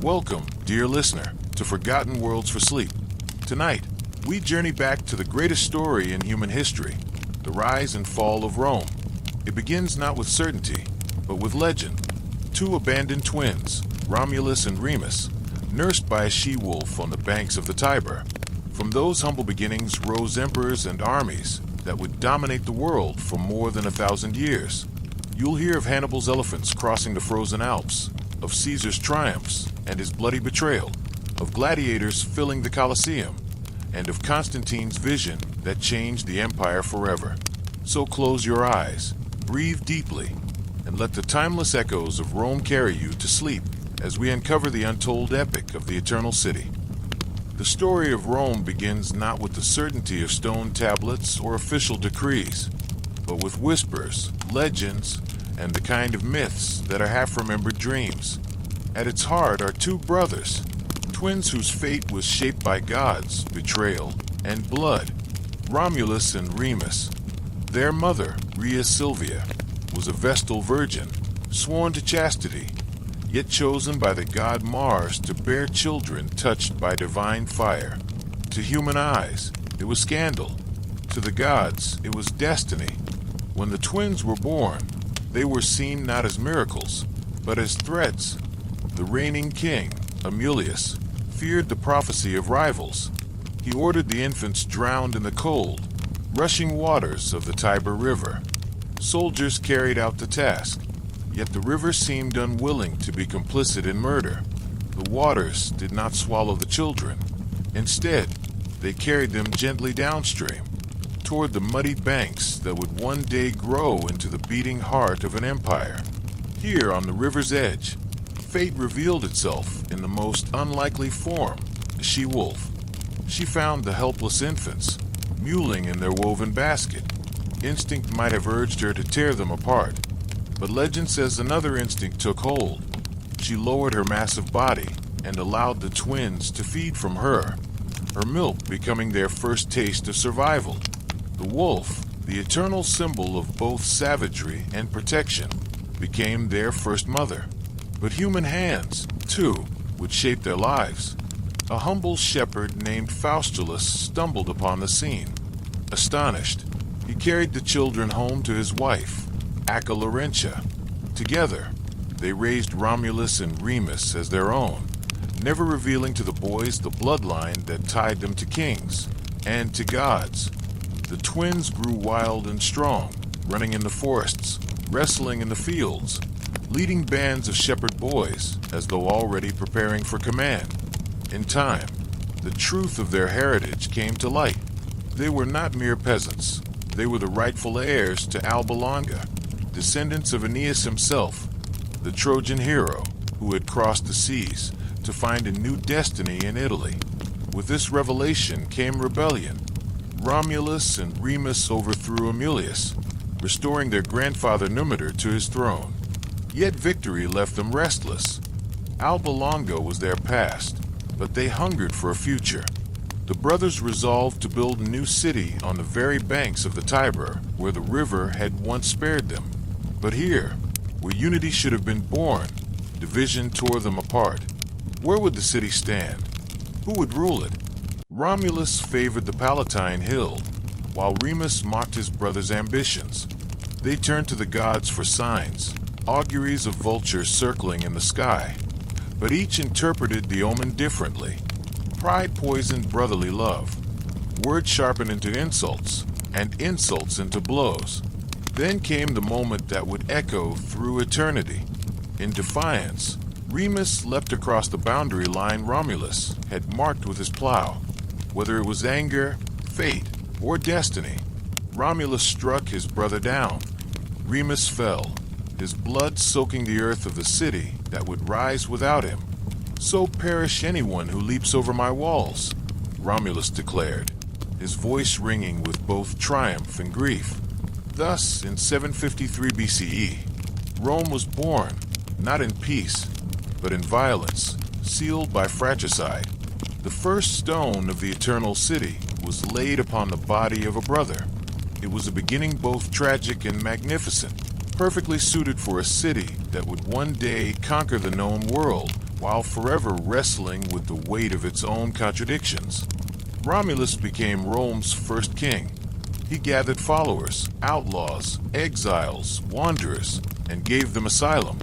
Welcome, dear listener, to Forgotten Worlds for Sleep. Tonight, we journey back to the greatest story in human history, the rise and fall of Rome. It begins not with certainty, but with legend. Two abandoned twins, Romulus and Remus, nursed by a she-wolf on the banks of the Tiber. From those humble beginnings rose emperors and armies that would dominate the world for more than 1,000 years. You'll hear of Hannibal's elephants crossing the frozen Alps, of Caesar's triumphs and his bloody betrayal, of gladiators filling the Colosseum, and of Constantine's vision that changed the empire forever. So close your eyes, breathe deeply, and let the timeless echoes of Rome carry you to sleep as we uncover the untold epic of the Eternal City. The story of Rome begins not with the certainty of stone tablets or official decrees, but with whispers, legends, and the kind of myths that are half-remembered dreams. At its heart are two brothers, twins whose fate was shaped by gods, betrayal, and blood. Romulus and Remus. Their mother, Rhea Silvia, was a Vestal virgin, sworn to chastity, yet chosen by the god Mars to bear children touched by divine fire. To human eyes, it was scandal. To the gods, it was destiny. When the twins were born, they were seen not as miracles, but as threats. The reigning king, Amulius, feared the prophecy of rivals. He ordered the infants drowned in the cold, rushing waters of the Tiber River. Soldiers carried out the task, yet the river seemed unwilling to be complicit in murder. The waters did not swallow the children. Instead, they carried them gently downstream, toward the muddy banks that would one day grow into the beating heart of an empire. Here on the river's edge, fate revealed itself in the most unlikely form, a she-wolf. She found the helpless infants, mewling in their woven basket. Instinct might have urged her to tear them apart, but legend says another instinct took hold. She lowered her massive body and allowed the twins to feed from her milk becoming their first taste of survival. The wolf, the eternal symbol of both savagery and protection, became their first mother. But human hands, too, would shape their lives. A humble shepherd named Faustulus stumbled upon the scene. Astonished, he carried the children home to his wife, Acca Laurentia. Together, they raised Romulus and Remus as their own, never revealing to the boys the bloodline that tied them to kings and to gods. The twins grew wild and strong, running in the forests, wrestling in the fields, leading bands of shepherd boys as though already preparing for command. In time, the truth of their heritage came to light. They were not mere peasants. They were the rightful heirs to Alba Longa, descendants of Aeneas himself, the Trojan hero who had crossed the seas to find a new destiny in Italy. With this revelation came rebellion. Romulus and Remus overthrew Amulius, restoring their grandfather Numitor to his throne. Yet victory left them restless. Alba Longa was their past, but they hungered for a future. The brothers resolved to build a new city on the very banks of the Tiber, where the river had once spared them. But here, where unity should have been born, division tore them apart. Where would the city stand? Who would rule it? Romulus favored the Palatine Hill, while Remus mocked his brother's ambitions. They turned to the gods for signs, auguries of vultures circling in the sky, but each interpreted the omen differently. Pride poisoned brotherly love. Words sharpened into insults, and insults into blows. Then came the moment that would echo through eternity. In defiance, Remus leapt across the boundary line Romulus had marked with his plow. Whether it was anger, fate, or destiny, Romulus struck his brother down. Remus fell, his blood soaking the earth of the city that would rise without him. "So perish anyone who leaps over my walls," Romulus declared, his voice ringing with both triumph and grief. Thus, in 753 BCE, Rome was born, not in peace, but in violence, sealed by fratricide. The first stone of the Eternal City was laid upon the body of a brother. It was a beginning both tragic and magnificent, perfectly suited for a city that would one day conquer the known world while forever wrestling with the weight of its own contradictions. Romulus became Rome's first king. He gathered followers, outlaws, exiles, wanderers, and gave them asylum.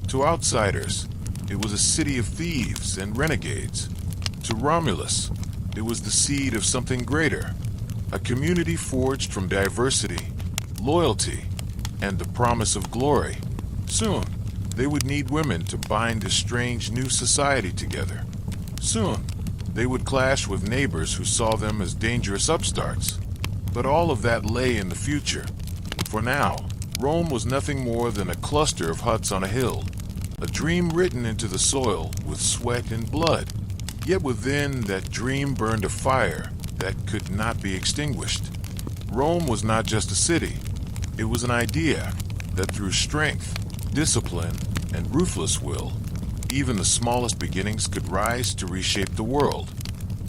To outsiders, it was a city of thieves and renegades. To Romulus, it was the seed of something greater, a community forged from diversity, loyalty, and the promise of glory. Soon, they would need women to bind a strange new society together. Soon, they would clash with neighbors who saw them as dangerous upstarts. But all of that lay in the future. For now, Rome was nothing more than a cluster of huts on a hill, a dream written into the soil with sweat and blood. Yet within that dream burned a fire that could not be extinguished. Rome was not just a city. It was an idea that through strength, discipline, and ruthless will, even the smallest beginnings could rise to reshape the world.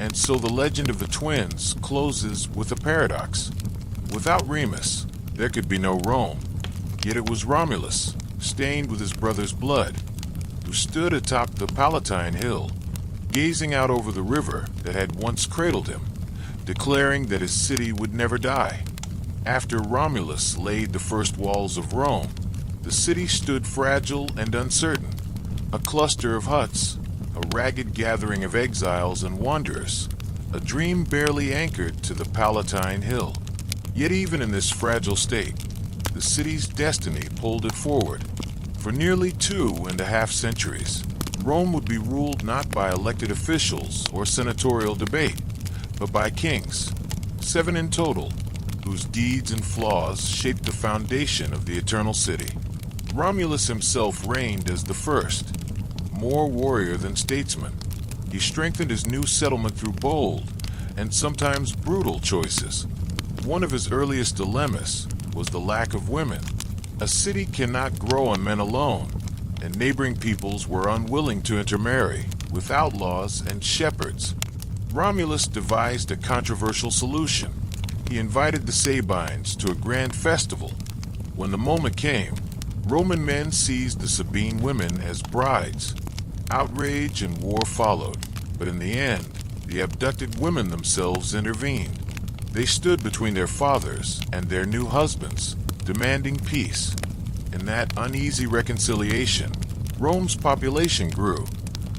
And so the legend of the twins closes with a paradox. Without Remus, there could be no Rome. Yet it was Romulus, stained with his brother's blood, who stood atop the Palatine Hill, gazing out over the river that had once cradled him, declaring that his city would never die. After Romulus laid the first walls of Rome, the city stood fragile and uncertain, a cluster of huts, a ragged gathering of exiles and wanderers, a dream barely anchored to the Palatine Hill. Yet even in this fragile state, the city's destiny pulled it forward. For nearly 2.5 centuries, Rome would be ruled not by elected officials or senatorial debate, but by kings, 7 in total, whose deeds and flaws shaped the foundation of the eternal city. Romulus himself reigned as the first, more warrior than statesman. He strengthened his new settlement through bold and sometimes brutal choices. One of his earliest dilemmas was the lack of women. A city cannot grow on men alone, and neighboring peoples were unwilling to intermarry with outlaws and shepherds. Romulus devised a controversial solution. He invited the Sabines to a grand festival. When the moment came, Roman men seized the Sabine women as brides. Outrage and war followed, but in the end, the abducted women themselves intervened. They stood between their fathers and their new husbands, demanding peace. In that uneasy reconciliation, Rome's population grew,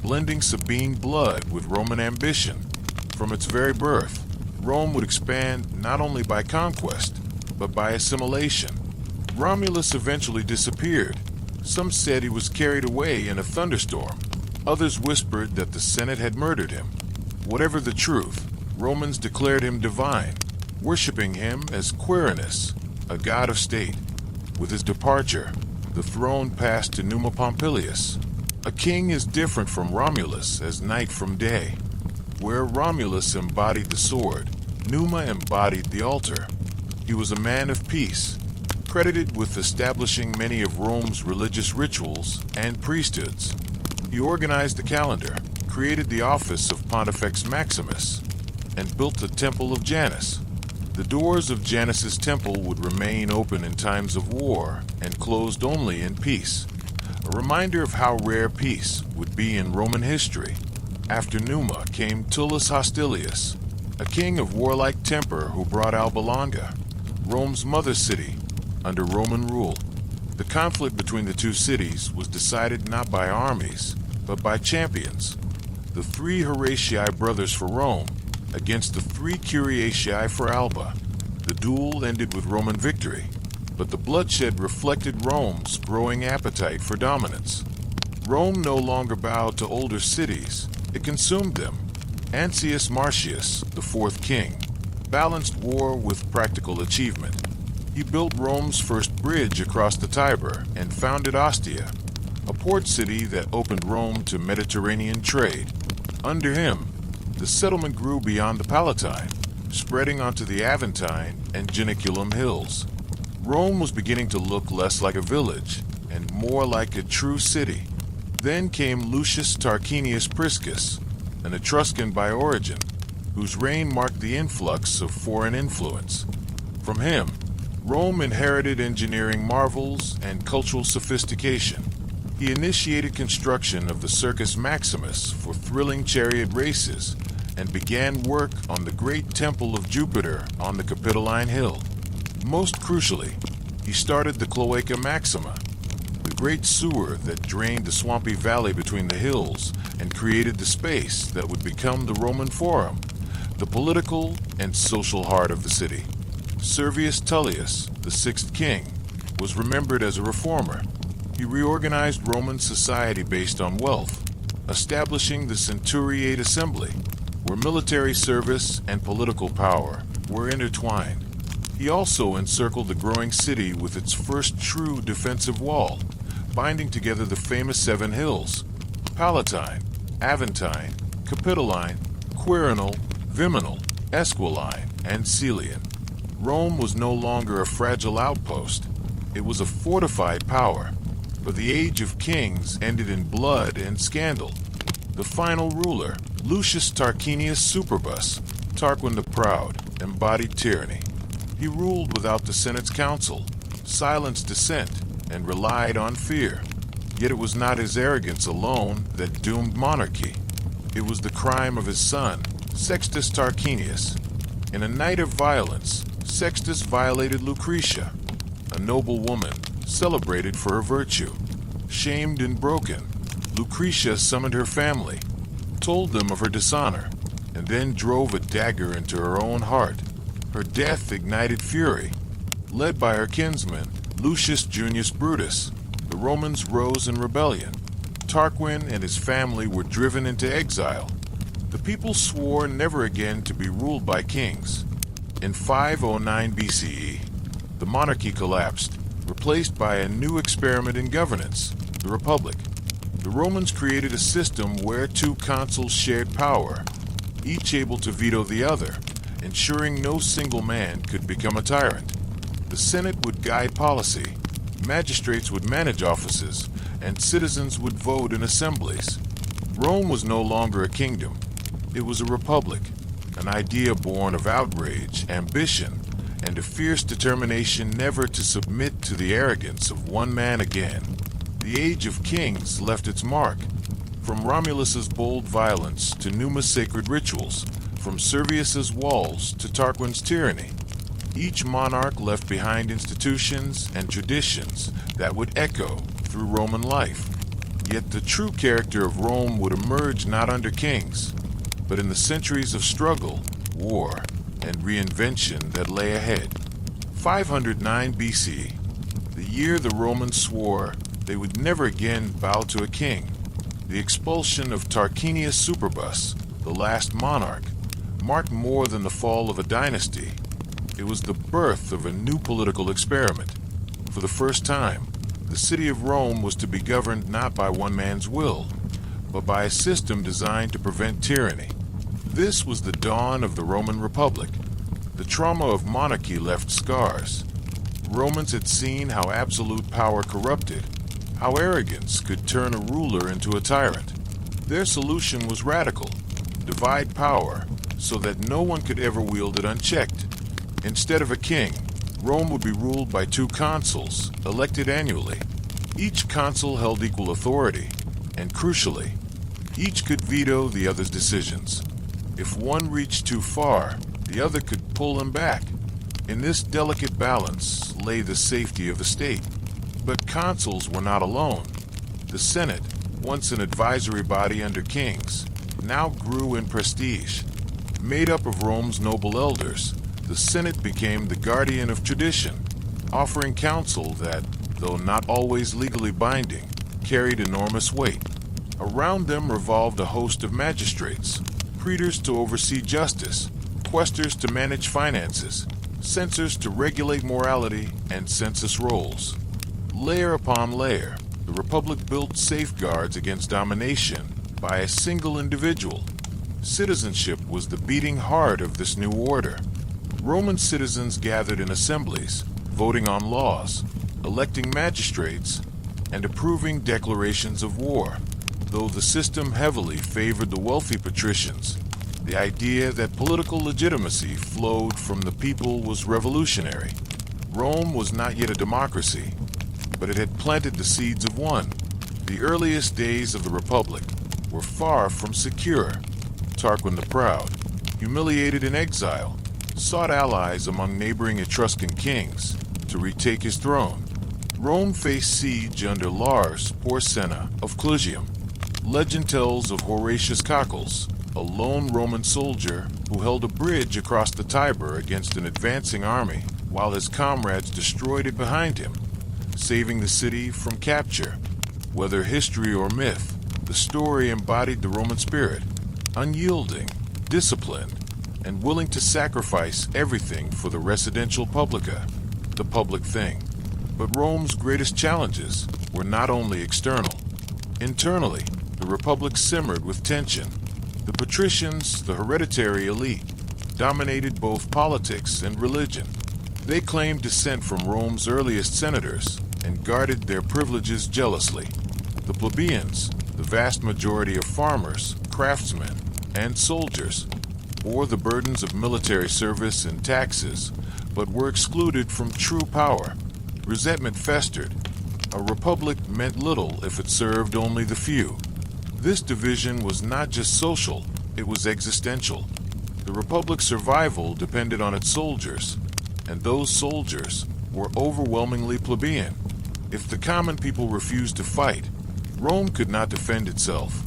blending Sabine blood with Roman ambition. From its very birth, Rome would expand not only by conquest, but by assimilation. Romulus eventually disappeared. Some said he was carried away in a thunderstorm. Others whispered that the Senate had murdered him. Whatever the truth, Romans declared him divine, worshipping him as Quirinus, a god of state. With his departure, the throne passed to Numa Pompilius. A king is different from Romulus as night from day. Where Romulus embodied the sword, Numa embodied the altar. He was a man of peace, credited with establishing many of Rome's religious rituals and priesthoods. He organized the calendar, created the office of Pontifex Maximus, and built the Temple of Janus. The doors of Janus's temple would remain open in times of war and closed only in peace, a reminder of how rare peace would be in Roman history. After Numa came Tullus Hostilius, a king of warlike temper who brought Alba Longa, Rome's mother city, under Roman rule. The conflict between the two cities was decided not by armies, but by champions. The 3 Horatiae brothers for Rome against the 3 Curiatii for Alba. The duel ended with Roman victory, but the bloodshed reflected Rome's growing appetite for dominance. Rome no longer bowed to older cities, it consumed them. Ancius Marcius, the 4th king, balanced war with practical achievement. He built Rome's first bridge across the Tiber and founded Ostia, a port city that opened Rome to Mediterranean trade. Under him, the settlement grew beyond the Palatine, spreading onto the Aventine and Janiculum hills. Rome was beginning to look less like a village and more like a true city. Then came Lucius Tarquinius Priscus, an Etruscan by origin, whose reign marked the influx of foreign influence. From him, Rome inherited engineering marvels and cultural sophistication. He initiated construction of the Circus Maximus for thrilling chariot races and began work on the great Temple of Jupiter on the Capitoline Hill. Most crucially, he started the Cloaca Maxima, the great sewer that drained the swampy valley between the hills and created the space that would become the Roman Forum, the political and social heart of the city. Servius Tullius, the sixth king, was remembered as a reformer. He reorganized Roman society based on wealth, establishing the Centuriate Assembly, where military service and political power were intertwined. He also encircled the growing city with its first true defensive wall, binding together the famous seven hills: Palatine, Aventine, Capitoline, Quirinal, Viminal, Esquiline, and Celian. Rome was no longer a fragile outpost. It was a fortified power, but the age of kings ended in blood and scandal. The final ruler, Lucius Tarquinius Superbus, Tarquin the Proud, embodied tyranny. He ruled without the Senate's counsel, silenced dissent, and relied on fear. Yet it was not his arrogance alone that doomed monarchy. It was the crime of his son, Sextus Tarquinius. In a night of violence, Sextus violated Lucretia, a noble woman celebrated for her virtue. Shamed and broken, Lucretia summoned her family, told them of her dishonor, and then drove a dagger into her own heart. Her death ignited fury. Led by her kinsman, Lucius Junius Brutus, the Romans rose in rebellion. Tarquin and his family were driven into exile. The people swore never again to be ruled by kings. In 509 BCE, the monarchy collapsed, replaced by a new experiment in governance, the Republic. The Romans created a system where two consuls shared power, each able to veto the other, ensuring no single man could become a tyrant. The Senate would guide policy, magistrates would manage offices, and citizens would vote in assemblies. Rome was no longer a kingdom. It was a republic, an idea born of outrage, ambition, and a fierce determination never to submit to the arrogance of one man again. The age of kings left its mark. From Romulus's bold violence to Numa's sacred rituals, from Servius's walls to Tarquin's tyranny, each monarch left behind institutions and traditions that would echo through Roman life. Yet the true character of Rome would emerge not under kings, but in the centuries of struggle, war, and reinvention that lay ahead. 509 BC, the year the Romans swore they would never again bow to a king. The expulsion of Tarquinius Superbus, the last monarch, marked more than the fall of a dynasty. It was the birth of a new political experiment. For the first time, the city of Rome was to be governed not by one man's will, but by a system designed to prevent tyranny. This was the dawn of the Roman Republic. The trauma of monarchy left scars. Romans had seen how absolute power corrupted, how arrogance could turn a ruler into a tyrant. Their solution was radical: divide power so that no one could ever wield it unchecked. Instead of a king, Rome would be ruled by two consuls, elected annually. Each consul held equal authority, and crucially, each could veto the other's decisions. If one reached too far, the other could pull him back. In this delicate balance lay the safety of the state. But consuls were not alone. The Senate, once an advisory body under kings, now grew in prestige. Made up of Rome's noble elders, the Senate became the guardian of tradition, offering counsel that, though not always legally binding, carried enormous weight. Around them revolved a host of magistrates, praetors to oversee justice, quaestors to manage finances, censors to regulate morality and census rolls. Layer upon layer, the Republic built safeguards against domination by a single individual. Citizenship was the beating heart of this new order. Roman citizens gathered in assemblies, voting on laws, electing magistrates, and approving declarations of war. Though the system heavily favored the wealthy patricians, the idea that political legitimacy flowed from the people was revolutionary. Rome was not yet a democracy, but it had planted the seeds of one. The earliest days of the Republic were far from secure. Tarquin the Proud, humiliated in exile, sought allies among neighboring Etruscan kings to retake his throne. Rome faced siege under Lars Porsena of Clusium. Legend tells of Horatius Coccles, a lone Roman soldier who held a bridge across the Tiber against an advancing army, while his comrades destroyed it behind him, saving the city from capture. Whether history or myth, the story embodied the Roman spirit, unyielding, disciplined, and willing to sacrifice everything for the residential publica, the public thing. But Rome's greatest challenges were not only external. Internally, the Republic simmered with tension. The patricians, the hereditary elite, dominated both politics and religion. They claimed descent from Rome's earliest senators and guarded their privileges jealously. The plebeians, the vast majority of farmers, craftsmen, and soldiers, bore the burdens of military service and taxes, but were excluded from true power. Resentment festered. A republic meant little if it served only the few. This division was not just social, it was existential. The republic's survival depended on its soldiers, and those soldiers were overwhelmingly plebeian. If the common people refused to fight, Rome could not defend itself.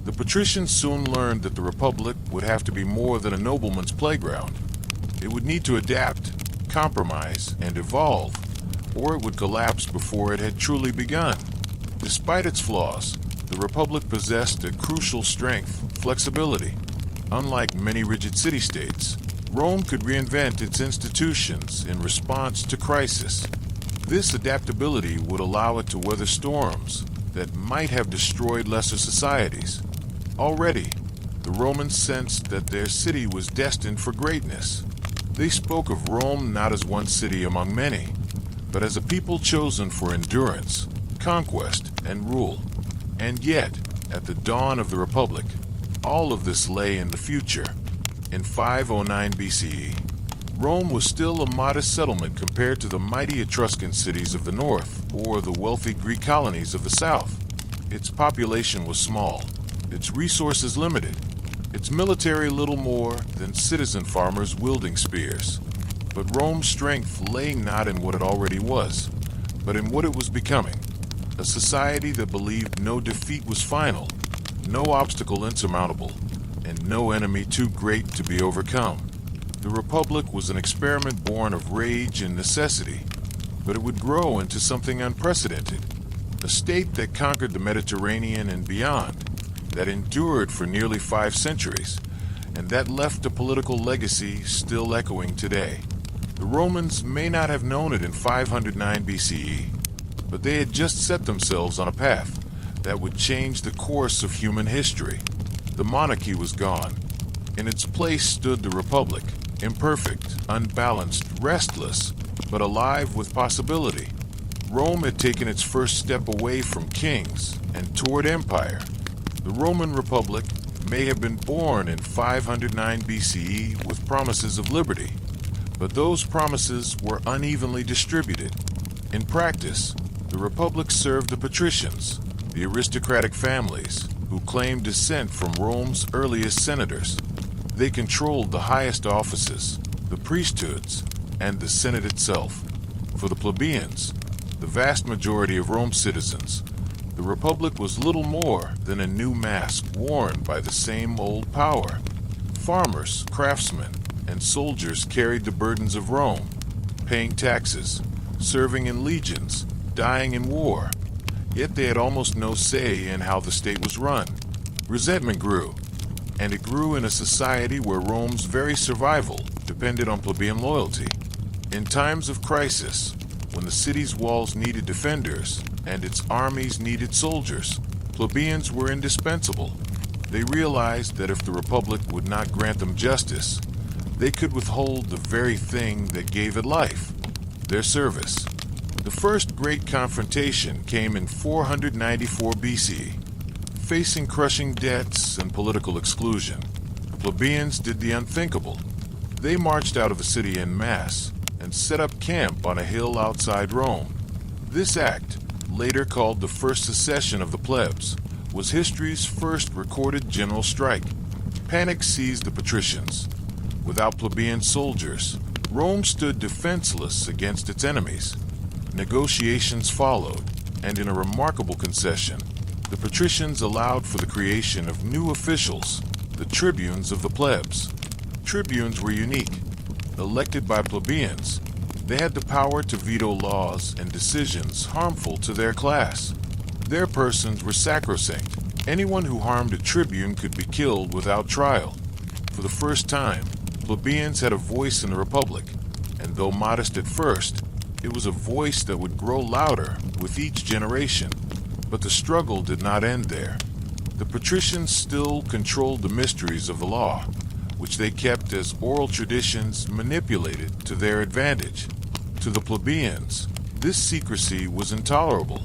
The patricians soon learned that the republic would have to be more than a nobleman's playground. It would need to adapt, compromise, and evolve, or it would collapse before it had truly begun. Despite its flaws, the Republic possessed a crucial strength, flexibility. Unlike many rigid city-states, Rome could reinvent its institutions in response to crisis. This adaptability would allow it to weather storms that might have destroyed lesser societies. Already, the Romans sensed that their city was destined for greatness. They spoke of Rome not as one city among many, but as a people chosen for endurance, conquest, and rule. And yet, at the dawn of the Republic, all of this lay in the future. In 509 BCE, Rome was still a modest settlement compared to the mighty Etruscan cities of the north or the wealthy Greek colonies of the south. Its population was small, its resources limited, its military little more than citizen farmers wielding spears. But Rome's strength lay not in what it already was, but in what it was becoming. A society that believed no defeat was final, no obstacle insurmountable, and no enemy too great to be overcome. The Republic was an experiment born of rage and necessity, but it would grow into something unprecedented. A state that conquered the Mediterranean and beyond, that endured for nearly 5 centuries, and that left a political legacy still echoing today. The Romans may not have known it in 509 BCE, but they had just set themselves on a path that would change the course of human history. The monarchy was gone. In its place stood the Republic, imperfect, unbalanced, restless, but alive with possibility. Rome had taken its first step away from kings and toward empire. The Roman Republic may have been born in 509 BCE with promises of liberty, but those promises were unevenly distributed. In practice, the Republic served the patricians, the aristocratic families, who claimed descent from Rome's earliest senators. They controlled the highest offices, the priesthoods, and the Senate itself. For the plebeians, the vast majority of Rome's citizens, the Republic was little more than a new mask worn by the same old power. Farmers, craftsmen, and soldiers carried the burdens of Rome, paying taxes, serving in legions, dying in war. Yet they had almost no say in how the state was run. Resentment grew, and it grew in a society where Rome's very survival depended on plebeian loyalty. In times of crisis, when the city's walls needed defenders and its armies needed soldiers, plebeians were indispensable. They realized that if the Republic would not grant them justice, they could withhold the very thing that gave it life, their service. The first great confrontation came in 494 BC. Facing crushing debts and political exclusion, the plebeians did the unthinkable. They marched out of the city en masse and set up camp on a hill outside Rome. This act, later called the First Secession of the Plebs, was history's first recorded general strike. Panic seized the patricians. Without plebeian soldiers, Rome stood defenseless against its enemies. Negotiations followed, and in a remarkable concession, the patricians allowed for the creation of new officials, the tribunes of the plebs. Tribunes were unique. Elected by plebeians, they had the power to veto laws and decisions harmful to their class. Their persons were sacrosanct. Anyone who harmed a tribune could be killed without trial. For the first time, plebeians had a voice in the Republic, and though modest at first, it was a voice that would grow louder with each generation. But the struggle did not end there. The patricians still controlled the mysteries of the law, which they kept as oral traditions manipulated to their advantage. To the plebeians, this secrecy was intolerable.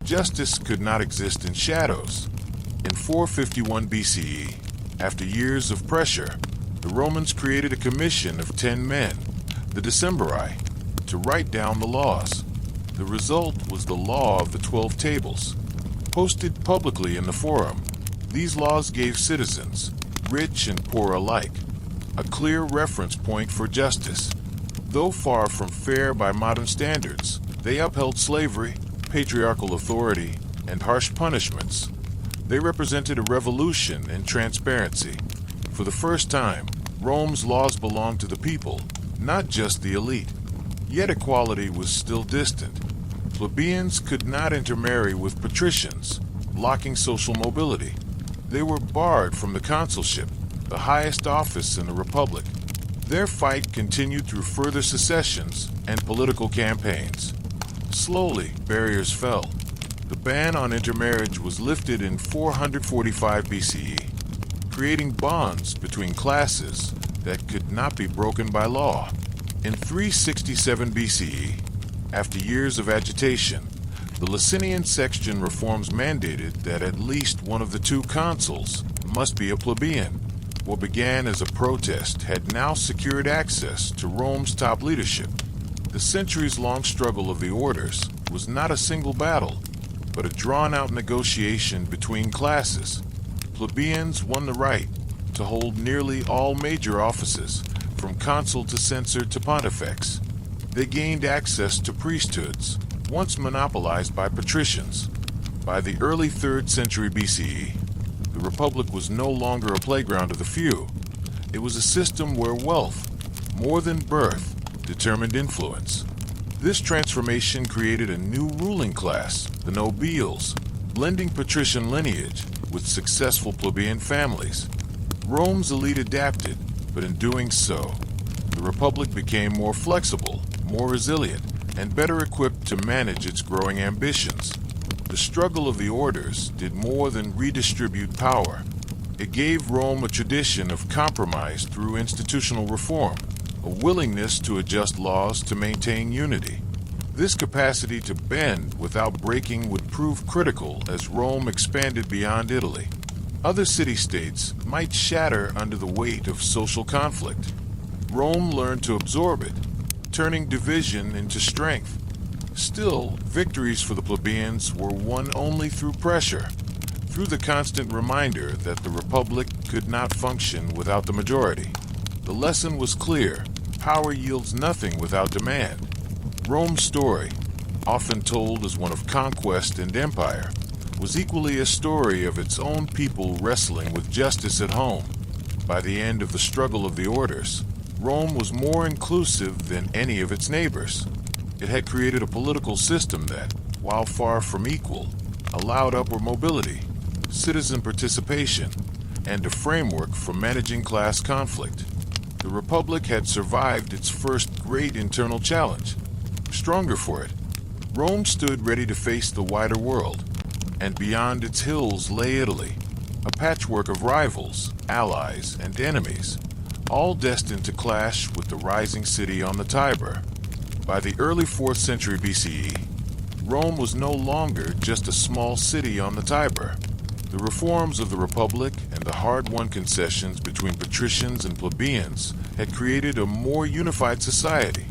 Justice could not exist in shadows. In 451 BCE, after years of pressure, the Romans created a commission of 10 men, the Decemviri, to write down the laws. The result was the Law of the 12 Tables. Posted publicly in the Forum, these laws gave citizens, rich and poor alike, a clear reference point for justice. Though far from fair by modern standards, they upheld slavery, patriarchal authority, and harsh punishments. They represented a revolution in transparency. For the first time, Rome's laws belonged to the people, not just the elite. Yet equality was still distant. Plebeians could not intermarry with patricians, blocking social mobility. They were barred from the consulship, the highest office in the Republic. Their fight continued through further secessions and political campaigns. Slowly, barriers fell. The ban on intermarriage was lifted in 445 BCE, creating bonds between classes that could not be broken by law. In 367 BCE, after years of agitation, the Licinian Sextian reforms mandated that at least one of the two consuls must be a plebeian. What began as a protest had now secured access to Rome's top leadership. The centuries-long struggle of the orders was not a single battle, but a drawn-out negotiation between classes. Plebeians won the right to hold nearly all major offices, from consul to censor to pontifex. They gained access to priesthoods, once monopolized by patricians. By the early 3rd century BCE, the Republic was no longer a playground of the few. It was a system where wealth, more than birth, determined influence. This transformation created a new ruling class, the nobiles, blending patrician lineage with successful plebeian families. Rome's elite adapted, but in doing so, the Republic became more flexible, more resilient, and better equipped to manage its growing ambitions. The struggle of the orders did more than redistribute power. It gave Rome a tradition of compromise through institutional reform, a willingness to adjust laws to maintain unity. This capacity to bend without breaking would prove critical as Rome expanded beyond Italy. Other city-states might shatter under the weight of social conflict. Rome learned to absorb it, turning division into strength. Still, victories for the plebeians were won only through pressure, through the constant reminder that the Republic could not function without the majority. The lesson was clear: power yields nothing without demand. Rome's story, often told as one of conquest and empire, was equally a story of its own people wrestling with justice at home. By the end of the struggle of the orders, Rome was more inclusive than any of its neighbors. It had created a political system that, while far from equal, allowed upward mobility, citizen participation, and a framework for managing class conflict. The Republic had survived its first great internal challenge. Stronger for it, Rome stood ready to face the wider world, and beyond its hills lay Italy, a patchwork of rivals, allies, and enemies, all destined to clash with the rising city on the Tiber. By the early 4th century BCE, Rome was no longer just a small city on the Tiber. The reforms of the Republic and the hard-won concessions between patricians and plebeians had created a more unified society,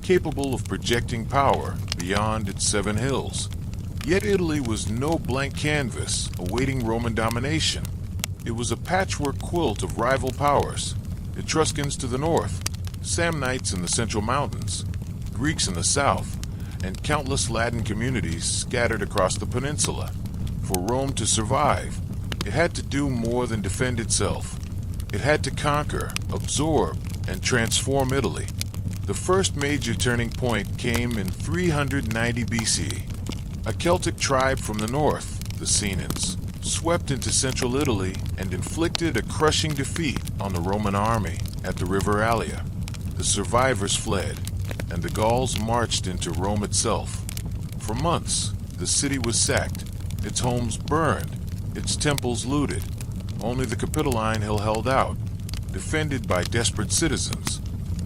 capable of projecting power beyond its 7 hills. Yet Italy was no blank canvas awaiting Roman domination. It was a patchwork quilt of rival powers: Etruscans to the north, Samnites in the central mountains, Greeks in the south, and countless Latin communities scattered across the peninsula. For Rome to survive, it had to do more than defend itself. It had to conquer, absorb, and transform Italy. The first major turning point came in 390 BC. A Celtic tribe from the north, the Senans, swept into central Italy and inflicted a crushing defeat on the Roman army at the River Allia. The survivors fled, and the Gauls marched into Rome itself. For months, the city was sacked, its homes burned, its temples looted. Only the Capitoline Hill held out, defended by desperate citizens.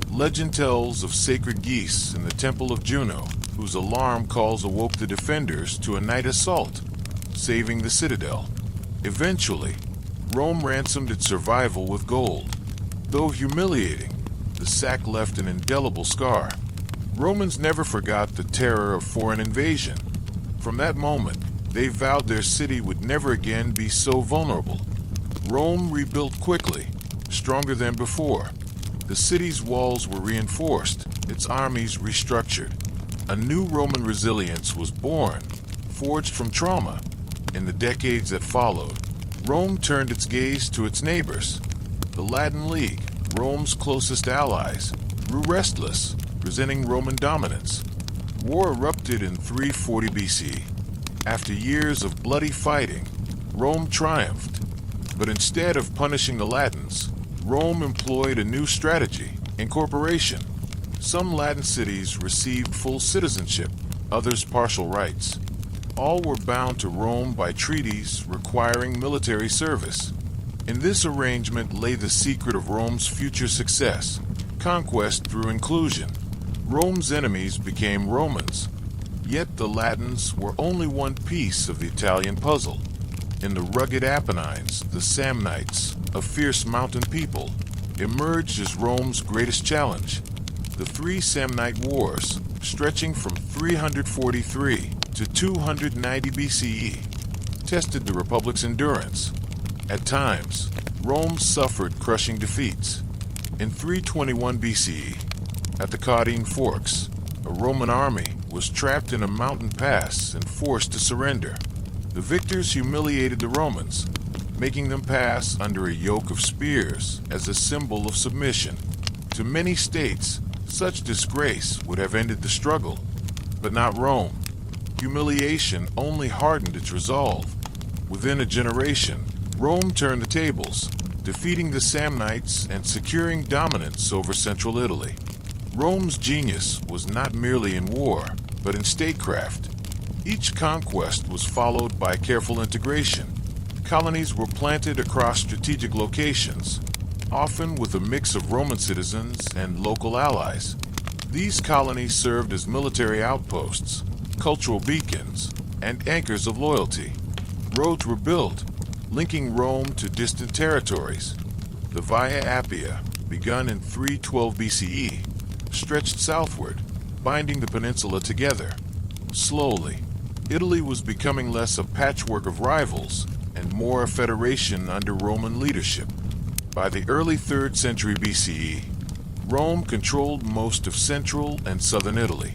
Legend tells of sacred geese in the temple of Juno, whose alarm calls awoke the defenders to a night assault, saving the citadel. Eventually, Rome ransomed its survival with gold. Though humiliating, the sack left an indelible scar. Romans never forgot the terror of foreign invasion. From that moment, they vowed their city would never again be so vulnerable. Rome rebuilt quickly, stronger than before. The city's walls were reinforced, its armies restructured. A new Roman resilience was born, forged from trauma. In the decades that followed, Rome turned its gaze to its neighbors. The Latin League, Rome's closest allies, grew restless, resenting Roman dominance. War erupted in 340 BC. After years of bloody fighting, Rome triumphed. But instead of punishing the Latins, Rome employed a new strategy: incorporation. Some Latin cities received full citizenship, others partial rights. All were bound to Rome by treaties requiring military service. In this arrangement lay the secret of Rome's future success: conquest through inclusion. Rome's enemies became Romans. Yet the Latins were only one piece of the Italian puzzle. In the rugged Apennines, the Samnites, a fierce mountain people, emerged as Rome's greatest challenge. The three Samnite Wars, stretching from 343 to 290 BCE, tested the Republic's endurance. At times, Rome suffered crushing defeats. In 321 BCE, at the Caudine Forks, a Roman army was trapped in a mountain pass and forced to surrender. The victors humiliated the Romans, making them pass under a yoke of spears as a symbol of submission. To many states, such disgrace would have ended the struggle, but not Rome. Humiliation only hardened its resolve. Within a generation, Rome turned the tables, defeating the Samnites and securing dominance over central Italy. Rome's genius was not merely in war, but in statecraft. Each conquest was followed by careful integration. Colonies were planted across strategic locations, often with a mix of Roman citizens and local allies. These colonies served as military outposts, cultural beacons, and anchors of loyalty. Roads were built, linking Rome to distant territories. The Via Appia, begun in 312 BCE, stretched southward, binding the peninsula together. Slowly, Italy was becoming less a patchwork of rivals and more a federation under Roman leadership. By the early 3rd century BCE, Rome controlled most of central and southern Italy.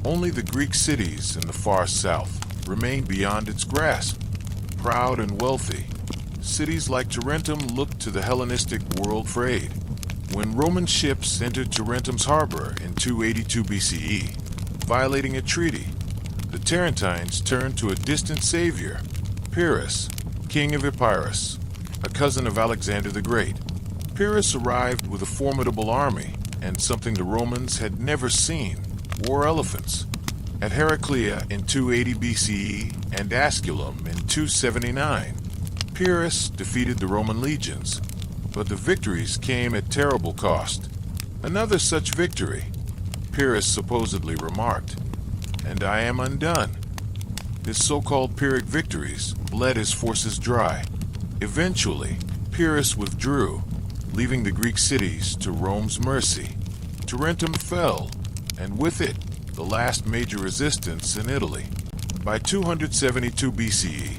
Only the Greek cities in the far south remained beyond its grasp. Proud and wealthy, cities like Tarentum looked to the Hellenistic world for aid. When Roman ships entered Tarentum's harbor in 282 BCE, violating a treaty, the Tarentines turned to a distant savior, Pyrrhus, king of Epirus, a cousin of Alexander the Great. Pyrrhus arrived with a formidable army and something the Romans had never seen: war elephants. At Heraclea in 280 BCE and Asculum in 279, Pyrrhus defeated the Roman legions, but the victories came at terrible cost. Another such victory, Pyrrhus supposedly remarked, "And I am undone." His so-called Pyrrhic victories bled his forces dry. Eventually, Pyrrhus withdrew, leaving the Greek cities to Rome's mercy. Tarentum fell, and with it, the last major resistance in Italy. By 272 BCE,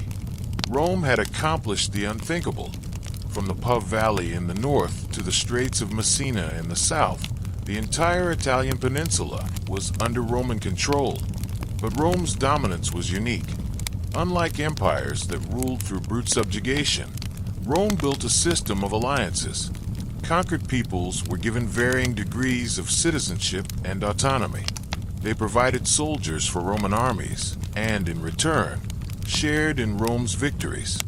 Rome had accomplished the unthinkable. From the Po Valley in the north to the Straits of Messina in the south, the entire Italian peninsula was under Roman control. But Rome's dominance was unique. Unlike empires that ruled through brute subjugation, Rome built a system of alliances. Conquered peoples were given varying degrees of citizenship and autonomy. They provided soldiers for Roman armies and, in return, shared in Rome's victories.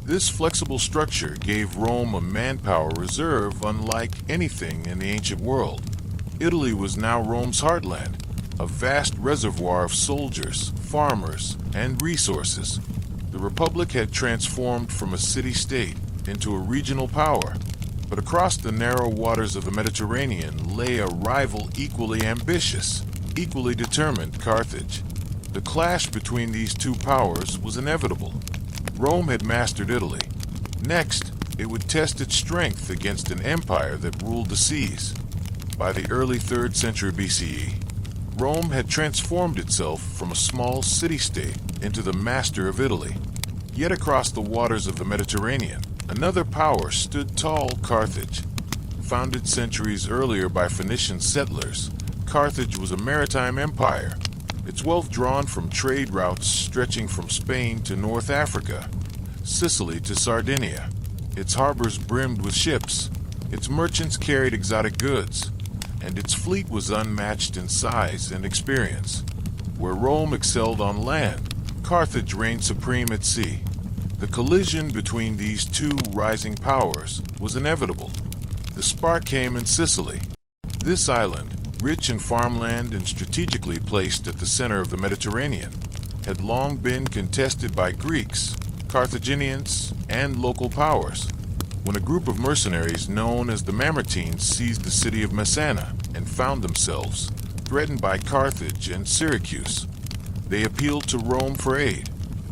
This flexible structure gave Rome a manpower reserve unlike anything in the ancient world. Italy was now Rome's heartland, a vast reservoir of soldiers, farmers, and resources. The Republic had transformed from a city-state into a regional power, but across the narrow waters of the Mediterranean lay a rival equally ambitious, equally determined Carthage. The clash between these two powers was inevitable. Rome had mastered Italy. Next, it would test its strength against an empire that ruled the seas. By the early 3rd century BCE, Rome had transformed itself from a small city-state into the master of Italy. Yet across the waters of the Mediterranean, another power stood tall: Carthage. Founded centuries earlier by Phoenician settlers, Carthage was a maritime empire, its wealth drawn from trade routes stretching from Spain to North Africa, Sicily to Sardinia. Its harbors brimmed with ships, its merchants carried exotic goods, and its fleet was unmatched in size and experience. Where Rome excelled on land, Carthage reigned supreme at sea. The collision between these two rising powers was inevitable. The spark came in Sicily. This island, rich in farmland and strategically placed at the center of the Mediterranean, had long been contested by Greeks, Carthaginians, and local powers. When a group of mercenaries known as the Mamertines seized the city of Messana and found themselves threatened by Carthage and Syracuse, they appealed to Rome for aid.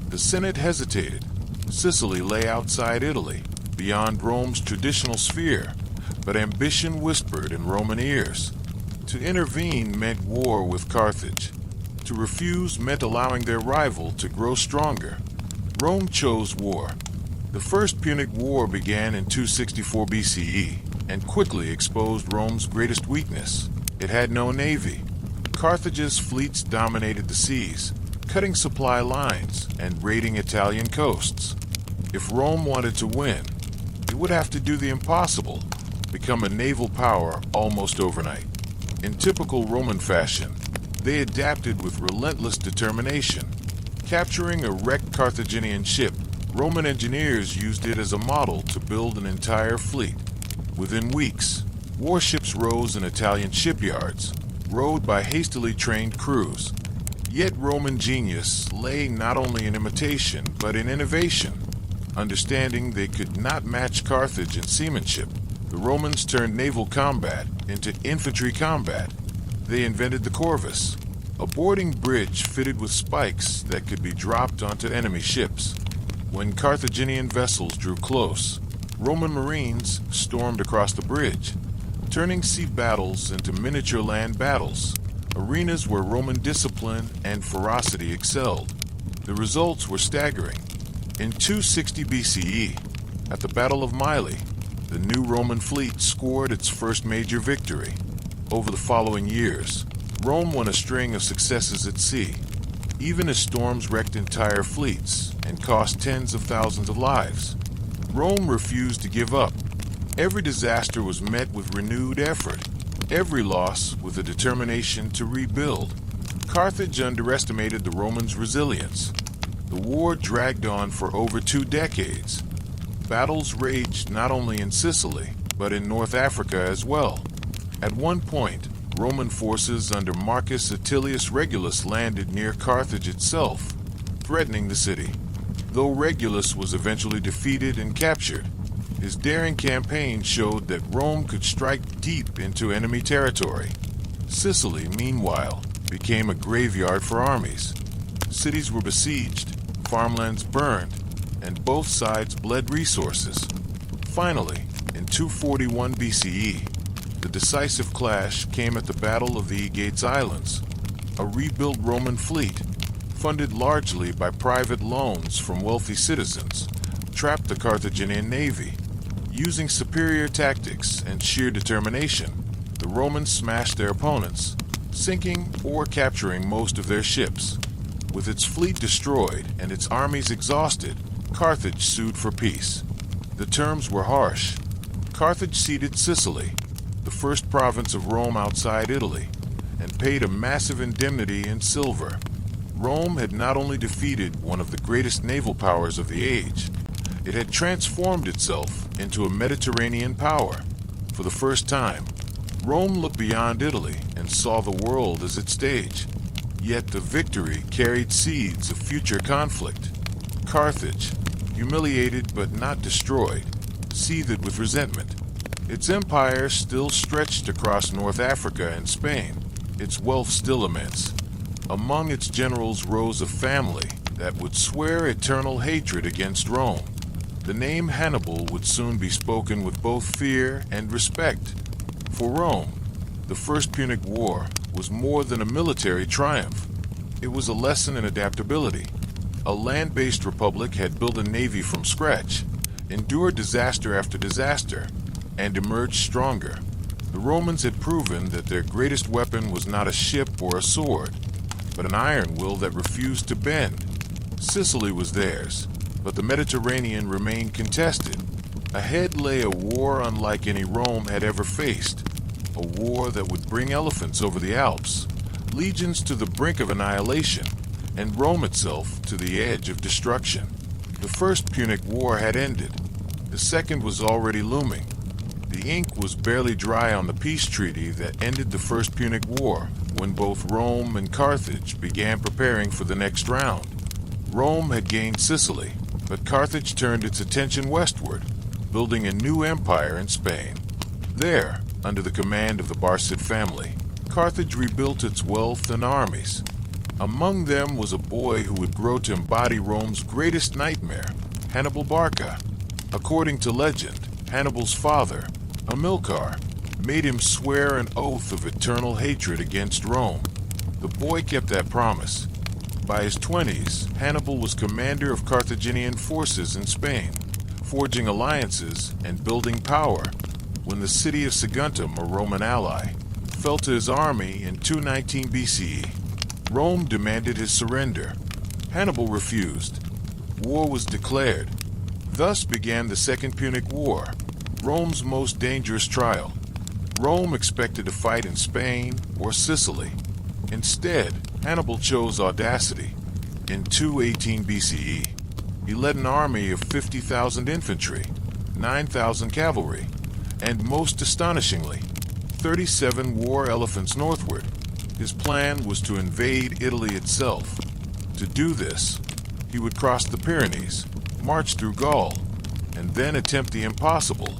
The Senate hesitated. Sicily lay outside Italy, beyond Rome's traditional sphere, but ambition whispered in Roman ears. To intervene meant war with Carthage. To refuse meant allowing their rival to grow stronger. Rome chose war. The First Punic War began in 264 BCE and quickly exposed Rome's greatest weakness. It had no navy. Carthage's fleets dominated the seas, cutting supply lines and raiding Italian coasts. If Rome wanted to win, it would have to do the impossible, become a naval power almost overnight. In typical Roman fashion, they adapted with relentless determination. Capturing a wrecked Carthaginian ship, Roman engineers used it as a model to build an entire fleet. Within weeks, warships rose in Italian shipyards, rowed by hastily trained crews. Yet Roman genius lay not only in imitation, but in innovation. Understanding they could not match Carthage in seamanship, the Romans turned naval combat into infantry combat. They invented the corvus, a boarding bridge fitted with spikes that could be dropped onto enemy ships. When Carthaginian vessels drew close, Roman marines stormed across the bridge, turning sea battles into miniature land battles, arenas where Roman discipline and ferocity excelled. The results were staggering. In 260 BCE, at the Battle of Mylae, the new Roman fleet scored its first major victory. Over the following years, Rome won a string of successes at sea, even as storms wrecked entire fleets and cost tens of thousands of lives. Rome refused to give up. Every disaster was met with renewed effort, every loss with a determination to rebuild. Carthage underestimated the Romans' resilience. The war dragged on for over 2 decades. Battles raged not only in Sicily, but in North Africa as well. At one point, Roman forces under Marcus Atilius Regulus landed near Carthage itself, threatening the city. Though Regulus was eventually defeated and captured, his daring campaign showed that Rome could strike deep into enemy territory. Sicily, meanwhile, became a graveyard for armies. Cities were besieged, farmlands burned, and both sides bled resources. Finally, in 241 BCE, the decisive clash came at the Battle of the Aegates Islands. A rebuilt Roman fleet, funded largely by private loans from wealthy citizens, trapped the Carthaginian navy. Using superior tactics and sheer determination, the Romans smashed their opponents, sinking or capturing most of their ships. With its fleet destroyed and its armies exhausted, Carthage sued for peace. The terms were harsh. Carthage ceded Sicily, the first province of Rome outside Italy, and paid a massive indemnity in silver. Rome had not only defeated one of the greatest naval powers of the age, it had transformed itself into a Mediterranean power. For the first time, Rome looked beyond Italy and saw the world as its stage. Yet the victory carried seeds of future conflict. Carthage, humiliated but not destroyed, seethed with resentment. Its empire still stretched across North Africa and Spain, its wealth still immense. Among its generals rose a family that would swear eternal hatred against Rome. The name Hannibal would soon be spoken with both fear and respect. For Rome, the First Punic War was more than a military triumph. It was a lesson in adaptability. A land-based republic had built a navy from scratch, endured disaster after disaster, and emerged stronger. The Romans had proven that their greatest weapon was not a ship or a sword, but an iron will that refused to bend. Sicily was theirs, but the Mediterranean remained contested. Ahead lay a war unlike any Rome had ever faced, a war that would bring elephants over the Alps, legions to the brink of annihilation, and Rome itself to the edge of destruction. The First Punic War had ended. The second was already looming. The ink was barely dry on the peace treaty that ended the First Punic War when both Rome and Carthage began preparing for the next round. Rome had gained Sicily, but Carthage turned its attention westward, building a new empire in Spain. There, under the command of the Barcid family, Carthage rebuilt its wealth and armies. Among them was a boy who would grow to embody Rome's greatest nightmare, Hannibal Barca. According to legend, Hannibal's father, Hamilcar, made him swear an oath of eternal hatred against Rome. The boy kept that promise. By his 20s, Hannibal was commander of Carthaginian forces in Spain, forging alliances and building power. When the city of Saguntum, a Roman ally, fell to his army in 219 BCE, Rome demanded his surrender. Hannibal refused. War was declared. Thus began the Second Punic War, Rome's most dangerous trial. Rome expected to fight in Spain or Sicily. Instead, Hannibal chose audacity. In 218 BCE, he led an army of 50,000 infantry, 9,000 cavalry, and most astonishingly, 37 war elephants northward. His plan was to invade Italy itself. To do this, he would cross the Pyrenees, march through Gaul, and then attempt the impossible,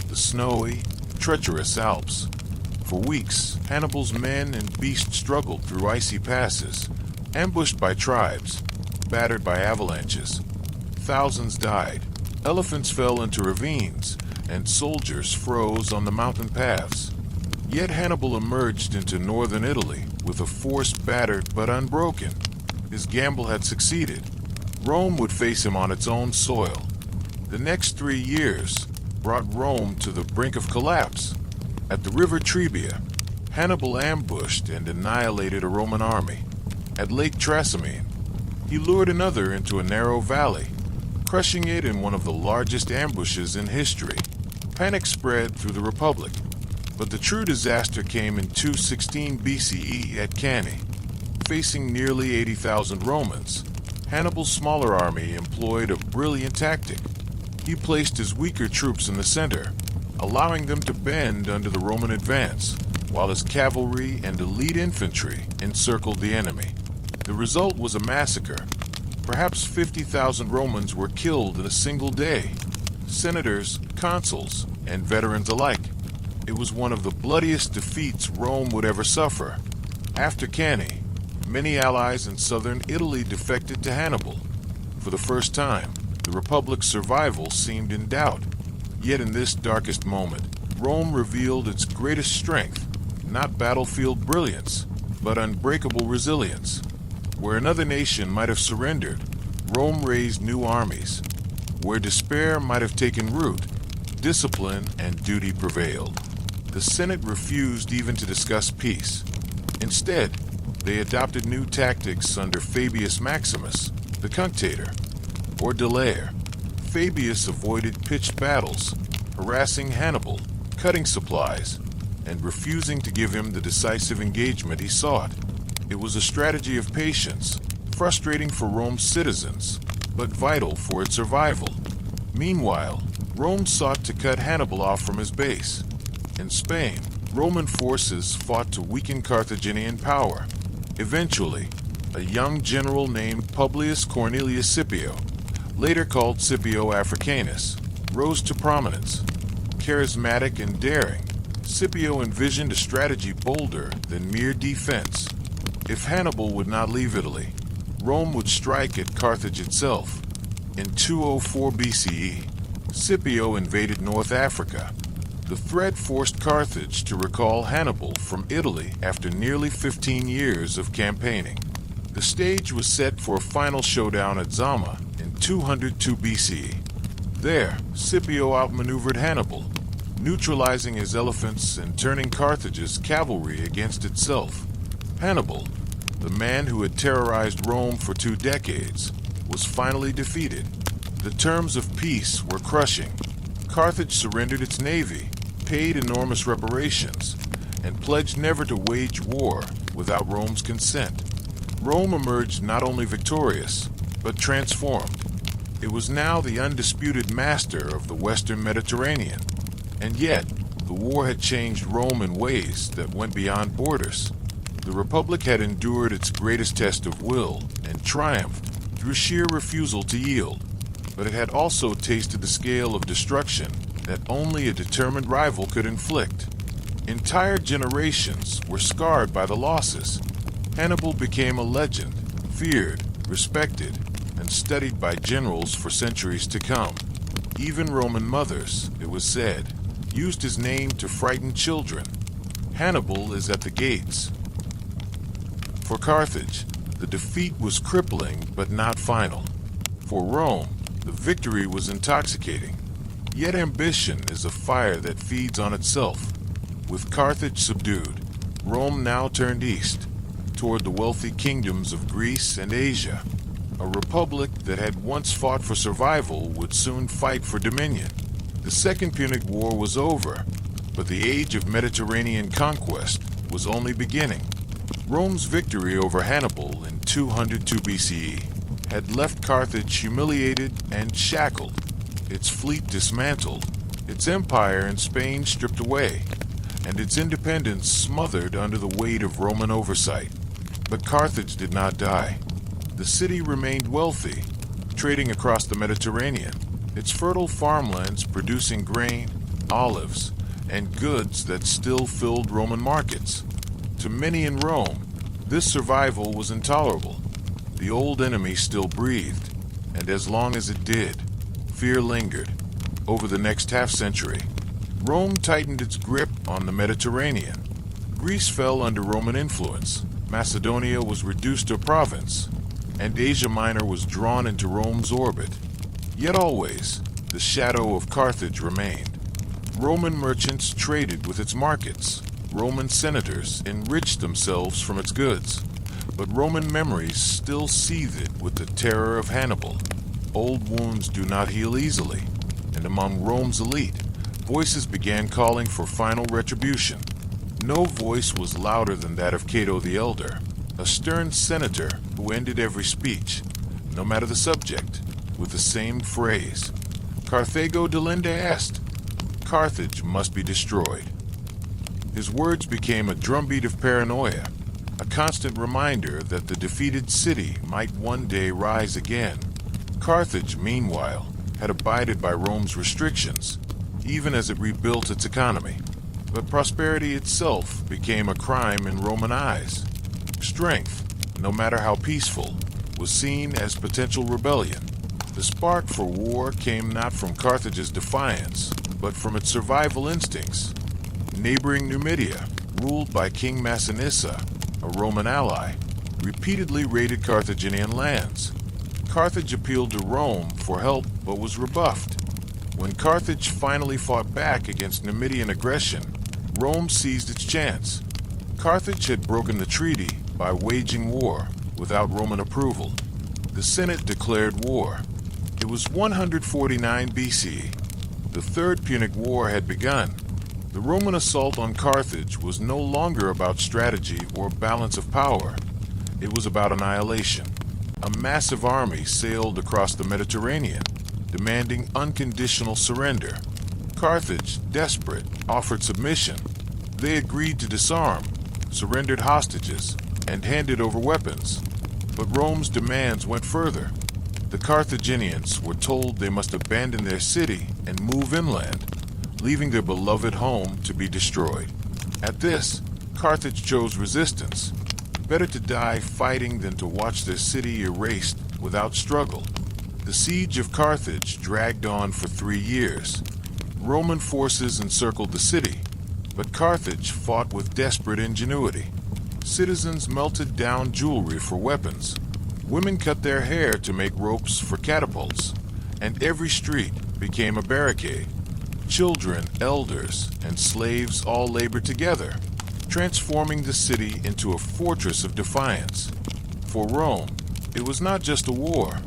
the snowy, treacherous Alps. For weeks, Hannibal's men and beasts struggled through icy passes, ambushed by tribes, battered by avalanches. Thousands died, elephants fell into ravines, and soldiers froze on the mountain paths. Yet Hannibal emerged into northern Italy with a force battered but unbroken. His gamble had succeeded. Rome would face him on its own soil. The next 3 years brought Rome to the brink of collapse. At the river Trebia, Hannibal ambushed and annihilated a Roman army. At Lake Trasimene, he lured another into a narrow valley, crushing it in one of the largest ambushes in history. Panic spread through the Republic, but the true disaster came in 216 BCE at Cannae. Facing nearly 80,000 Romans, Hannibal's smaller army employed a brilliant tactic. He placed his weaker troops in the center, allowing them to bend under the Roman advance, while his cavalry and elite infantry encircled the enemy. The result was a massacre. Perhaps 50,000 Romans were killed in a single day. Senators, consuls, and veterans alike. It was one of the bloodiest defeats Rome would ever suffer. After Cannae, many allies in southern Italy defected to Hannibal. For the first time, the Republic's survival seemed in doubt. Yet in this darkest moment, Rome revealed its greatest strength, not battlefield brilliance, but unbreakable resilience. Where another nation might have surrendered, Rome raised new armies. Where despair might have taken root, discipline and duty prevailed. The Senate refused even to discuss peace. Instead, they adopted new tactics under Fabius Maximus, the cunctator, or delayer. Fabius avoided pitched battles, harassing Hannibal, cutting supplies, and refusing to give him the decisive engagement he sought. It was a strategy of patience, frustrating for Rome's citizens, but vital for its survival. Meanwhile, Rome sought to cut Hannibal off from his base. In Spain, Roman forces fought to weaken Carthaginian power. Eventually, a young general named Publius Cornelius Scipio, later called Scipio Africanus, rose to prominence. Charismatic and daring, Scipio envisioned a strategy bolder than mere defense. If Hannibal would not leave Italy, Rome would strike at Carthage itself. In 204 BCE, Scipio invaded North Africa. The threat forced Carthage to recall Hannibal from Italy after nearly 15 years of campaigning. The stage was set for a final showdown at Zama in 202 BCE. There, Scipio outmaneuvered Hannibal, neutralizing his elephants and turning Carthage's cavalry against itself. Hannibal, the man who had terrorized Rome for 2 decades, was finally defeated. The terms of peace were crushing. Carthage surrendered its navy, paid enormous reparations, and pledged never to wage war without Rome's consent. Rome emerged not only victorious, but transformed. It was now the undisputed master of the Western Mediterranean. And yet, the war had changed Rome in ways that went beyond borders. The Republic had endured its greatest test of will and triumphed through sheer refusal to yield. But it had also tasted the scale of destruction that only a determined rival could inflict. Entire generations were scarred by the losses. Hannibal became a legend, feared, respected, and studied by generals for centuries to come. Even Roman mothers, it was said, used his name to frighten children. Hannibal is at the gates. For Carthage, the defeat was crippling but not final. For Rome, the victory was intoxicating. Yet ambition is a fire that feeds on itself. With Carthage subdued, Rome now turned east, toward the wealthy kingdoms of Greece and Asia. A republic that had once fought for survival would soon fight for dominion. The Second Punic War was over, but the age of Mediterranean conquest was only beginning. Rome's victory over Hannibal in 202 BCE had left Carthage humiliated and shackled, its fleet dismantled, its empire in Spain stripped away, and its independence smothered under the weight of Roman oversight. But Carthage did not die. The city remained wealthy, trading across the Mediterranean, its fertile farmlands producing grain, olives, and goods that still filled Roman markets. To many in Rome, this survival was intolerable. The old enemy still breathed, and as long as it did, fear lingered. Over the next half-century, Rome tightened its grip on the Mediterranean. Greece fell under Roman influence, Macedonia was reduced to a province, and Asia Minor was drawn into Rome's orbit. Yet always, the shadow of Carthage remained. Roman merchants traded with its markets. Roman senators enriched themselves from its goods. But Roman memories still seethed with the terror of Hannibal. Old wounds do not heal easily, and among Rome's elite, voices began calling for final retribution. No voice was louder than that of Cato the Elder, a stern senator who ended every speech, no matter the subject, with the same phrase: Carthago delenda est. Carthage must be destroyed. His words became a drumbeat of paranoia, a constant reminder that the defeated city might one day rise again. Carthage, meanwhile, had abided by Rome's restrictions, even as it rebuilt its economy. But prosperity itself became a crime in Roman eyes. Strength, no matter how peaceful, was seen as potential rebellion. The spark for war came not from Carthage's defiance, but from its survival instincts. Neighboring Numidia, ruled by King Massinissa, a Roman ally, repeatedly raided Carthaginian lands. Carthage appealed to Rome for help but was rebuffed. When Carthage finally fought back against Numidian aggression, Rome seized its chance. Carthage had broken the treaty by waging war without Roman approval. The Senate declared war. It was 149 BCE. The Third Punic War had begun. The Roman assault on Carthage was no longer about strategy or balance of power. It was about annihilation. A massive army sailed across the Mediterranean, demanding unconditional surrender. Carthage, desperate, offered submission. They agreed to disarm, surrendered hostages, and handed over weapons. But Rome's demands went further. The Carthaginians were told they must abandon their city and move inland, leaving their beloved home to be destroyed. At this, Carthage chose resistance. Better to die fighting than to watch their city erased without struggle. The siege of Carthage dragged on for 3 years. Roman forces encircled the city, but Carthage fought with desperate ingenuity. Citizens melted down jewelry for weapons. Women cut their hair to make ropes for catapults, and every street became a barricade. Children, elders, and slaves all labored together, transforming the city into a fortress of defiance. For Rome, it was not just a war.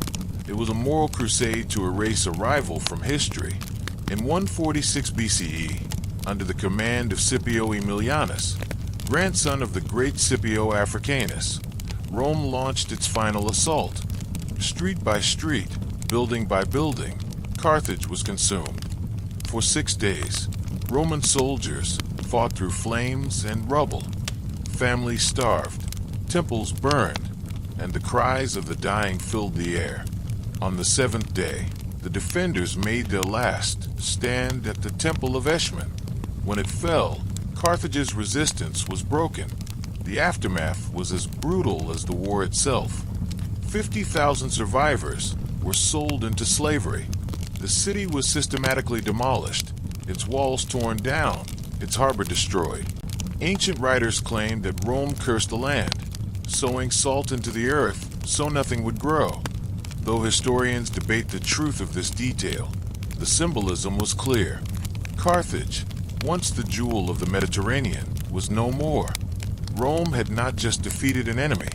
It was a moral crusade to erase a rival from history. In 146 BCE, under the command of Scipio Aemilianus, grandson of the great Scipio Africanus, Rome launched its final assault. Street by street, building by building, Carthage was consumed. For 6 days, Roman soldiers fought through flames and rubble. Families starved, temples burned, and the cries of the dying filled the air. On the 7th day, the defenders made their last stand at the Temple of Eshmun. When it fell, Carthage's resistance was broken. The aftermath was as brutal as the war itself. 50,000 survivors were sold into slavery. The city was systematically demolished, its walls torn down, its harbor destroyed. Ancient writers claimed that Rome cursed the land, sowing salt into the earth so nothing would grow. Though historians debate the truth of this detail, the symbolism was clear. Carthage, once the jewel of the Mediterranean, was no more. Rome had not just defeated an enemy,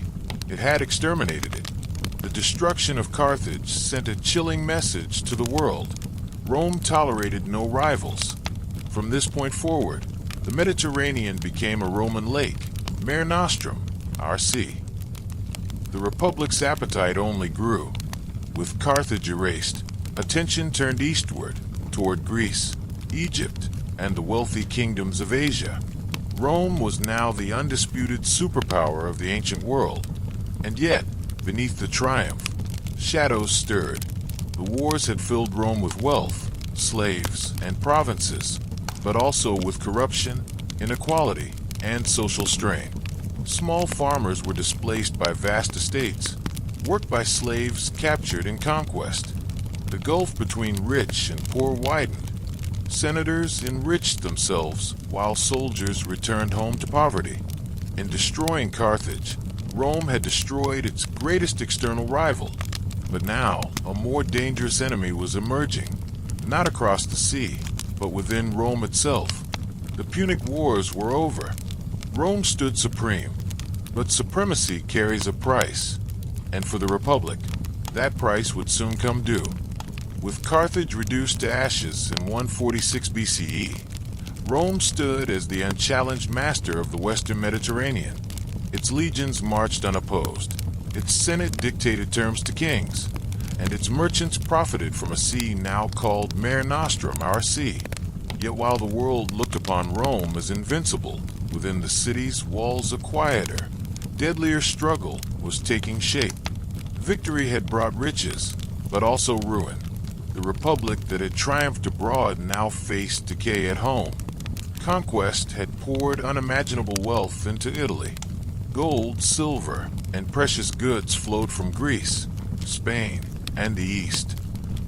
it had exterminated it. The destruction of Carthage sent a chilling message to the world. Rome tolerated no rivals. From this point forward, the Mediterranean became a Roman lake, Mare Nostrum, our sea. The Republic's appetite only grew. With Carthage erased, attention turned eastward, toward Greece, Egypt, and the wealthy kingdoms of Asia. Rome was now the undisputed superpower of the ancient world. And yet, beneath the triumph, shadows stirred. The wars had filled Rome with wealth, slaves, and provinces, but also with corruption, inequality, and social strain. Small farmers were displaced by vast estates, worked by slaves captured in conquest. The gulf between rich and poor widened. Senators enriched themselves while soldiers returned home to poverty. In destroying Carthage, Rome had destroyed its greatest external rival. But now, a more dangerous enemy was emerging, not across the sea, but within Rome itself. The Punic Wars were over. Rome stood supreme, but supremacy carries a price. And for the Republic, that price would soon come due. With Carthage reduced to ashes in 146 BCE, Rome stood as the unchallenged master of the Western Mediterranean. Its legions marched unopposed. Its senate dictated terms to kings, and its merchants profited from a sea now called Mare Nostrum, our sea. Yet while the world looked upon Rome as invincible, within the city's walls a quieter, deadlier struggle was taking shape. Victory had brought riches, but also ruin. The republic that had triumphed abroad now faced decay at home. Conquest had poured unimaginable wealth into Italy. Gold, silver, and precious goods flowed from Greece, Spain, and the East.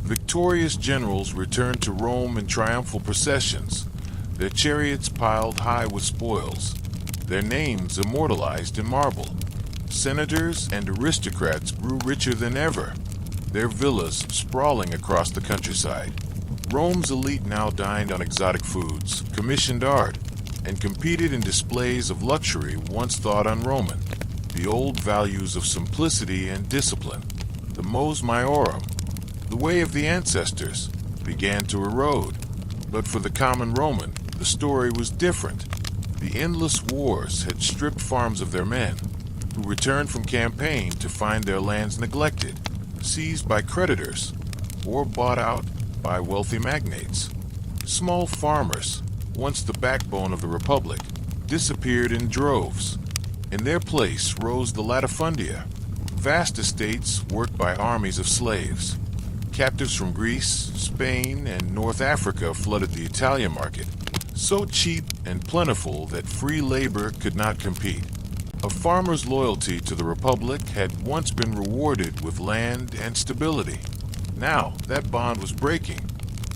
Victorious generals returned to Rome in triumphal processions, their chariots piled high with spoils, their names immortalized in marble. Senators and aristocrats grew richer than ever, their villas sprawling across the countryside. Rome's elite now dined on exotic foods, commissioned art, and competed in displays of luxury once thought un-Roman. The old values of simplicity and discipline, the mos maiorum, the way of the ancestors, began to erode. But for the common Roman, the story was different. The endless wars had stripped farms of their men, who returned from campaign to find their lands neglected, seized by creditors, or bought out by wealthy magnates. Small farmers, once the backbone of the Republic, disappeared in droves. In their place rose the latifundia, vast estates worked by armies of slaves. Captives from Greece, Spain, and North Africa flooded the Italian market, so cheap and plentiful that free labor could not compete. A farmer's loyalty to the Republic had once been rewarded with land and stability. Now that bond was breaking.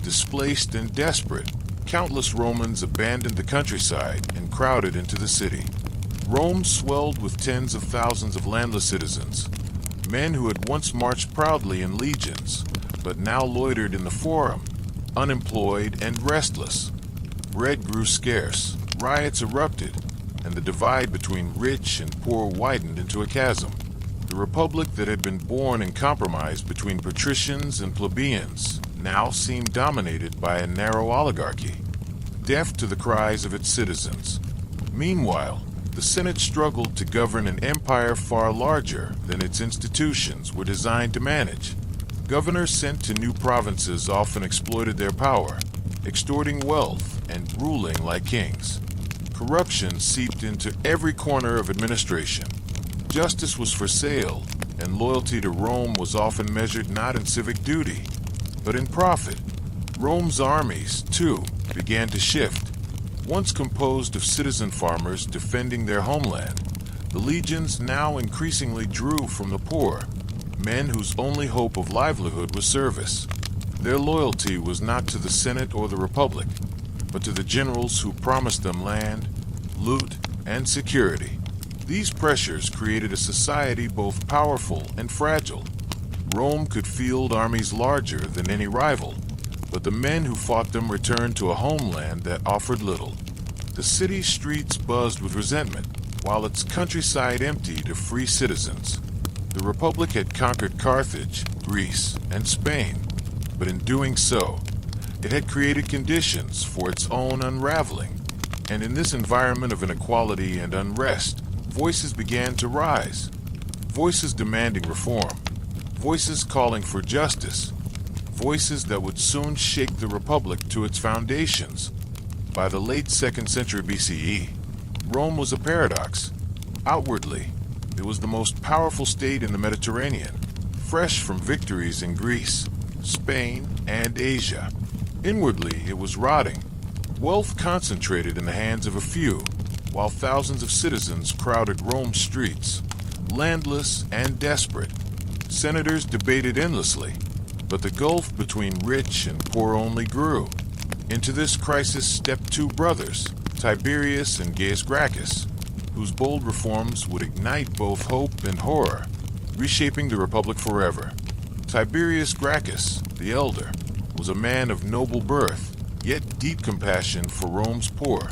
Displaced and desperate, countless Romans abandoned the countryside and crowded into the city. Rome swelled with tens of thousands of landless citizens, men who had once marched proudly in legions, but now loitered in the forum, unemployed and restless. Bread grew scarce, riots erupted, and the divide between rich and poor widened into a chasm. The republic that had been born in compromise between patricians and plebeians now seemed dominated by a narrow oligarchy, deaf to the cries of its citizens. Meanwhile, the Senate struggled to govern an empire far larger than its institutions were designed to manage. Governors sent to new provinces often exploited their power, extorting wealth and ruling like kings. Corruption seeped into every corner of administration. Justice was for sale, and loyalty to Rome was often measured not in civic duty, but in profit. Rome's armies, too, began to shift. Once composed of citizen farmers defending their homeland, the legions now increasingly drew from the poor, men whose only hope of livelihood was service. Their loyalty was not to the Senate or the Republic, but to the generals who promised them land, loot, and security. These pressures created a society both powerful and fragile. Rome could field armies larger than any rival, but the men who fought them returned to a homeland that offered little. The city's streets buzzed with resentment, while its countryside emptied of free citizens. The Republic had conquered Carthage, Greece, and Spain, but in doing so, it had created conditions for its own unraveling. And in this environment of inequality and unrest, voices began to rise. Voices demanding reform. Voices calling for justice. Voices that would soon shake the Republic to its foundations. By the late 2nd century BCE, Rome was a paradox. Outwardly, it was the most powerful state in the Mediterranean, fresh from victories in Greece, Spain, and Asia. Inwardly, it was rotting, wealth concentrated in the hands of a few, while thousands of citizens crowded Rome's streets, landless and desperate. Senators debated endlessly, but the gulf between rich and poor only grew. Into this crisis stepped two brothers, Tiberius and Gaius Gracchus, whose bold reforms would ignite both hope and horror, reshaping the Republic forever. Tiberius Gracchus, the elder, was a man of noble birth, yet deep compassion for Rome's poor.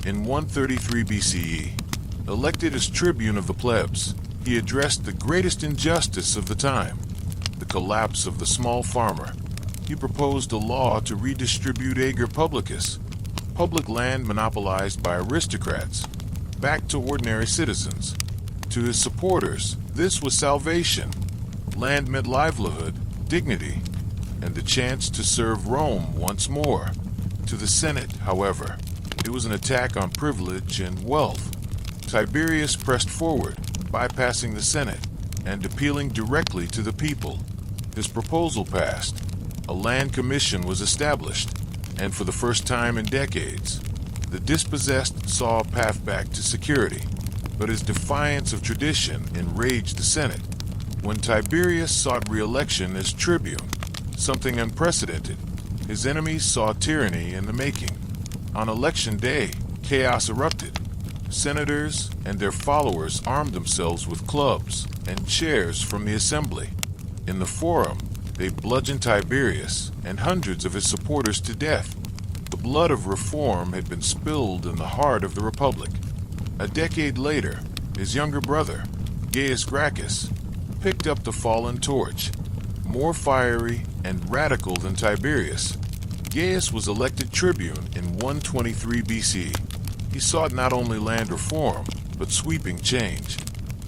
In 133 BCE, elected as tribune of the plebs, he addressed the greatest injustice of the time, the collapse of the small farmer. He proposed a law to redistribute ager publicus, public land monopolized by aristocrats, back to ordinary citizens. To his supporters, this was salvation. Land meant livelihood, dignity, and the chance to serve Rome once more. To the Senate, however, it was an attack on privilege and wealth. Tiberius pressed forward, bypassing the Senate and appealing directly to the people. His proposal passed. A land commission was established, and for the first time in decades, the dispossessed saw a path back to security. But his defiance of tradition enraged the Senate. When Tiberius sought re-election as tribune, something unprecedented, his enemies saw tyranny in the making. On election day, chaos erupted. senators and their followers armed themselves with clubs and chairs from the assembly. In the Forum, they bludgeoned Tiberius and hundreds of his supporters to death. The blood of reform had been spilled in the heart of the Republic. A decade later, his younger brother, Gaius Gracchus, picked up the fallen torch. More fiery and radical than Tiberius, Gaius was elected tribune in 123 BC. He sought not only land reform, but sweeping change.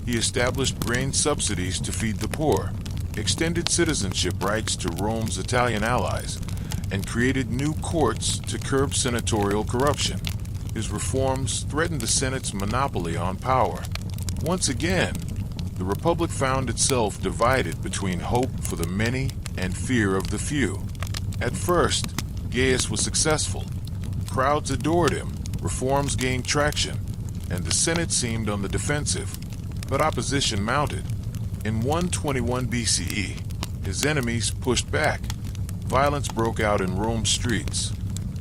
He established grain subsidies to feed the poor, extended citizenship rights to Rome's Italian allies, and created new courts to curb senatorial corruption. His reforms threatened the Senate's monopoly on power. Once again, the Republic found itself divided between hope for the many and fear of the few. At first, Gaius was successful. Crowds adored him, reforms gained traction, and the Senate seemed on the defensive. But opposition mounted. In 121 BCE, his enemies pushed back. Violence broke out in Rome's streets,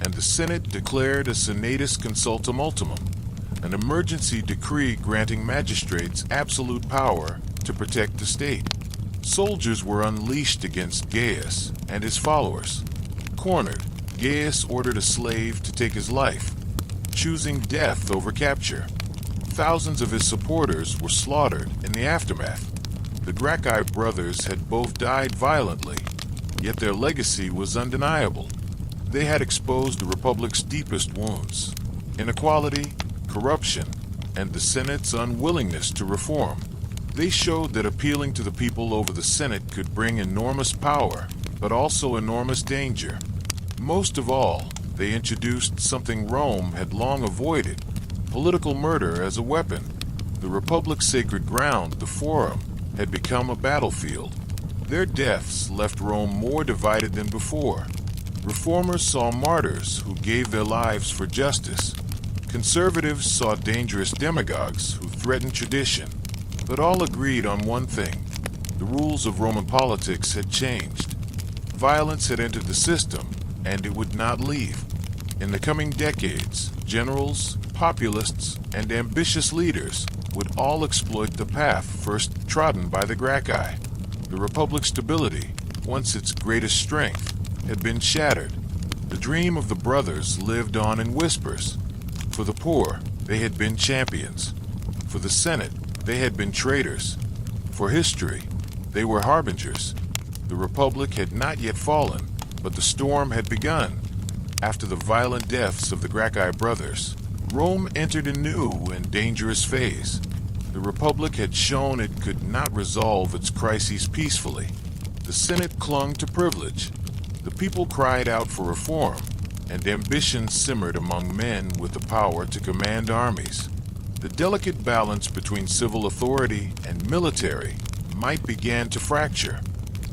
and the Senate declared a senatus consultum ultimum, an emergency decree granting magistrates absolute power to protect the state. Soldiers were unleashed against Gaius and his followers. Cornered, Gaius ordered a slave to take his life, choosing death over capture. Thousands of his supporters were slaughtered in the aftermath. The Gracchi brothers had both died violently, yet their legacy was undeniable. They had exposed the Republic's deepest wounds: inequality, corruption, and the Senate's unwillingness to reform. They showed that appealing to the people over the Senate could bring enormous power, but also enormous danger. Most of all, they introduced something Rome had long avoided: political murder as a weapon. The Republic's sacred ground, the Forum, had become a battlefield. Their deaths left Rome more divided than before. Reformers saw martyrs who gave their lives for justice. Conservatives saw dangerous demagogues who threatened tradition. But all agreed on one thing: the rules of Roman politics had changed. Violence had entered the system, and it would not leave. In the coming decades, generals, populists, and ambitious leaders would all exploit the path first trodden by the Gracchi. The Republic's stability, once its greatest strength, had been shattered. The dream of the brothers lived on in whispers. For the poor, they had been champions. For the Senate, they had been traitors. For history, they were harbingers. The Republic had not yet fallen, but the storm had begun. After the violent deaths of the Gracchi brothers, Rome entered a new and dangerous phase. The Republic had shown it could not resolve its crises peacefully. The Senate clung to privilege. The people cried out for reform, and ambition simmered among men with the power to command armies. The delicate balance between civil authority and military might begin to fracture.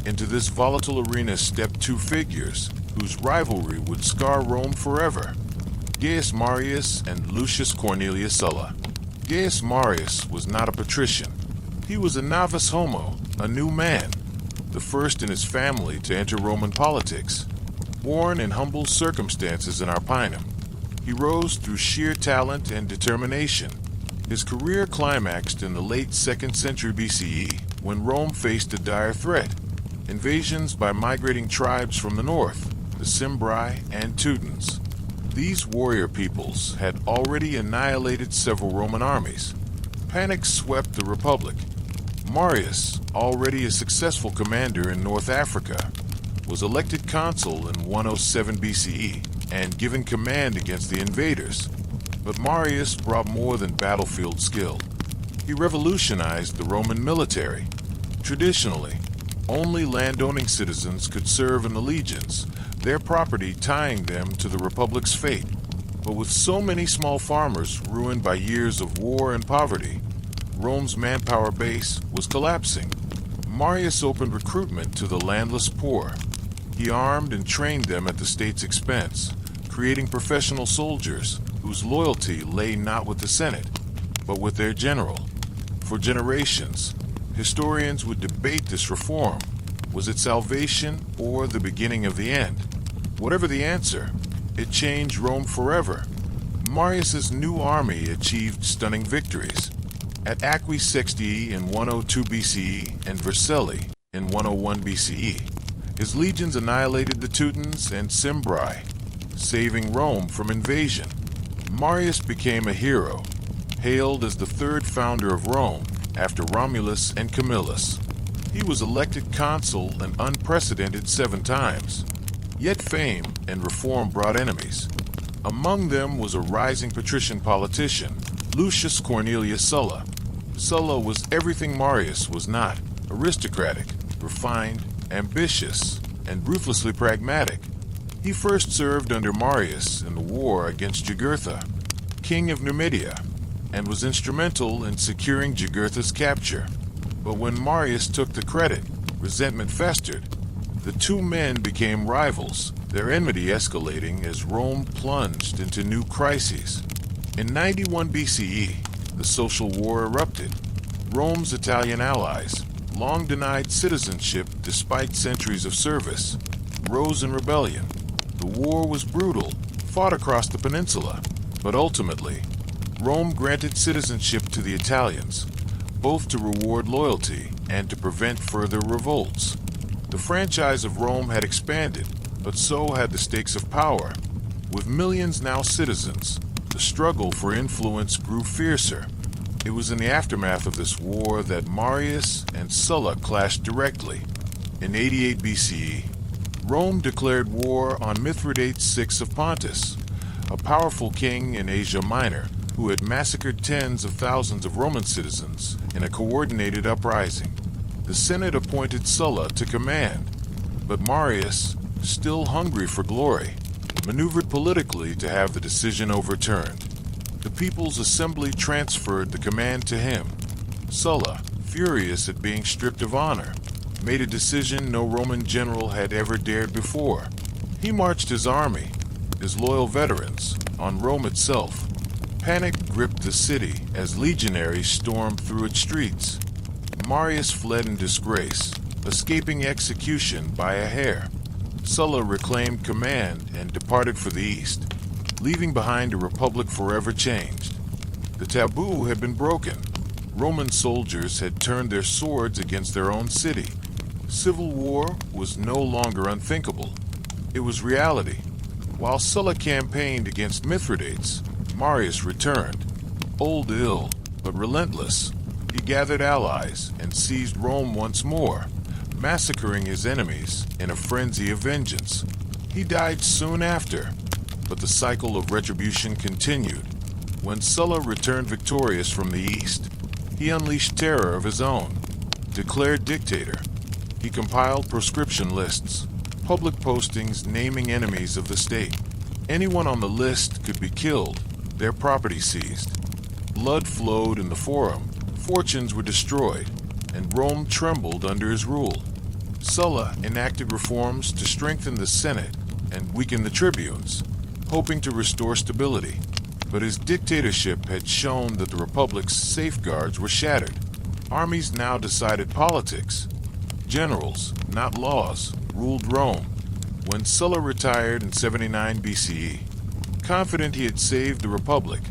Into this volatile arena stepped two figures whose rivalry would scar Rome forever: Gaius Marius and Lucius Cornelius Sulla. Gaius Marius was not a patrician. He was a novus homo, a new man, the first in his family to enter Roman politics. Born in humble circumstances in Arpinum, he rose through sheer talent and determination. His career climaxed in the late 2nd century BCE, when Rome faced a dire threat: invasions by migrating tribes from the north, the Cimbri and Teutons. These warrior peoples had already annihilated several Roman armies. Panic swept the Republic. Marius, already a successful commander in North Africa, was elected consul in 107 BCE and given command against the invaders. But Marius brought more than battlefield skill. He revolutionized the Roman military. Traditionally, only landowning citizens could serve in the legions, their property tying them to the Republic's fate. But with so many small farmers ruined by years of war and poverty, Rome's manpower base was collapsing. Marius opened recruitment to the landless poor. He armed and trained them at the state's expense, creating professional soldiers whose loyalty lay not with the Senate, but with their general. For generations, historians would debate this reform. Was it salvation or the beginning of the end? Whatever the answer, it changed Rome forever. Marius's new army achieved stunning victories. At Aquae Sextii in 102 BCE and Vercelli in 101 BCE, his legions annihilated the Teutons and Cimbri, saving Rome from invasion. Marius became a hero, hailed as the third founder of Rome after Romulus and Camillus. He was elected consul an unprecedented 7 times. Yet fame and reform brought enemies. Among them was a rising patrician politician, Lucius Cornelius Sulla. Sulla was everything Marius was not: aristocratic, refined, ambitious, and ruthlessly pragmatic. He first served under Marius in the war against Jugurtha, king of Numidia, and was instrumental in securing Jugurtha's capture. But when Marius took the credit, resentment festered. The two men became rivals, their enmity escalating as Rome plunged into new crises. In 91 BCE, the social war erupted. Rome's Italian allies, long denied citizenship despite centuries of service, rose in rebellion. The war was brutal, fought across the peninsula, but ultimately, Rome granted citizenship to the Italians, both to reward loyalty and to prevent further revolts. The franchise of Rome had expanded, but so had the stakes of power. With millions now citizens, the struggle for influence grew fiercer. It was in the aftermath of this war that Marius and Sulla clashed directly. In 88 BCE, Rome declared war on Mithridates VI of Pontus, a powerful king in Asia Minor who had massacred tens of thousands of Roman citizens in a coordinated uprising. The Senate appointed Sulla to command, but Marius, still hungry for glory, maneuvered politically to have the decision overturned. The People's Assembly transferred the command to him. Sulla, furious at being stripped of honor, made a decision no Roman general had ever dared before. He marched his army, his loyal veterans, on Rome itself. Panic gripped the city as legionaries stormed through its streets. Marius fled in disgrace, escaping execution by a hair. Sulla reclaimed command and departed for the east, leaving behind a republic forever changed. The taboo had been broken. Roman soldiers had turned their swords against their own city. Civil war was no longer unthinkable. It was reality. While Sulla campaigned against Mithridates, Marius returned. Old ill, but relentless, he gathered allies and seized Rome once more, massacring his enemies in a frenzy of vengeance. He died soon after, but the cycle of retribution continued. When Sulla returned victorious from the east, he unleashed terror of his own. Declared dictator, he compiled proscription lists, public postings naming enemies of the state. Anyone on the list could be killed, their property seized. Blood flowed in the forum, fortunes were destroyed, and Rome trembled under his rule. Sulla enacted reforms to strengthen the Senate and weaken the tribunes, hoping to restore stability. But his dictatorship had shown that the Republic's safeguards were shattered. Armies now decided politics. Generals, not laws, ruled Rome. When Sulla retired in 79 BCE, confident he had saved the Republic,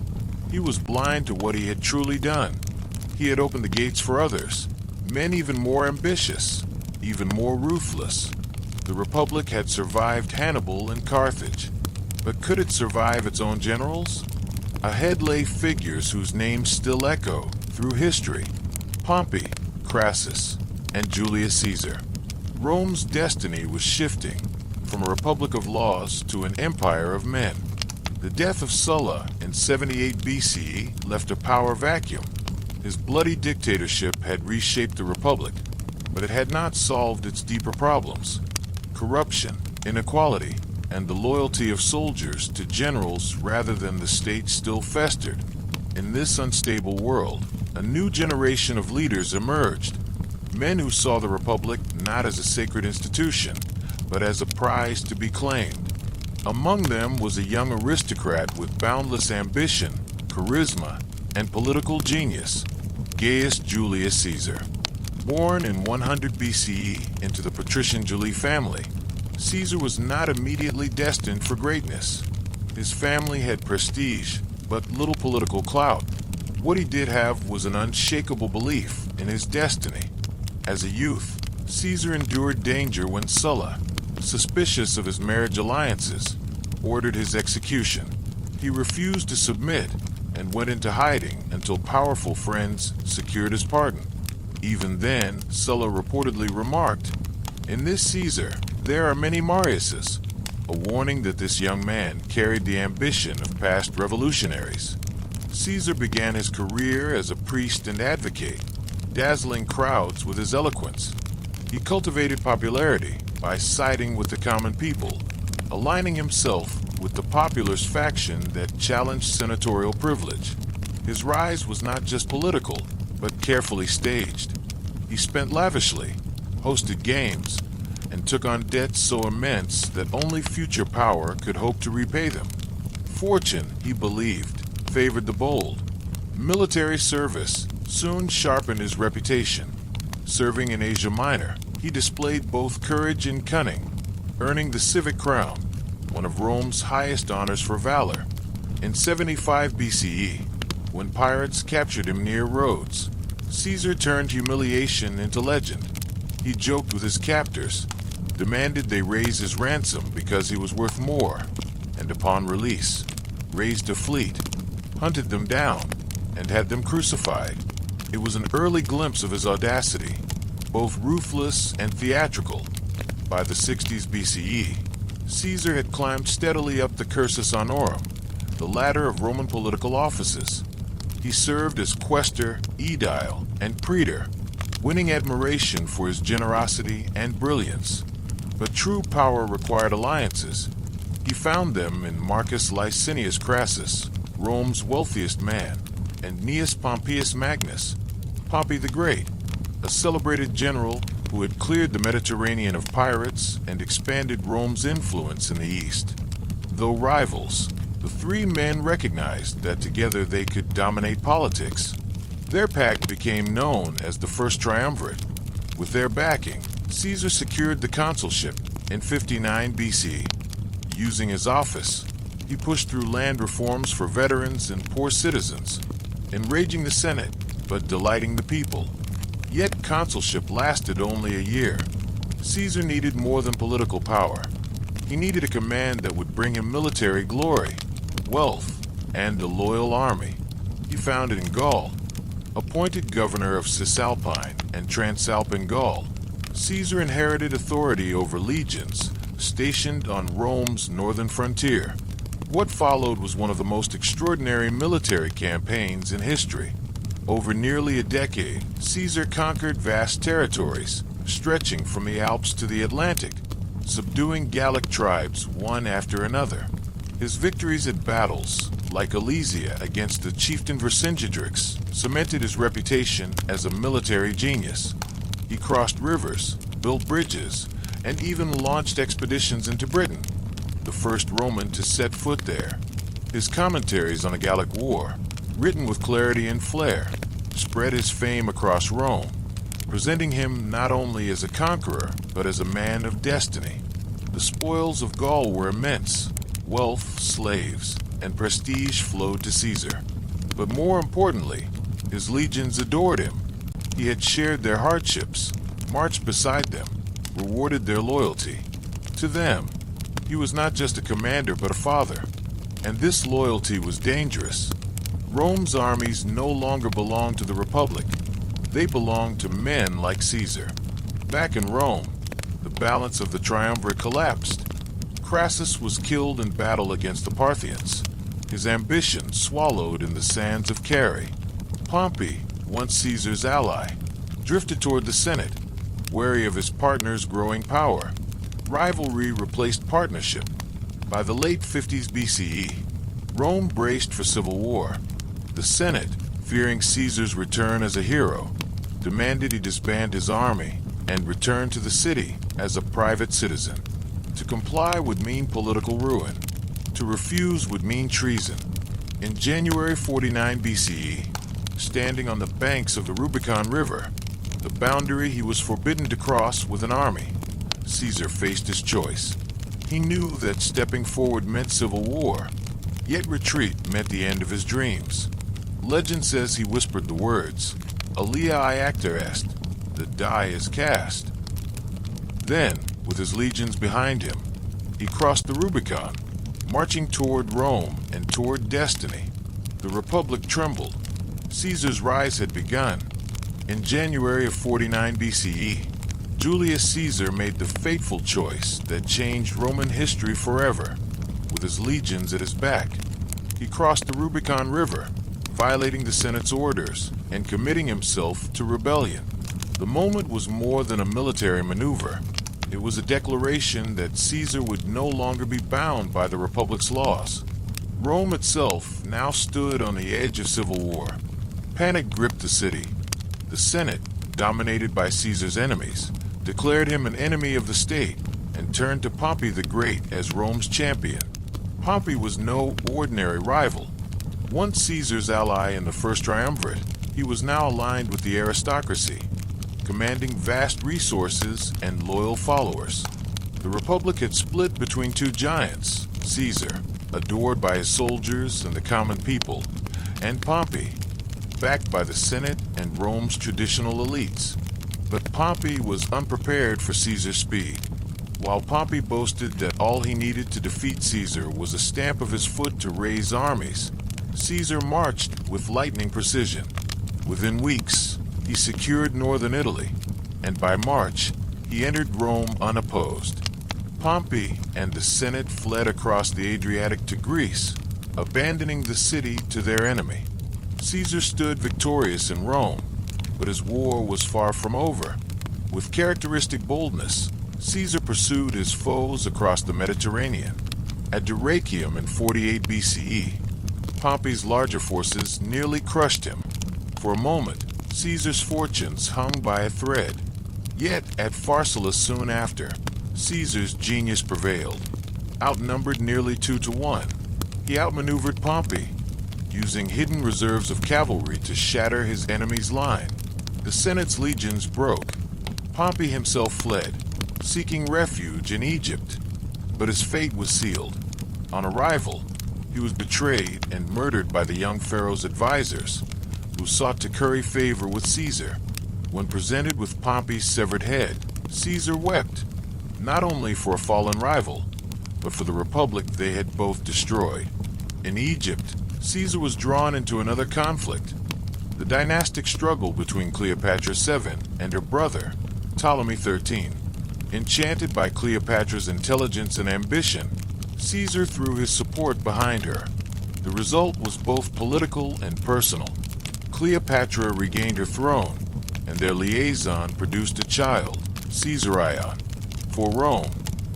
he was blind to what he had truly done. He had opened the gates for others, men even more ambitious, even more ruthless. The Republic had survived Hannibal and Carthage, but could it survive its own generals? Ahead lay figures whose names still echo through history: Pompey, Crassus, and Julius Caesar. Rome's destiny was shifting from a republic of laws to an empire of men. The death of Sulla in 78 BCE left a power vacuum. His bloody dictatorship had reshaped the republic, but it had not solved its deeper problems: corruption, inequality, and the loyalty of soldiers to generals rather than the state still festered. In this unstable world, a new generation of leaders emerged, men who saw the Republic not as a sacred institution, but as a prize to be claimed. Among them was a young aristocrat with boundless ambition, charisma, and political genius, Gaius Julius Caesar. Born in 100 BCE into the patrician Julii family, Caesar was not immediately destined for greatness. His family had prestige, but little political clout. What he did have was an unshakable belief in his destiny. As a youth, Caesar endured danger when Sulla, suspicious of his marriage alliances, ordered his execution. He refused to submit and went into hiding until powerful friends secured his pardon. Even then, Sulla reportedly remarked, "In this Caesar, there are many Mariuses," a warning that this young man carried the ambition of past revolutionaries. Caesar began his career as a priest and advocate, dazzling crowds with his eloquence. He cultivated popularity by siding with the common people, aligning himself with the populace faction that challenged senatorial privilege. His rise was not just political, but carefully staged. He spent lavishly, hosted games, and took on debts so immense that only future power could hope to repay them. Fortune, he believed, favored the bold. Military service soon sharpened his reputation. Serving in Asia Minor, he displayed both courage and cunning, earning the civic crown, one of Rome's highest honors for valor. In 75 BCE, when pirates captured him near Rhodes, Caesar turned humiliation into legend. He joked with his captors, demanded they raise his ransom because he was worth more, and upon release, raised a fleet, hunted them down, and had them crucified. It was an early glimpse of his audacity, both ruthless and theatrical. By the 60s BCE, Caesar had climbed steadily up the cursus honorum, the ladder of Roman political offices. He served as quaestor, aedile, and praetor, winning admiration for his generosity and brilliance. But true power required alliances. He found them in Marcus Licinius Crassus, Rome's wealthiest man, and Gnaeus Pompeius Magnus, Pompey the Great, a celebrated general who had cleared the Mediterranean of pirates and expanded Rome's influence in the East. Though rivals, the three men recognized that together they could dominate politics. Their pact became known as the First Triumvirate. With their backing, Caesar secured the consulship in 59 BC. Using his office, he pushed through land reforms for veterans and poor citizens, enraging the Senate but delighting the people. Yet consulship lasted only a year. Caesar needed more than political power. He needed a command that would bring him military glory, wealth, and a loyal army. He found it in Gaul. Appointed governor of Cisalpine and Transalpine Gaul, Caesar inherited authority over legions stationed on Rome's northern frontier. What followed was one of the most extraordinary military campaigns in history. Over nearly a decade, Caesar conquered vast territories, stretching from the Alps to the Atlantic, subduing Gallic tribes one after another. His victories at battles, like Alesia against the chieftain Vercingetorix, cemented his reputation as a military genius. He crossed rivers, built bridges, and even launched expeditions into Britain, the first Roman to set foot there. His commentaries on the Gallic War, written with clarity and flair, spread his fame across Rome, presenting him not only as a conqueror, but as a man of destiny. The spoils of Gaul were immense. Wealth, slaves, and prestige flowed to Caesar. But more importantly, his legions adored him. He had shared their hardships, marched beside them, rewarded their loyalty. To them, he was not just a commander but a father. And this loyalty was dangerous. Rome's armies no longer belonged to the Republic. They belonged to men like Caesar. Back in Rome, the balance of the triumvirate collapsed. Crassus was killed in battle against the Parthians, his ambition swallowed in the sands of Carrhae. Pompey, once Caesar's ally, drifted toward the Senate, wary of his partner's growing power. Rivalry replaced partnership. By the late 50s BCE, Rome braced for civil war. The Senate, fearing Caesar's return as a hero, demanded he disband his army and return to the city as a private citizen. To comply would mean political ruin. To refuse would mean treason. In January 49 BCE, standing on the banks of the Rubicon River, the boundary he was forbidden to cross with an army, Caesar faced his choice. He knew that stepping forward meant civil war, Yet retreat meant the end of his dreams. Legend says he whispered the words, "Alia iacta est," the die is cast. Then, with his legions behind him, he crossed the Rubicon, marching toward Rome and toward destiny. The Republic trembled. Caesar's rise had begun. In January of 49 BCE, Julius Caesar made the fateful choice that changed Roman history forever. With his legions at his back, he crossed the Rubicon River, violating the Senate's orders and committing himself to rebellion. The moment was more than a military maneuver. It was a declaration that Caesar would no longer be bound by the Republic's laws. Rome itself now stood on the edge of civil war. Panic gripped the city. The Senate, dominated by Caesar's enemies, declared him an enemy of the state and turned to Pompey the Great as Rome's champion. Pompey was no ordinary rival. Once Caesar's ally in the First Triumvirate, he was now aligned with the aristocracy, commanding vast resources and loyal followers. The Republic had split between two giants, Caesar, adored by his soldiers and the common people, and Pompey, backed by the Senate and Rome's traditional elites. But Pompey was unprepared for Caesar's speed. While Pompey boasted that all he needed to defeat Caesar was a stamp of his foot to raise armies, Caesar marched with lightning precision. Within weeks, he secured northern Italy, and by March, he entered Rome unopposed. Pompey and the Senate fled across the Adriatic to Greece, abandoning the city to their enemy. Caesar stood victorious in Rome, but his war was far from over. With characteristic boldness, Caesar pursued his foes across the Mediterranean. At Dyrrhachium in 48 BCE, Pompey's larger forces nearly crushed him. For a moment, Caesar's fortunes hung by a thread. Yet, at Pharsalus soon after, Caesar's genius prevailed. Outnumbered nearly 2-1, he outmaneuvered Pompey, using hidden reserves of cavalry to shatter his enemy's line. The Senate's legions broke. Pompey himself fled, seeking refuge in Egypt. But his fate was sealed. On arrival, he was betrayed and murdered by the young pharaoh's advisors, who sought to curry favor with Caesar. When presented with Pompey's severed head, Caesar wept, not only for a fallen rival, but for the republic they had both destroyed. In Egypt, Caesar was drawn into another conflict, the dynastic struggle between Cleopatra VII and her brother, Ptolemy XIII. Enchanted by Cleopatra's intelligence and ambition, Caesar threw his support behind her. The result was both political and personal. Cleopatra regained her throne, and their liaison produced a child, Caesarion. For Rome,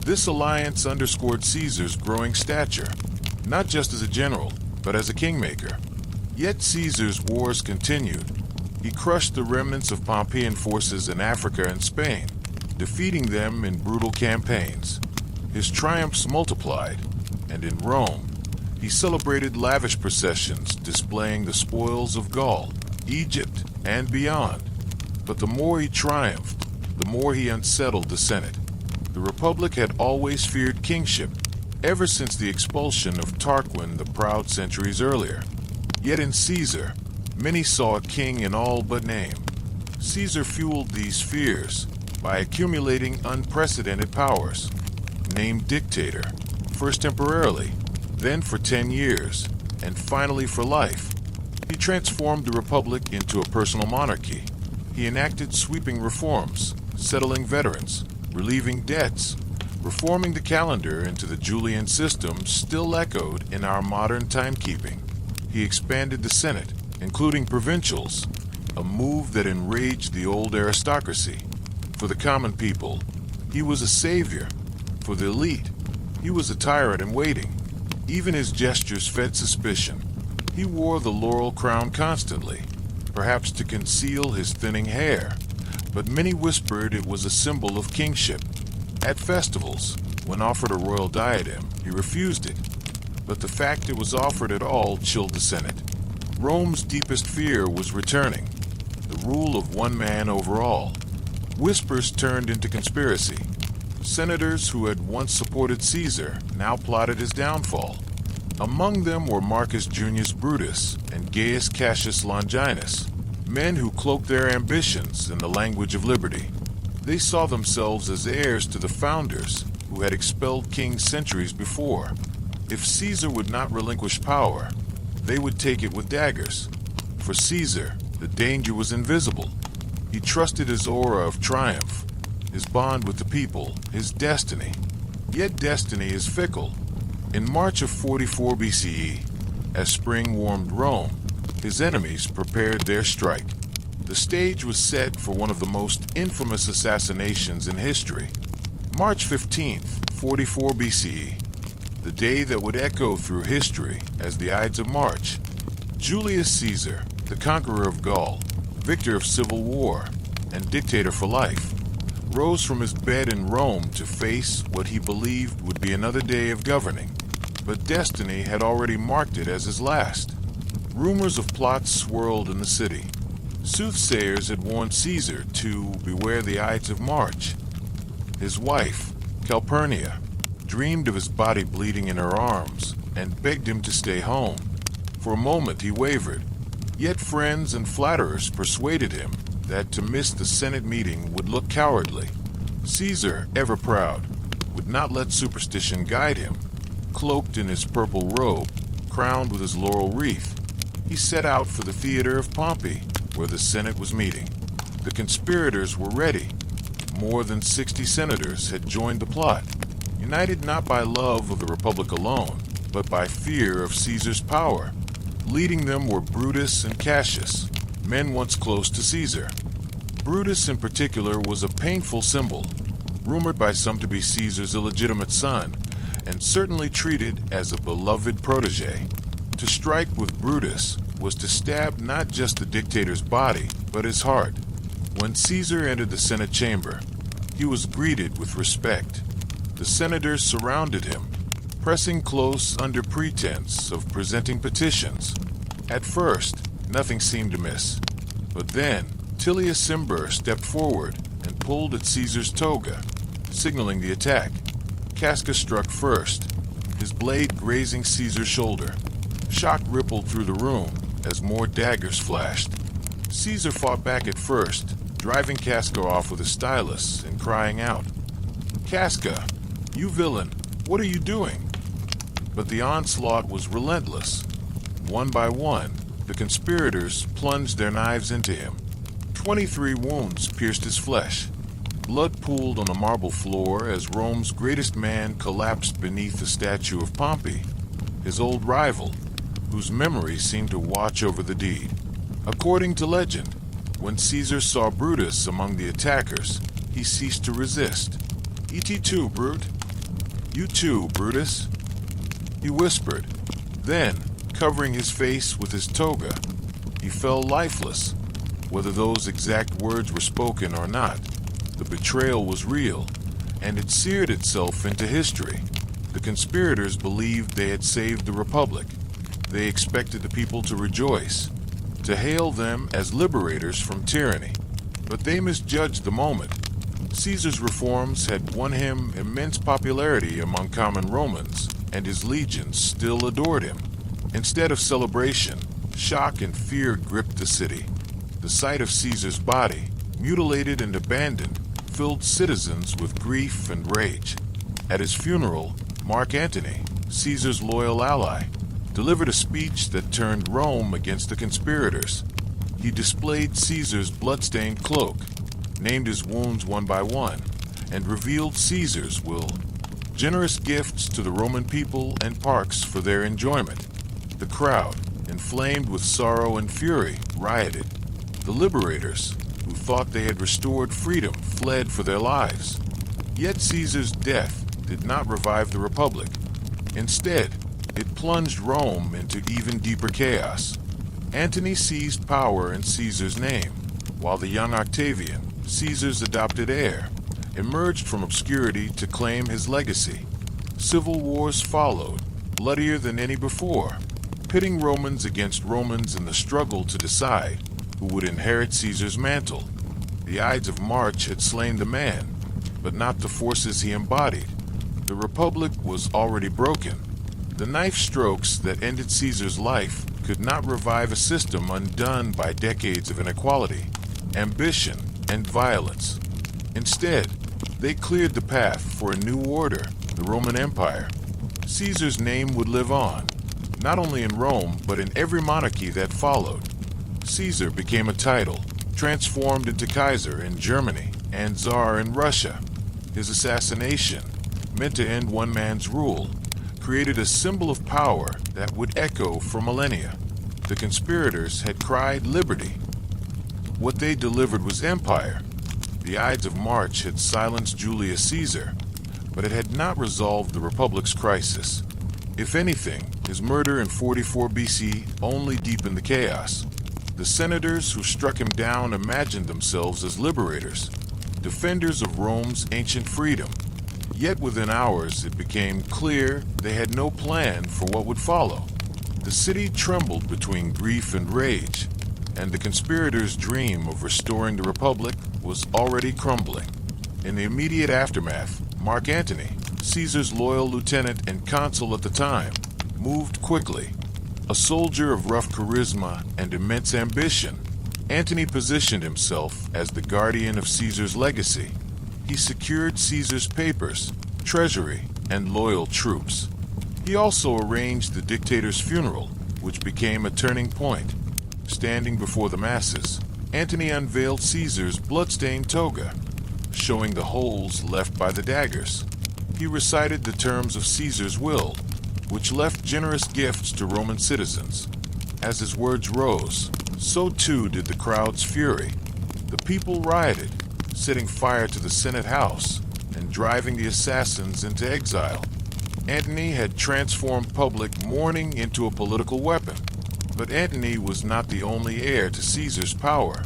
this alliance underscored Caesar's growing stature, not just as a general, but as a kingmaker. Yet Caesar's wars continued. He crushed the remnants of Pompeian forces in Africa and Spain, defeating them in brutal campaigns. His triumphs multiplied, and in Rome, he celebrated lavish processions displaying the spoils of Gaul, Egypt, and beyond. But the more he triumphed, the more he unsettled the Senate. The Republic had always feared kingship, ever since the expulsion of Tarquin the Proud centuries earlier. Yet in Caesar, many saw a king in all but name. Caesar fueled these fears by accumulating unprecedented powers. Named dictator, first temporarily, then for 10 years, and finally for life. He transformed the Republic into a personal monarchy. He enacted sweeping reforms, settling veterans, relieving debts, reforming the calendar into the Julian system still echoed in our modern timekeeping. He expanded the Senate, including provincials, a move that enraged the old aristocracy. For the common people, he was a savior. For the elite, he was a tyrant in waiting. Even his gestures fed suspicion. He wore the laurel crown constantly, perhaps to conceal his thinning hair, but many whispered it was a symbol of kingship. At festivals, when offered a royal diadem, he refused it. But the fact it was offered at all chilled the Senate. Rome's deepest fear was returning, the rule of one man over all. Whispers turned into conspiracy. Senators who had once supported Caesar now plotted his downfall. Among them were Marcus Junius Brutus and Gaius Cassius Longinus, men who cloaked their ambitions in the language of liberty. They saw themselves as heirs to the founders who had expelled kings centuries before. If Caesar would not relinquish power, they would take it with daggers. For Caesar, the danger was invisible. He trusted his aura of triumph, his bond with the people, his destiny. Yet destiny is fickle. In March of 44 BCE, as spring warmed Rome, his enemies prepared their strike. The stage was set for one of the most infamous assassinations in history. March 15th, 44 BCE, the day that would echo through history as the Ides of March. Julius Caesar, the conqueror of Gaul, victor of civil war, and dictator for life, rose from his bed in Rome to face what he believed would be another day of governing. But destiny had already marked it as his last. Rumors of plots swirled in the city. Soothsayers had warned Caesar to beware the Ides of March. His wife, Calpurnia, dreamed of his body bleeding in her arms and begged him to stay home. For a moment he wavered, yet friends and flatterers persuaded him that to miss the Senate meeting would look cowardly. Caesar, ever proud, would not let superstition guide him. Cloaked in his purple robe, crowned with his laurel wreath, he set out for the theater of Pompey, where the Senate was meeting. The conspirators were ready. More than 60 senators had joined the plot, united not by love of the Republic alone, but by fear of Caesar's power. Leading them were Brutus and Cassius, men once close to Caesar. Brutus in particular was a painful symbol, rumored by some to be Caesar's illegitimate son, and certainly treated as a beloved protege. To strike with Brutus was to stab not just the dictator's body, but his heart. When Caesar entered the Senate chamber, he was greeted with respect. The senators surrounded him, pressing close under pretense of presenting petitions. At first, nothing seemed amiss, but then Tullius Cimber stepped forward and pulled at Caesar's toga, signaling the attack. Casca struck first, his blade grazing Caesar's shoulder. Shock rippled through the room as more daggers flashed. Caesar fought back at first, driving Casca off with a stylus and crying out, "Casca, you villain, what are you doing?" But the onslaught was relentless. One by one, the conspirators plunged their knives into him. 23 wounds pierced his flesh. Blood pooled on the marble floor as Rome's greatest man collapsed beneath the statue of Pompey, his old rival, whose memory seemed to watch over the deed. According to legend, when Caesar saw Brutus among the attackers, he ceased to resist. "Et tu, Brute? You too, Brutus?" he whispered. Then, covering his face with his toga, he fell lifeless. Whether those exact words were spoken or not, the betrayal was real, and it seared itself into history. The conspirators believed they had saved the Republic. They expected the people to rejoice, to hail them as liberators from tyranny. But they misjudged the moment. Caesar's reforms had won him immense popularity among common Romans, and his legions still adored him. Instead of celebration, shock and fear gripped the city. The sight of Caesar's body, mutilated and abandoned, filled citizens with grief and rage. At his funeral, Mark Antony, Caesar's loyal ally, delivered a speech that turned Rome against the conspirators. He displayed Caesar's blood-stained cloak, named his wounds one by one, and revealed Caesar's will. Generous gifts to the Roman people and parks for their enjoyment. The crowd, inflamed with sorrow and fury, rioted. The liberators, who thought they had restored freedom, fled for their lives. Yet Caesar's death did not revive the Republic. Instead, it plunged Rome into even deeper chaos. Antony seized power in Caesar's name, while the young Octavian, Caesar's adopted heir, emerged from obscurity to claim his legacy. Civil wars followed, bloodier than any before, pitting Romans against Romans in the struggle to decide who would inherit Caesar's mantle. The Ides of March had slain the man, but not the forces he embodied. The Republic was already broken. The knife strokes that ended Caesar's life could not revive a system undone by decades of inequality, ambition, and violence. Instead, they cleared the path for a new order, the Roman Empire. Caesar's name would live on, not only in Rome, but in every monarchy that followed. Caesar became a title, transformed into Kaiser in Germany and Tsar in Russia. His assassination, meant to end one man's rule, created a symbol of power that would echo for millennia. The conspirators had cried liberty. What they delivered was empire. The Ides of March had silenced Julius Caesar, but it had not resolved the Republic's crisis. If anything, his murder in 44 BC only deepened the chaos. The senators who struck him down imagined themselves as liberators, defenders of Rome's ancient freedom. Yet within hours it became clear they had no plan for what would follow. The city trembled between grief and rage, and the conspirators' dream of restoring the Republic was already crumbling. In the immediate aftermath, Mark Antony, Caesar's loyal lieutenant and consul at the time, moved quickly. A soldier of rough charisma and immense ambition, Antony positioned himself as the guardian of Caesar's legacy. He secured Caesar's papers, treasury, and loyal troops. He also arranged the dictator's funeral, which became a turning point. Standing before the masses, Antony unveiled Caesar's blood-stained toga, showing the holes left by the daggers. He recited the terms of Caesar's will, which left generous gifts to Roman citizens. As his words rose, so too did the crowd's fury. The people rioted, setting fire to the Senate House and driving the assassins into exile. Antony had transformed public mourning into a political weapon. But Antony was not the only heir to Caesar's power.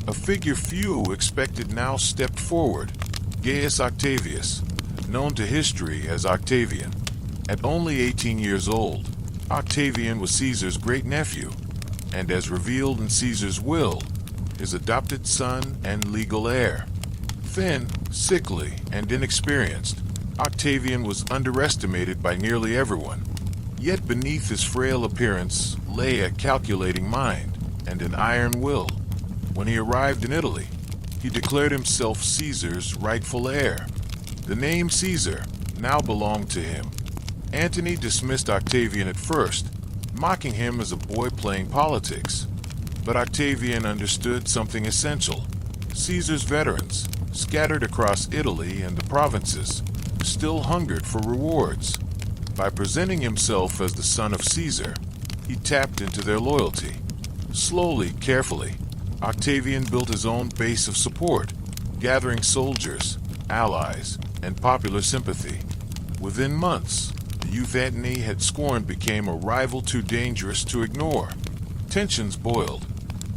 A figure few expected now stepped forward, Gaius Octavius, known to history as Octavian. At only 18 years old, Octavian was Caesar's great-nephew, and as revealed in Caesar's will, his adopted son and legal heir. Thin, sickly, and inexperienced, Octavian was underestimated by nearly everyone. Yet beneath his frail appearance lay a calculating mind and an iron will. When he arrived in Italy, he declared himself Caesar's rightful heir. The name Caesar now belonged to him. Antony dismissed Octavian at first, mocking him as a boy playing politics. But Octavian understood something essential. Caesar's veterans, scattered across Italy and the provinces, still hungered for rewards. By presenting himself as the son of Caesar, he tapped into their loyalty. Slowly, carefully, Octavian built his own base of support, gathering soldiers, allies, and popular sympathy. Within months, the youth Antony had scorned became a rival too dangerous to ignore. Tensions boiled.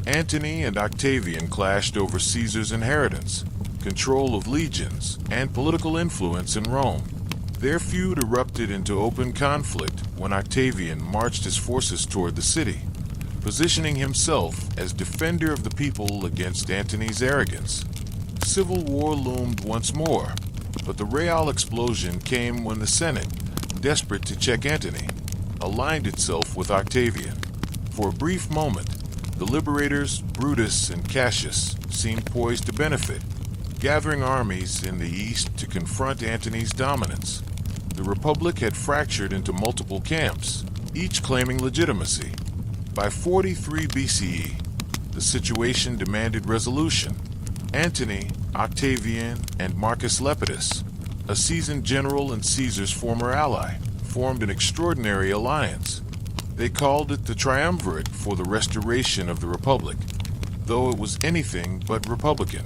Antony and Octavian clashed over Caesar's inheritance, control of legions, and political influence in Rome. Their feud erupted into open conflict when Octavian marched his forces toward the city, positioning himself as defender of the people against Antony's arrogance. Civil war loomed once more, but the real explosion came when the Senate, desperate to check Antony, aligned itself with Octavian. For a brief moment, the liberators, Brutus and Cassius, seemed poised to benefit, gathering armies in the east to confront Antony's dominance. The Republic had fractured into multiple camps, each claiming legitimacy. By 43 BCE, the situation demanded resolution. Antony, Octavian, and Marcus Lepidus, a seasoned general and Caesar's former ally, formed an extraordinary alliance. They called it the Triumvirate for the restoration of the Republic, though it was anything but Republican.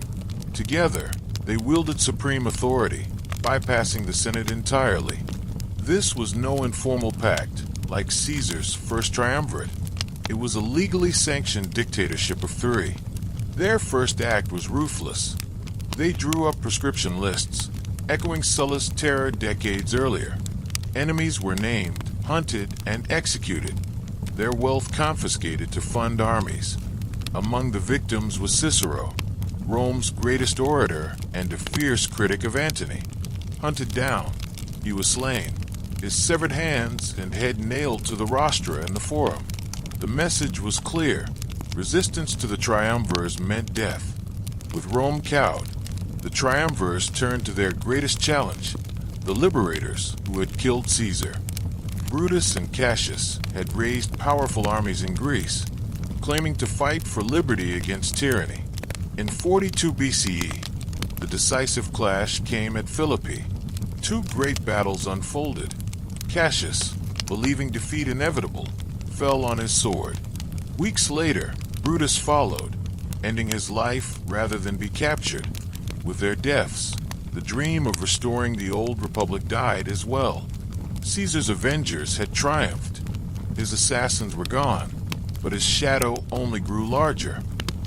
Together, they wielded supreme authority, bypassing the Senate entirely. This was no informal pact, like Caesar's first triumvirate. It was a legally sanctioned dictatorship of three. Their first act was ruthless. They drew up prescription lists, echoing Sulla's terror decades earlier. Enemies were named, hunted, and executed. Their wealth confiscated to fund armies. Among the victims was Cicero, Rome's greatest orator and a fierce critic of Antony. Hunted down, he was slain, his severed hands and head nailed to the rostra in the forum. The message was clear. Resistance to the triumvirs meant death. With Rome cowed, the triumvirs turned to their greatest challenge, the liberators who had killed Caesar. Brutus and Cassius had raised powerful armies in Greece, claiming to fight for liberty against tyranny. In 42 BCE, the decisive clash came at Philippi. Two great battles unfolded. Cassius, believing defeat inevitable, fell on his sword. Weeks later, Brutus followed, ending his life rather than be captured. With their deaths, the dream of restoring the old republic died as well. Caesar's avengers had triumphed. His assassins were gone, but his shadow only grew larger.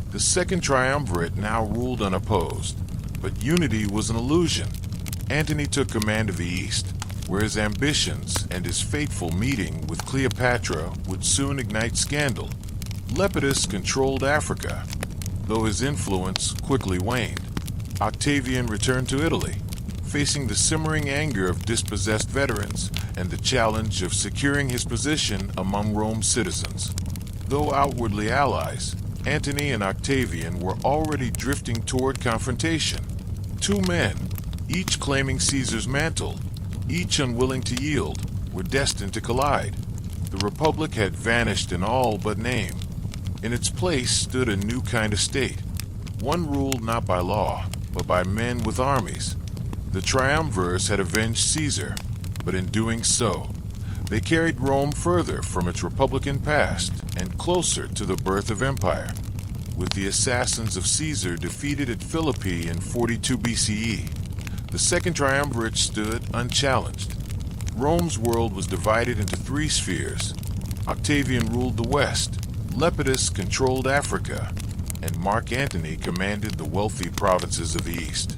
The second triumvirate now ruled unopposed, but unity was an illusion. Antony took command of the East, where his ambitions and his fateful meeting with Cleopatra would soon ignite scandal. Lepidus controlled Africa, though his influence quickly waned. Octavian returned to Italy, facing the simmering anger of dispossessed veterans and the challenge of securing his position among Rome's citizens. Though outwardly allies, Antony and Octavian were already drifting toward confrontation. Two men, each claiming Caesar's mantle, each unwilling to yield, were destined to collide. The Republic had vanished in all but name. In its place stood a new kind of state, one ruled not by law, but by men with armies. The triumvirs had avenged Caesar, but in doing so, they carried Rome further from its republican past and closer to the birth of empire. With the assassins of Caesar defeated at Philippi in 42 BCE, the second triumvirate stood unchallenged. Rome's world was divided into three spheres. Octavian ruled the west, Lepidus controlled Africa, and Mark Antony commanded the wealthy provinces of the east.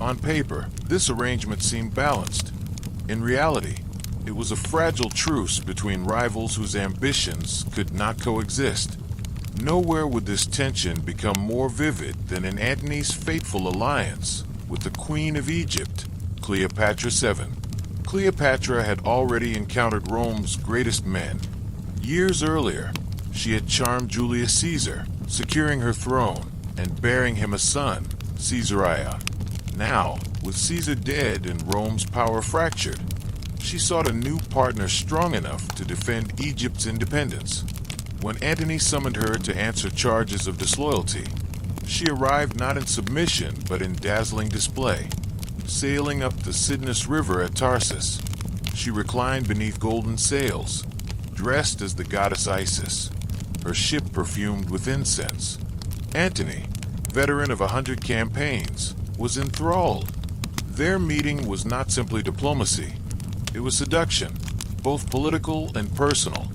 On paper, this arrangement seemed balanced. In reality, it was a fragile truce between rivals whose ambitions could not coexist. Nowhere would this tension become more vivid than in Antony's fateful alliance with the Queen of Egypt, Cleopatra VII. Cleopatra had already encountered Rome's greatest men. Years earlier, she had charmed Julius Caesar, securing her throne and bearing him a son, Caesarion. Now, with Caesar dead and Rome's power fractured, she sought a new partner strong enough to defend Egypt's independence. When Antony summoned her to answer charges of disloyalty, she arrived not in submission but in dazzling display. Sailing up the Cydnus River at Tarsus, she reclined beneath golden sails, dressed as the goddess Isis, her ship perfumed with incense. Antony, veteran of 100 campaigns, was enthralled. Their meeting was not simply diplomacy. It was seduction, both political and personal.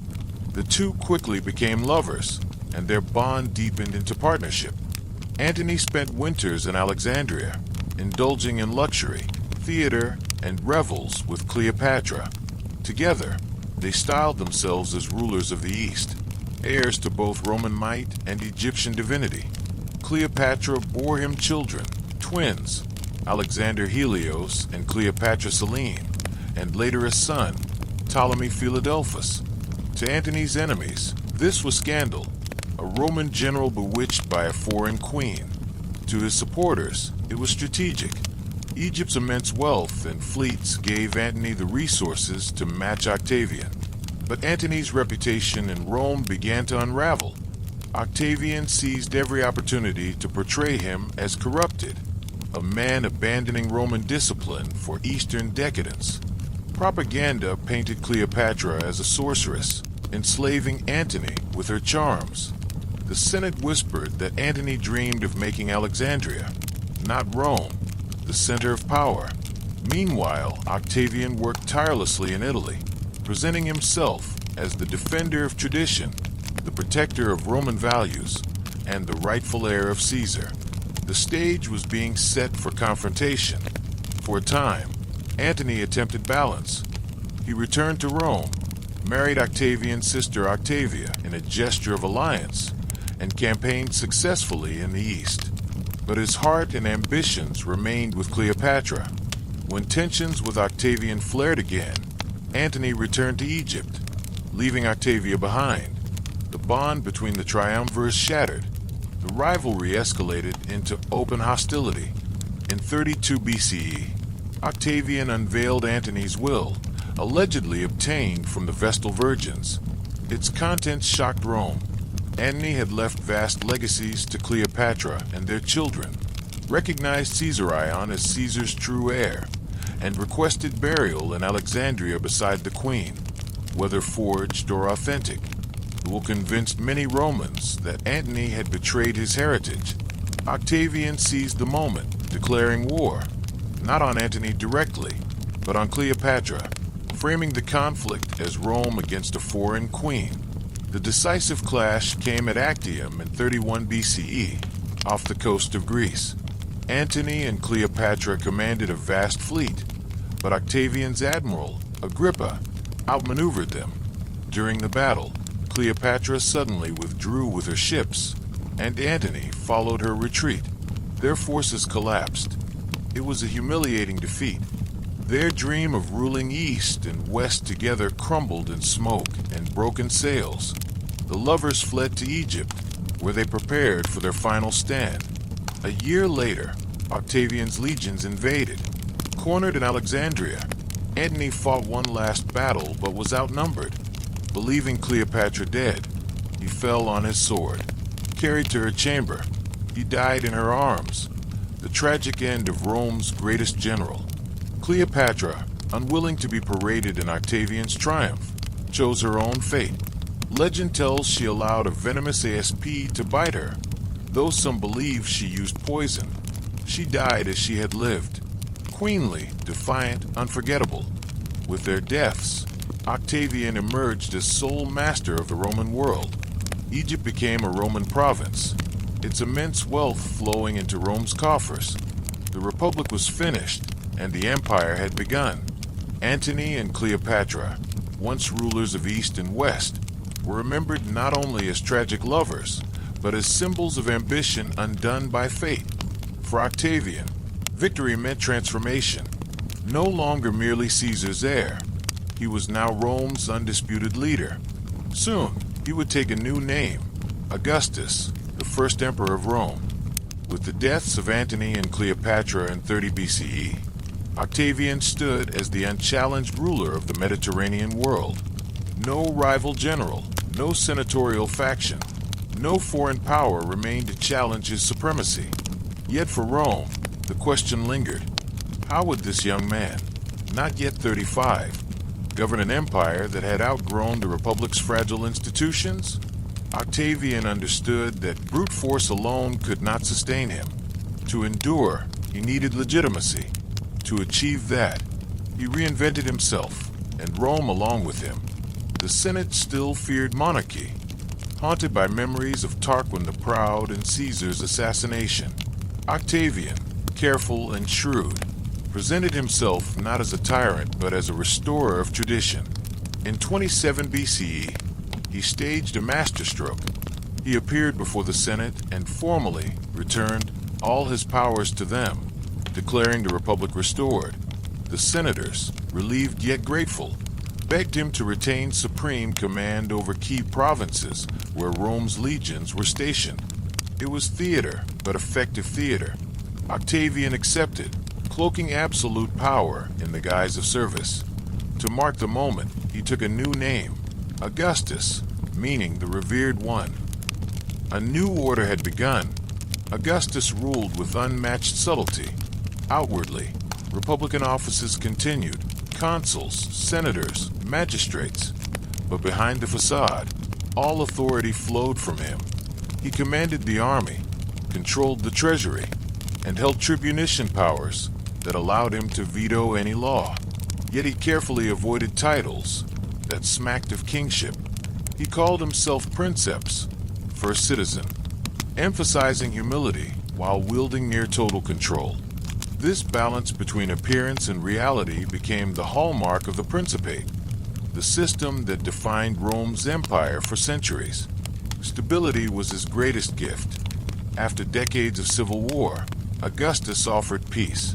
The two quickly became lovers, and their bond deepened into partnership. Antony spent winters in Alexandria, indulging in luxury, theater, and revels with Cleopatra. Together, they styled themselves as rulers of the East, heirs to both Roman might and Egyptian divinity. Cleopatra bore him children, twins, Alexander Helios and Cleopatra Selene, and later a son, Ptolemy Philadelphus. To Antony's enemies, this was scandal, a Roman general bewitched by a foreign queen. To his supporters, it was strategic. Egypt's immense wealth and fleets gave Antony the resources to match Octavian. But Antony's reputation in Rome began to unravel. Octavian seized every opportunity to portray him as corrupted, a man abandoning Roman discipline for Eastern decadence. Propaganda painted Cleopatra as a sorceress, enslaving Antony with her charms. The Senate whispered that Antony dreamed of making Alexandria, not Rome, the center of power. Meanwhile, Octavian worked tirelessly in Italy, presenting himself as the defender of tradition, the protector of Roman values, and the rightful heir of Caesar. The stage was being set for confrontation. For a time, Antony attempted balance. He returned to Rome, married Octavian's sister Octavia in a gesture of alliance, and campaigned successfully in the East. But his heart and ambitions remained with Cleopatra. When tensions with Octavian flared again, Antony returned to Egypt, leaving Octavia behind. The bond between the triumvirs shattered. The rivalry escalated into open hostility. In 32 BCE, Octavian unveiled Antony's will, allegedly obtained from the Vestal Virgins. Its contents shocked Rome. Antony had left vast legacies to Cleopatra and their children, recognized Caesarion as Caesar's true heir, and requested burial in Alexandria beside the queen, whether forged or authentic. The will convinced many Romans that Antony had betrayed his heritage. Octavian seized the moment, declaring war, not on Antony directly, but on Cleopatra, framing the conflict as Rome against a foreign queen. The decisive clash came at Actium in 31 BCE, off the coast of Greece. Antony and Cleopatra commanded a vast fleet, but Octavian's admiral, Agrippa, outmaneuvered them. During the battle, Cleopatra suddenly withdrew with her ships, and Antony followed her retreat. Their forces collapsed. It was a humiliating defeat. Their dream of ruling east and west together crumbled in smoke and broken sails. The lovers fled to Egypt, where they prepared for their final stand. A year later, Octavian's legions invaded. Cornered in Alexandria, Antony fought one last battle but was outnumbered. Believing Cleopatra dead, he fell on his sword. Carried to her chamber, he died in her arms. The tragic end of Rome's greatest general. Cleopatra, unwilling to be paraded in Octavian's triumph, chose her own fate. Legend tells she allowed a venomous ASP to bite her. Though some believe she used poison, she died as she had lived. Queenly, defiant, unforgettable. With their deaths, Octavian emerged as sole master of the Roman world. Egypt became a Roman province, its immense wealth flowing into Rome's coffers. The Republic was finished, and the empire had begun. Antony and Cleopatra, once rulers of East and West, were remembered not only as tragic lovers, but as symbols of ambition undone by fate. For Octavian, victory meant transformation. No longer merely Caesar's heir, he was now Rome's undisputed leader. Soon, he would take a new name, Augustus, the first emperor of Rome. With the deaths of Antony and Cleopatra in 30 BCE, Octavian stood as the unchallenged ruler of the Mediterranean world. No rival general, no senatorial faction, no foreign power remained to challenge his supremacy. Yet for Rome, the question lingered. How would this young man, not yet 35, govern an empire that had outgrown the Republic's fragile institutions? Octavian understood that brute force alone could not sustain him. To endure, he needed legitimacy. To achieve that, he reinvented himself, and Rome along with him. The Senate still feared monarchy, haunted by memories of Tarquin the Proud and Caesar's assassination. Octavian, careful and shrewd, presented himself not as a tyrant but as a restorer of tradition. In 27 BCE, he staged a masterstroke. He appeared before the Senate and formally returned all his powers to them, declaring the Republic restored. The senators, relieved yet grateful, begged him to retain supreme command over key provinces where Rome's legions were stationed. It was theater, but effective theater. Octavian accepted, cloaking absolute power in the guise of service. To mark the moment, he took a new name, Augustus, meaning the revered one. A new order had begun. Augustus ruled with unmatched subtlety. Outwardly, Republican offices continued, consuls, senators, magistrates. But behind the facade, all authority flowed from him. He commanded the army, controlled the treasury, and held tribunician powers that allowed him to veto any law. Yet he carefully avoided titles that smacked of kingship. He called himself princeps, first citizen, emphasizing humility while wielding near total control. This balance between appearance and reality became the hallmark of the Principate, the system that defined Rome's empire for centuries. Stability was his greatest gift. After decades of civil war, Augustus offered peace.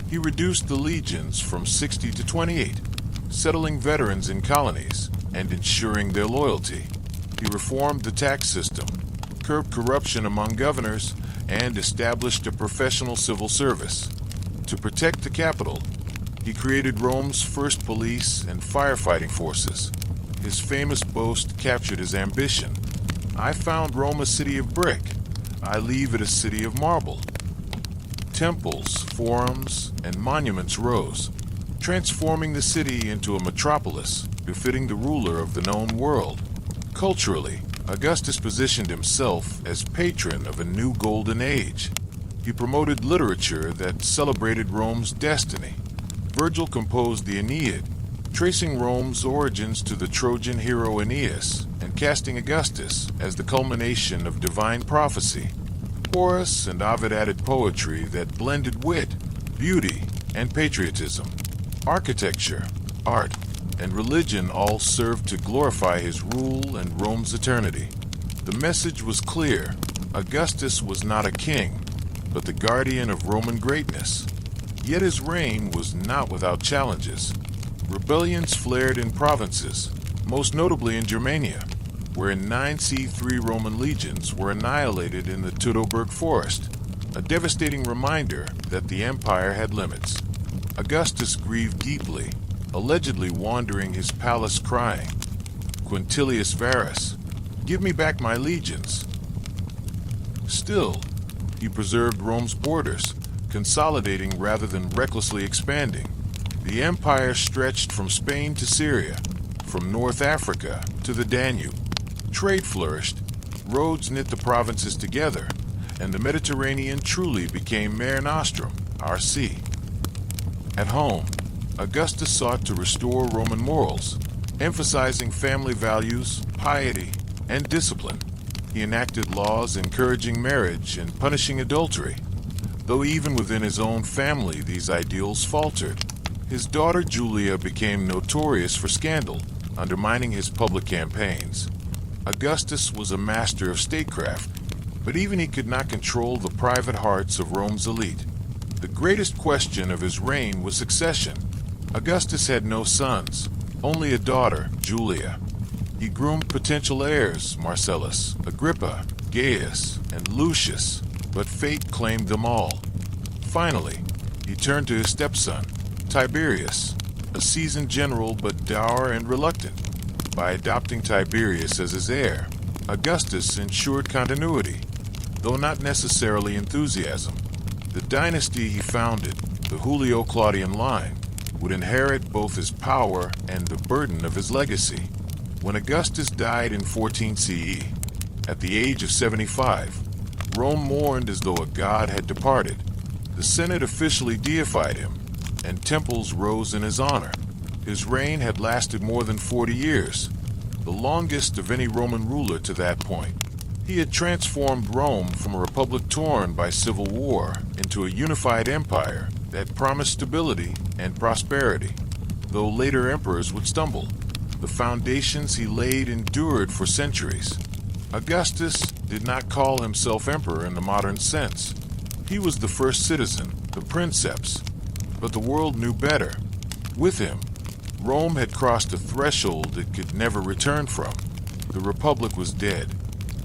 He reduced the legions from 60 to 28, settling veterans in colonies and ensuring their loyalty. He reformed the tax system, curbed corruption among governors, and established a professional civil service. To protect the capital, he created Rome's first police and firefighting forces. His famous boast captured his ambition. "I found Rome a city of brick. I leave it a city of marble." Temples, forums, and monuments rose, transforming the city into a metropolis befitting the ruler of the known world. Culturally, Augustus positioned himself as patron of a new golden age. He promoted literature that celebrated Rome's destiny. Virgil composed the Aeneid, tracing Rome's origins to the Trojan hero Aeneas and casting Augustus as the culmination of divine prophecy. Horace and Ovid added poetry that blended wit, beauty, and patriotism. Architecture, art, and religion all served to glorify his rule and Rome's eternity. The message was clear. Augustus was not a king, but the guardian of Roman greatness. Yet his reign was not without challenges. Rebellions flared in provinces, most notably in Germania, wherein 9 C3 Roman legions were annihilated in the Teutoburg forest, a devastating reminder that the empire had limits. Augustus grieved deeply, allegedly wandering his palace crying, "Quintilius Varus, give me back my legions." Still, he preserved Rome's borders, consolidating rather than recklessly expanding. The empire stretched from Spain to Syria, from North Africa to the Danube. Trade flourished, roads knit the provinces together, and the Mediterranean truly became Mare Nostrum, our sea. At home, Augustus sought to restore Roman morals, emphasizing family values, piety, and discipline. He enacted laws encouraging marriage and punishing adultery, though even within his own family these ideals faltered. His daughter Julia became notorious for scandal, undermining his public campaigns. Augustus was a master of statecraft, but even he could not control the private hearts of Rome's elite. The greatest question of his reign was succession. Augustus had no sons, only a daughter, Julia. He groomed potential heirs, Marcellus, Agrippa, Gaius, and Lucius, but fate claimed them all. Finally, he turned to his stepson, Tiberius, a seasoned general but dour and reluctant. By adopting Tiberius as his heir, Augustus ensured continuity, though not necessarily enthusiasm. The dynasty he founded, the Julio-Claudian line, would inherit both his power and the burden of his legacy. When Augustus died in 14 CE, at the age of 75, Rome mourned as though a god had departed. The Senate officially deified him, and temples rose in his honor. His reign had lasted more than 40 years, the longest of any Roman ruler to that point. He had transformed Rome from a republic torn by civil war into a unified empire that promised stability and prosperity. Though later emperors would stumble, the foundations he laid endured for centuries. Augustus did not call himself emperor in the modern sense. He was the first citizen, the princeps, but the world knew better. With him, Rome had crossed a threshold it could never return from. The Republic was dead.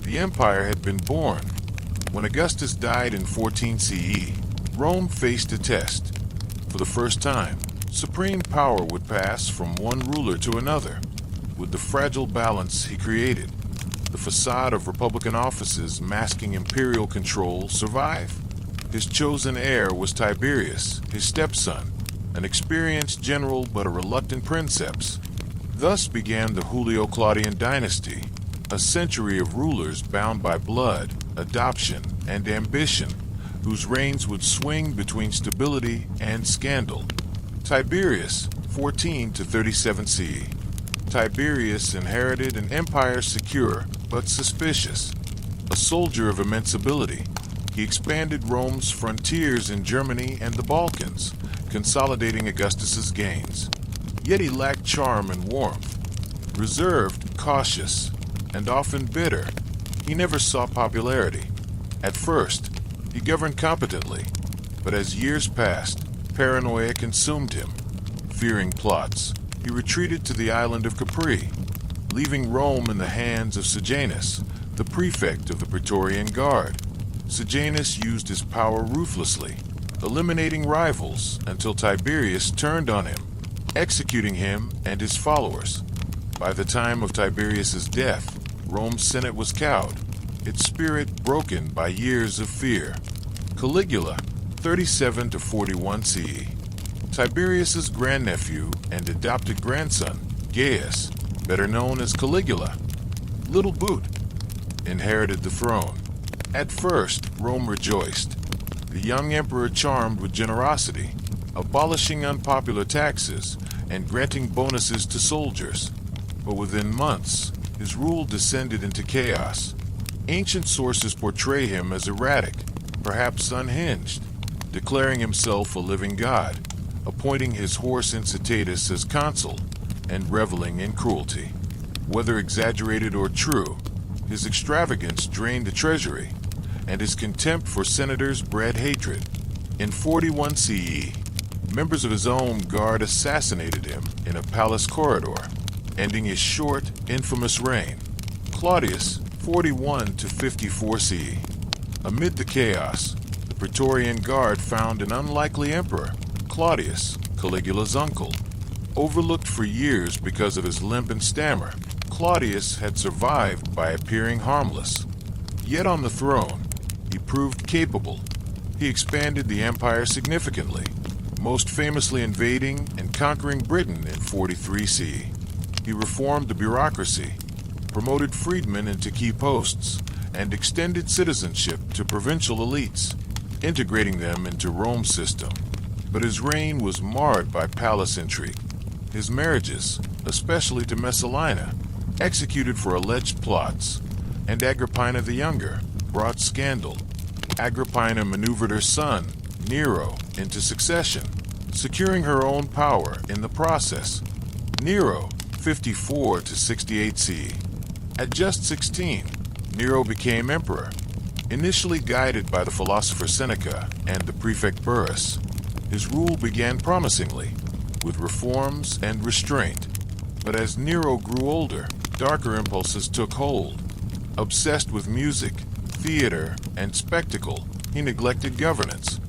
The Empire had been born. When Augustus died in 14 CE, Rome faced a test. For the first time, supreme power would pass from one ruler to another. Would the fragile balance he created, the facade of Republican offices masking imperial control, survive? His chosen heir was Tiberius, his stepson, an experienced general but a reluctant princeps. Thus began the Julio-Claudian dynasty, a century of rulers bound by blood, adoption, and ambition, whose reigns would swing between stability and scandal. Tiberius, 14 to 37 CE. Tiberius inherited an empire secure but suspicious. A soldier of immense ability, he expanded Rome's frontiers in Germany and the Balkans, consolidating Augustus's gains. Yet he lacked charm and warmth. Reserved, cautious, and often bitter, he never sought popularity. At first, he governed competently, but as years passed, paranoia consumed him. Fearing plots, he retreated to the island of Capri, leaving Rome in the hands of Sejanus, the prefect of the Praetorian Guard. Sejanus used his power ruthlessly, eliminating rivals until Tiberius turned on him, executing him and his followers. By the time of Tiberius's death, Rome's Senate was cowed, its spirit broken by years of fear. Caligula, 37 to 41 CE. Tiberius's grandnephew and adopted grandson, Gaius, better known as Caligula, Little Boot, inherited the throne. At first, Rome rejoiced, the young emperor charmed with generosity, abolishing unpopular taxes and granting bonuses to soldiers. But within months, his rule descended into chaos. Ancient sources portray him as erratic, perhaps unhinged, declaring himself a living god, appointing his horse Incitatus as consul, and reveling in cruelty. Whether exaggerated or true, his extravagance drained the treasury, and his contempt for senators bred hatred. In 41 CE, members of his own guard assassinated him in a palace corridor, ending his short, infamous reign. Claudius, 41 to 54 CE. Amid the chaos, the Praetorian Guard found an unlikely emperor, Claudius, Caligula's uncle. Overlooked for years because of his limp and stammer, Claudius had survived by appearing harmless. Yet on the throne, he proved capable. He expanded the empire significantly, most famously invading and conquering Britain in 43 CE. He reformed the bureaucracy, promoted freedmen into key posts, and extended citizenship to provincial elites, integrating them into Rome's system. But his reign was marred by palace intrigue. His marriages, especially to Messalina, executed for alleged plots, and Agrippina the Younger brought scandal. Agrippina maneuvered her son, Nero, into succession, securing her own power in the process. Nero, 54 to 68 CE. At just 16, Nero became emperor, initially guided by the philosopher Seneca and the prefect Burrus. His rule began promisingly, with reforms and restraint. But as Nero grew older, darker impulses took hold. Obsessed with music, theater, and spectacle, he neglected governance.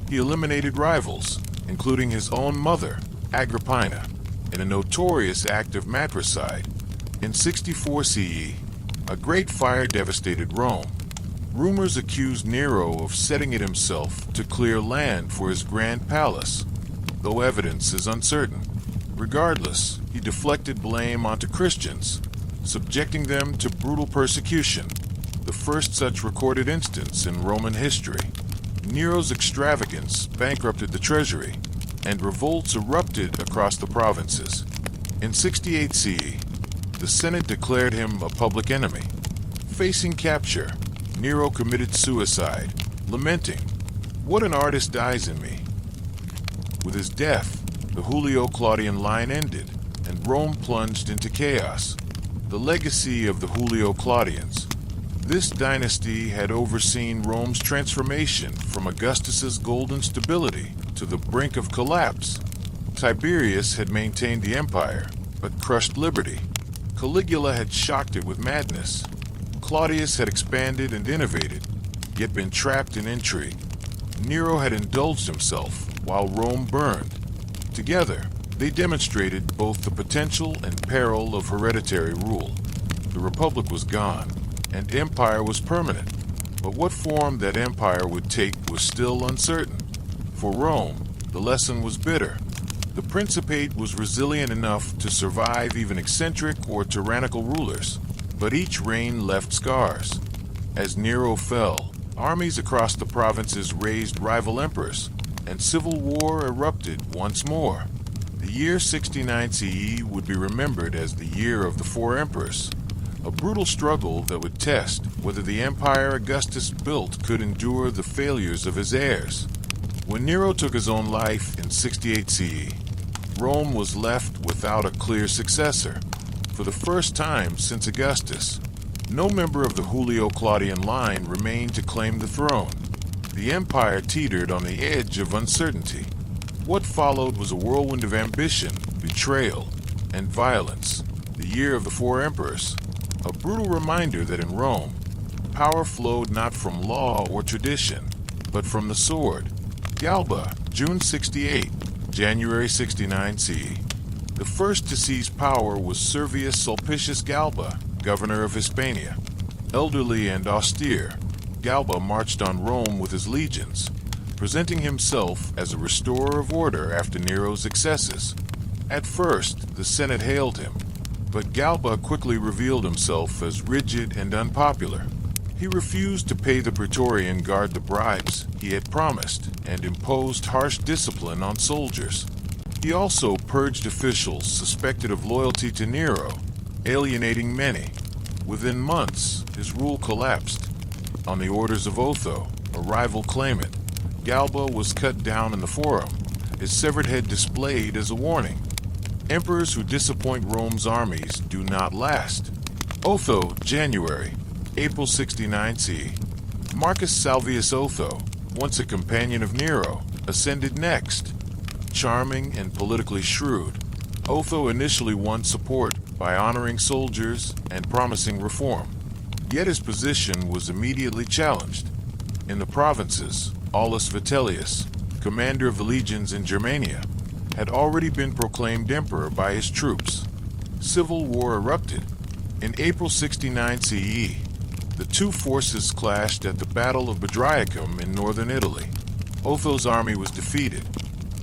He eliminated rivals, including his own mother, Agrippina, in a notorious act of matricide. In 64 CE, a great fire devastated Rome. Rumors accused Nero of setting it himself to clear land for his grand palace, though evidence is uncertain. Regardless, he deflected blame onto Christians, subjecting them to brutal persecution, the first such recorded instance in Roman history. Nero's extravagance bankrupted the treasury, and revolts erupted across the provinces. In 68 CE, the Senate declared him a public enemy. Facing capture, Nero committed suicide, lamenting, "What an artist dies in me." With his death, the Julio-Claudian line ended, and Rome plunged into chaos. The legacy of the Julio-Claudians. This dynasty had overseen Rome's transformation from Augustus's golden stability to the brink of collapse. Tiberius had maintained the empire, but crushed liberty. Caligula had shocked it with madness. Claudius had expanded and innovated, yet been trapped in intrigue. Nero had indulged himself while Rome burned. Together, they demonstrated both the potential and peril of hereditary rule. The Republic was gone, and empire was permanent. But what form that empire would take was still uncertain. For Rome, the lesson was bitter. The Principate was resilient enough to survive even eccentric or tyrannical rulers, but each reign left scars. As Nero fell, armies across the provinces raised rival emperors, and civil war erupted once more. The year 69 CE would be remembered as the year of the four emperors, a brutal struggle that would test whether the empire Augustus built could endure the failures of his heirs. When Nero took his own life in 68 CE, Rome was left without a clear successor. For the first time since Augustus, no member of the Julio-Claudian line remained to claim the throne. The empire teetered on the edge of uncertainty. What followed was a whirlwind of ambition, betrayal, and violence, the year of the four emperors, a brutal reminder that in Rome, power flowed not from law or tradition, but from the sword. Galba, June 68, January 69 CE. The first to seize power was Servius Sulpicius Galba, governor of Hispania. Elderly and austere, Galba marched on Rome with his legions, presenting himself as a restorer of order after Nero's excesses. At first, the Senate hailed him, but Galba quickly revealed himself as rigid and unpopular. He refused to pay the Praetorian Guard the bribes he had promised and imposed harsh discipline on soldiers. He also purged officials suspected of loyalty to Nero, alienating many. Within months, his rule collapsed. On the orders of Otho, a rival claimant, Galba was cut down in the Forum, his severed head displayed as a warning. Emperors who disappoint Rome's armies do not last. Otho, January, April 69 CE. Marcus Salvius Otho, once a companion of Nero, ascended next. Charming and politically shrewd, Otho initially won support by honoring soldiers and promising reform. Yet his position was immediately challenged. In the provinces, Aulus Vitellius, commander of the legions in Germania, had already been proclaimed emperor by his troops. Civil war erupted. In April 69 CE, the two forces clashed at the Battle of Bedriacum in northern Italy. Otho's army was defeated.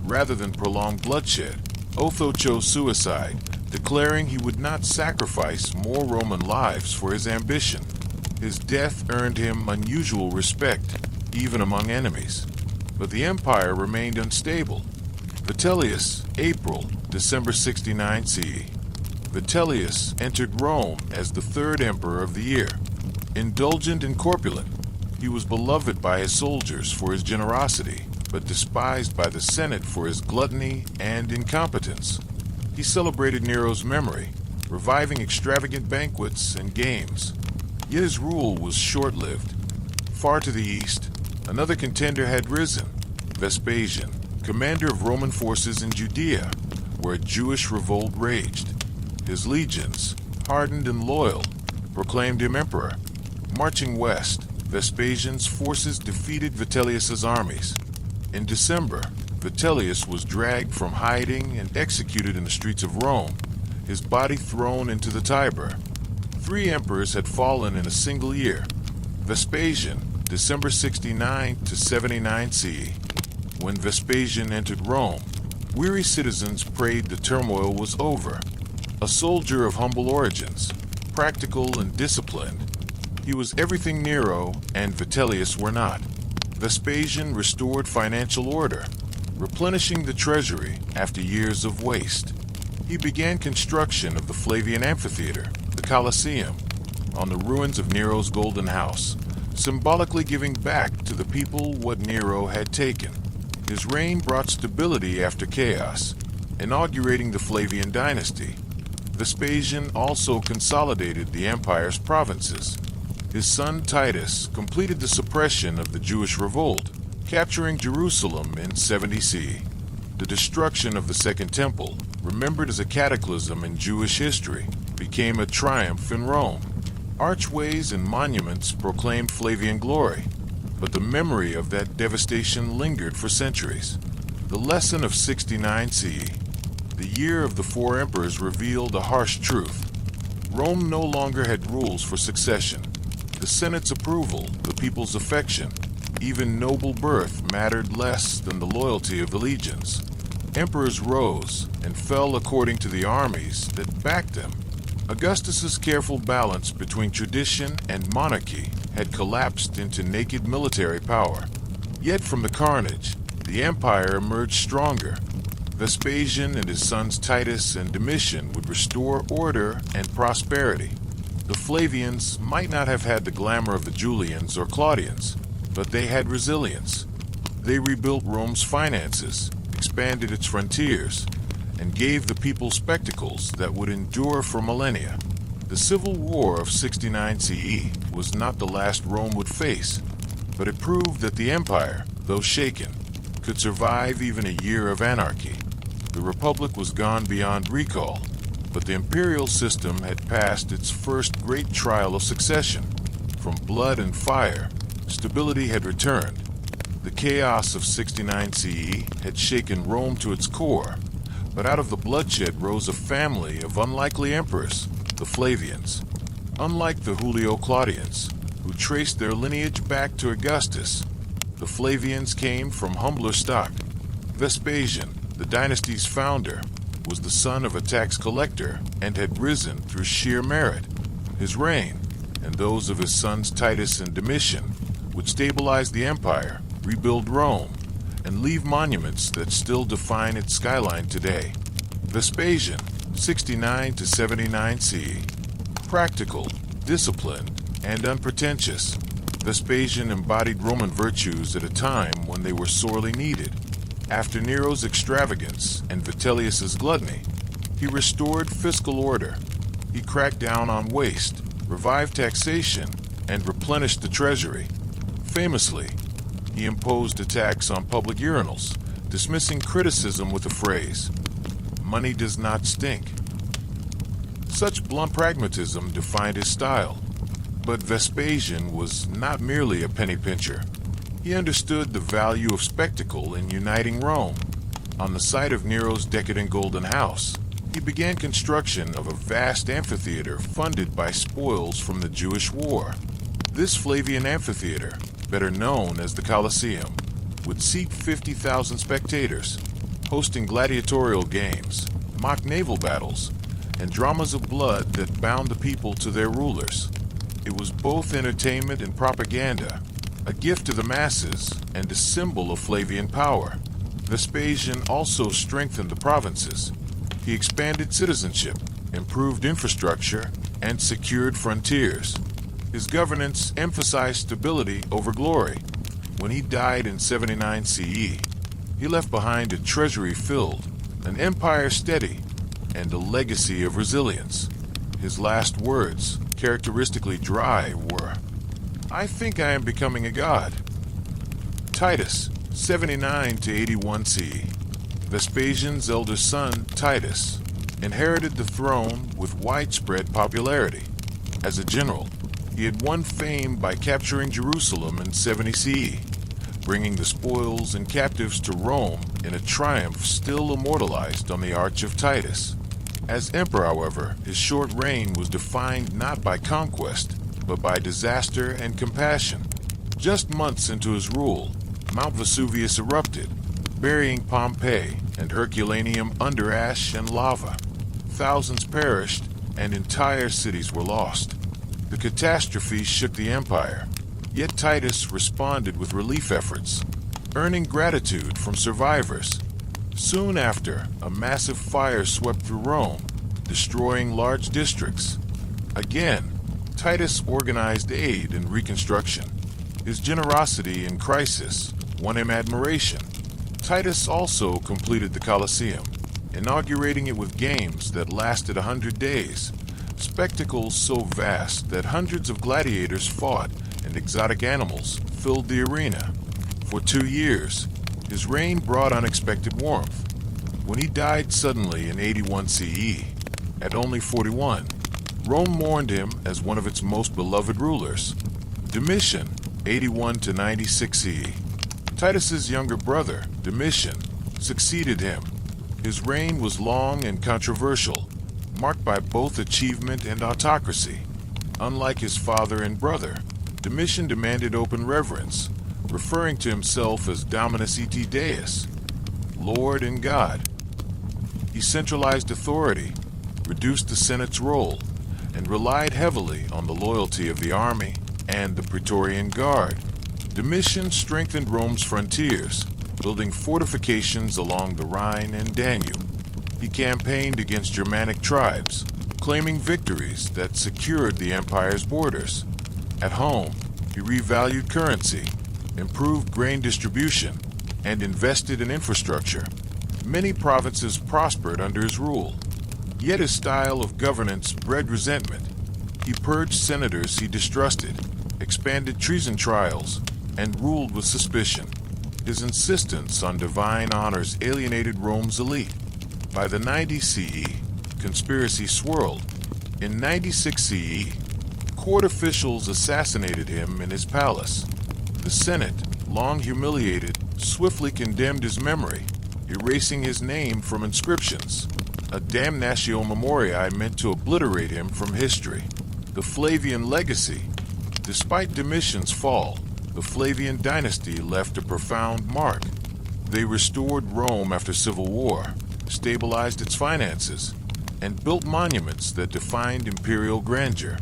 Rather than prolong bloodshed, Otho chose suicide, declaring he would not sacrifice more Roman lives for his ambition. His death earned him unusual respect, even among enemies. But the empire remained unstable. Vitellius, April, December 69 CE. Vitellius entered Rome as the third emperor of the year. Indulgent and corpulent, he was beloved by his soldiers for his generosity, but despised by the Senate for his gluttony and incompetence. He celebrated Nero's memory, reviving extravagant banquets and games. Yet his rule was short-lived. Far to the east, another contender had risen, Vespasian, commander of Roman forces in Judea, where a Jewish revolt raged. His legions, hardened and loyal, proclaimed him emperor. Marching west, Vespasian's forces defeated Vitellius's armies. In December, Vitellius was dragged from hiding and executed in the streets of Rome, his body thrown into the Tiber. 3 emperors had fallen in a single year. Vespasian, December 69 to 79 CE. When Vespasian entered Rome, weary citizens prayed the turmoil was over. A soldier of humble origins, practical and disciplined, he was everything Nero and Vitellius were not. Vespasian restored financial order, replenishing the treasury after years of waste. He began construction of the Flavian Amphitheater, the Colosseum, on the ruins of Nero's Golden House, symbolically giving back to the people what Nero had taken. His reign brought stability after chaos, inaugurating the Flavian dynasty. Vespasian also consolidated the empire's provinces. His son Titus completed the suppression of the Jewish revolt, capturing Jerusalem in 70 CE. The destruction of the Second Temple, remembered as a cataclysm in Jewish history, became a triumph in Rome. Archways and monuments proclaimed Flavian glory, but the memory of that devastation lingered for centuries. The lesson of 69 CE, the year of the 4 emperors, revealed a harsh truth. Rome no longer had rules for succession. The Senate's approval, the people's affection, even noble birth mattered less than the loyalty of the legions. Emperors rose and fell according to the armies that backed them. Augustus's careful balance between tradition and monarchy had collapsed into naked military power. Yet from the carnage, the empire emerged stronger. Vespasian and his sons Titus and Domitian would restore order and prosperity. The Flavians might not have had the glamour of the Julians or Claudians, but they had resilience. They rebuilt Rome's finances, expanded its frontiers, and gave the people spectacles that would endure for millennia. The Civil War of 69 CE was not the last Rome would face, but it proved that the empire, though shaken, could survive even a year of anarchy. The Republic was gone beyond recall, But the imperial system had passed its first great trial of succession. From blood and fire, stability had returned. The chaos of 69 CE had shaken Rome to its core, but out of the bloodshed rose a family of unlikely emperors, the Flavians. Unlike the Julio-Claudians, who traced their lineage back to Augustus, the Flavians came from humbler stock. Vespasian, the dynasty's founder, was the son of a tax collector and had risen through sheer merit. His reign, and those of his sons Titus and Domitian, would stabilize the empire, rebuild Rome, and leave monuments that still define its skyline today. Vespasian, 69 to 79 CE. Practical, disciplined, and unpretentious, Vespasian embodied Roman virtues at a time when they were sorely needed. After Nero's extravagance and Vitellius's gluttony, he restored fiscal order. He cracked down on waste, revived taxation, and replenished the treasury. Famously, he imposed a tax on public urinals, dismissing criticism with the phrase, "Money does not stink." Such blunt pragmatism defined his style. But Vespasian was not merely a penny pincher. He understood the value of spectacle in uniting Rome. On the site of Nero's decadent Golden House, he began construction of a vast amphitheater funded by spoils from the Jewish War. This Flavian amphitheater, better known as the Colosseum, would seat 50,000 spectators, hosting gladiatorial games, mock naval battles, and dramas of blood that bound the people to their rulers. It was both entertainment and propaganda, a gift to the masses and a symbol of Flavian power. Vespasian also strengthened the provinces. He expanded citizenship, improved infrastructure, and secured frontiers. His governance emphasized stability over glory. When he died in 79 CE, he left behind a treasury filled, an empire steady, and a legacy of resilience. His last words, characteristically dry, were, "I think I am becoming a god." Titus, 79 to 81 CE. Vespasian's elder son, Titus, inherited the throne with widespread popularity. As a general, he had won fame by capturing Jerusalem in 70 CE, bringing the spoils and captives to Rome in a triumph still immortalized on the Arch of Titus. As emperor, however, his short reign was defined not by conquest, but by disaster and compassion. Just months into his rule, Mount Vesuvius erupted, burying Pompeii and Herculaneum under ash and lava. Thousands perished, and entire cities were lost. The catastrophe shook the empire, yet Titus responded with relief efforts, earning gratitude from survivors. Soon after, a massive fire swept through Rome, destroying large districts. Again, Titus organized aid and reconstruction. His generosity in crisis won him admiration. Titus also completed the Colosseum, inaugurating it with games that lasted 100 days, spectacles so vast that hundreds of gladiators fought and exotic animals filled the arena. For 2 years, his reign brought unexpected warmth. When he died suddenly in 81 CE, at only 41, Rome mourned him as one of its most beloved rulers. Domitian, 81 to 96 CE. Titus's younger brother, Domitian, succeeded him. His reign was long and controversial, marked by both achievement and autocracy. Unlike his father and brother, Domitian demanded open reverence, referring to himself as Dominus et Deus, Lord and God. He centralized authority, reduced the Senate's role, and relied heavily on the loyalty of the army and the Praetorian Guard. Domitian strengthened Rome's frontiers, building fortifications along the Rhine and Danube. He campaigned against Germanic tribes, claiming victories that secured the empire's borders. At home, he revalued currency, improved grain distribution, and invested in infrastructure. Many provinces prospered under his rule. Yet his style of governance bred resentment. He purged senators he distrusted, expanded treason trials, and ruled with suspicion. His insistence on divine honors alienated Rome's elite. By the 90 CE, conspiracy swirled. In 96 CE, court officials assassinated him in his palace. The Senate, long humiliated, swiftly condemned his memory, erasing his name from inscriptions, a damnatio memoriae meant to obliterate him from history. The Flavian legacy. Despite Domitian's fall, the Flavian dynasty left a profound mark. They restored Rome after civil war, stabilized its finances, and built monuments that defined imperial grandeur.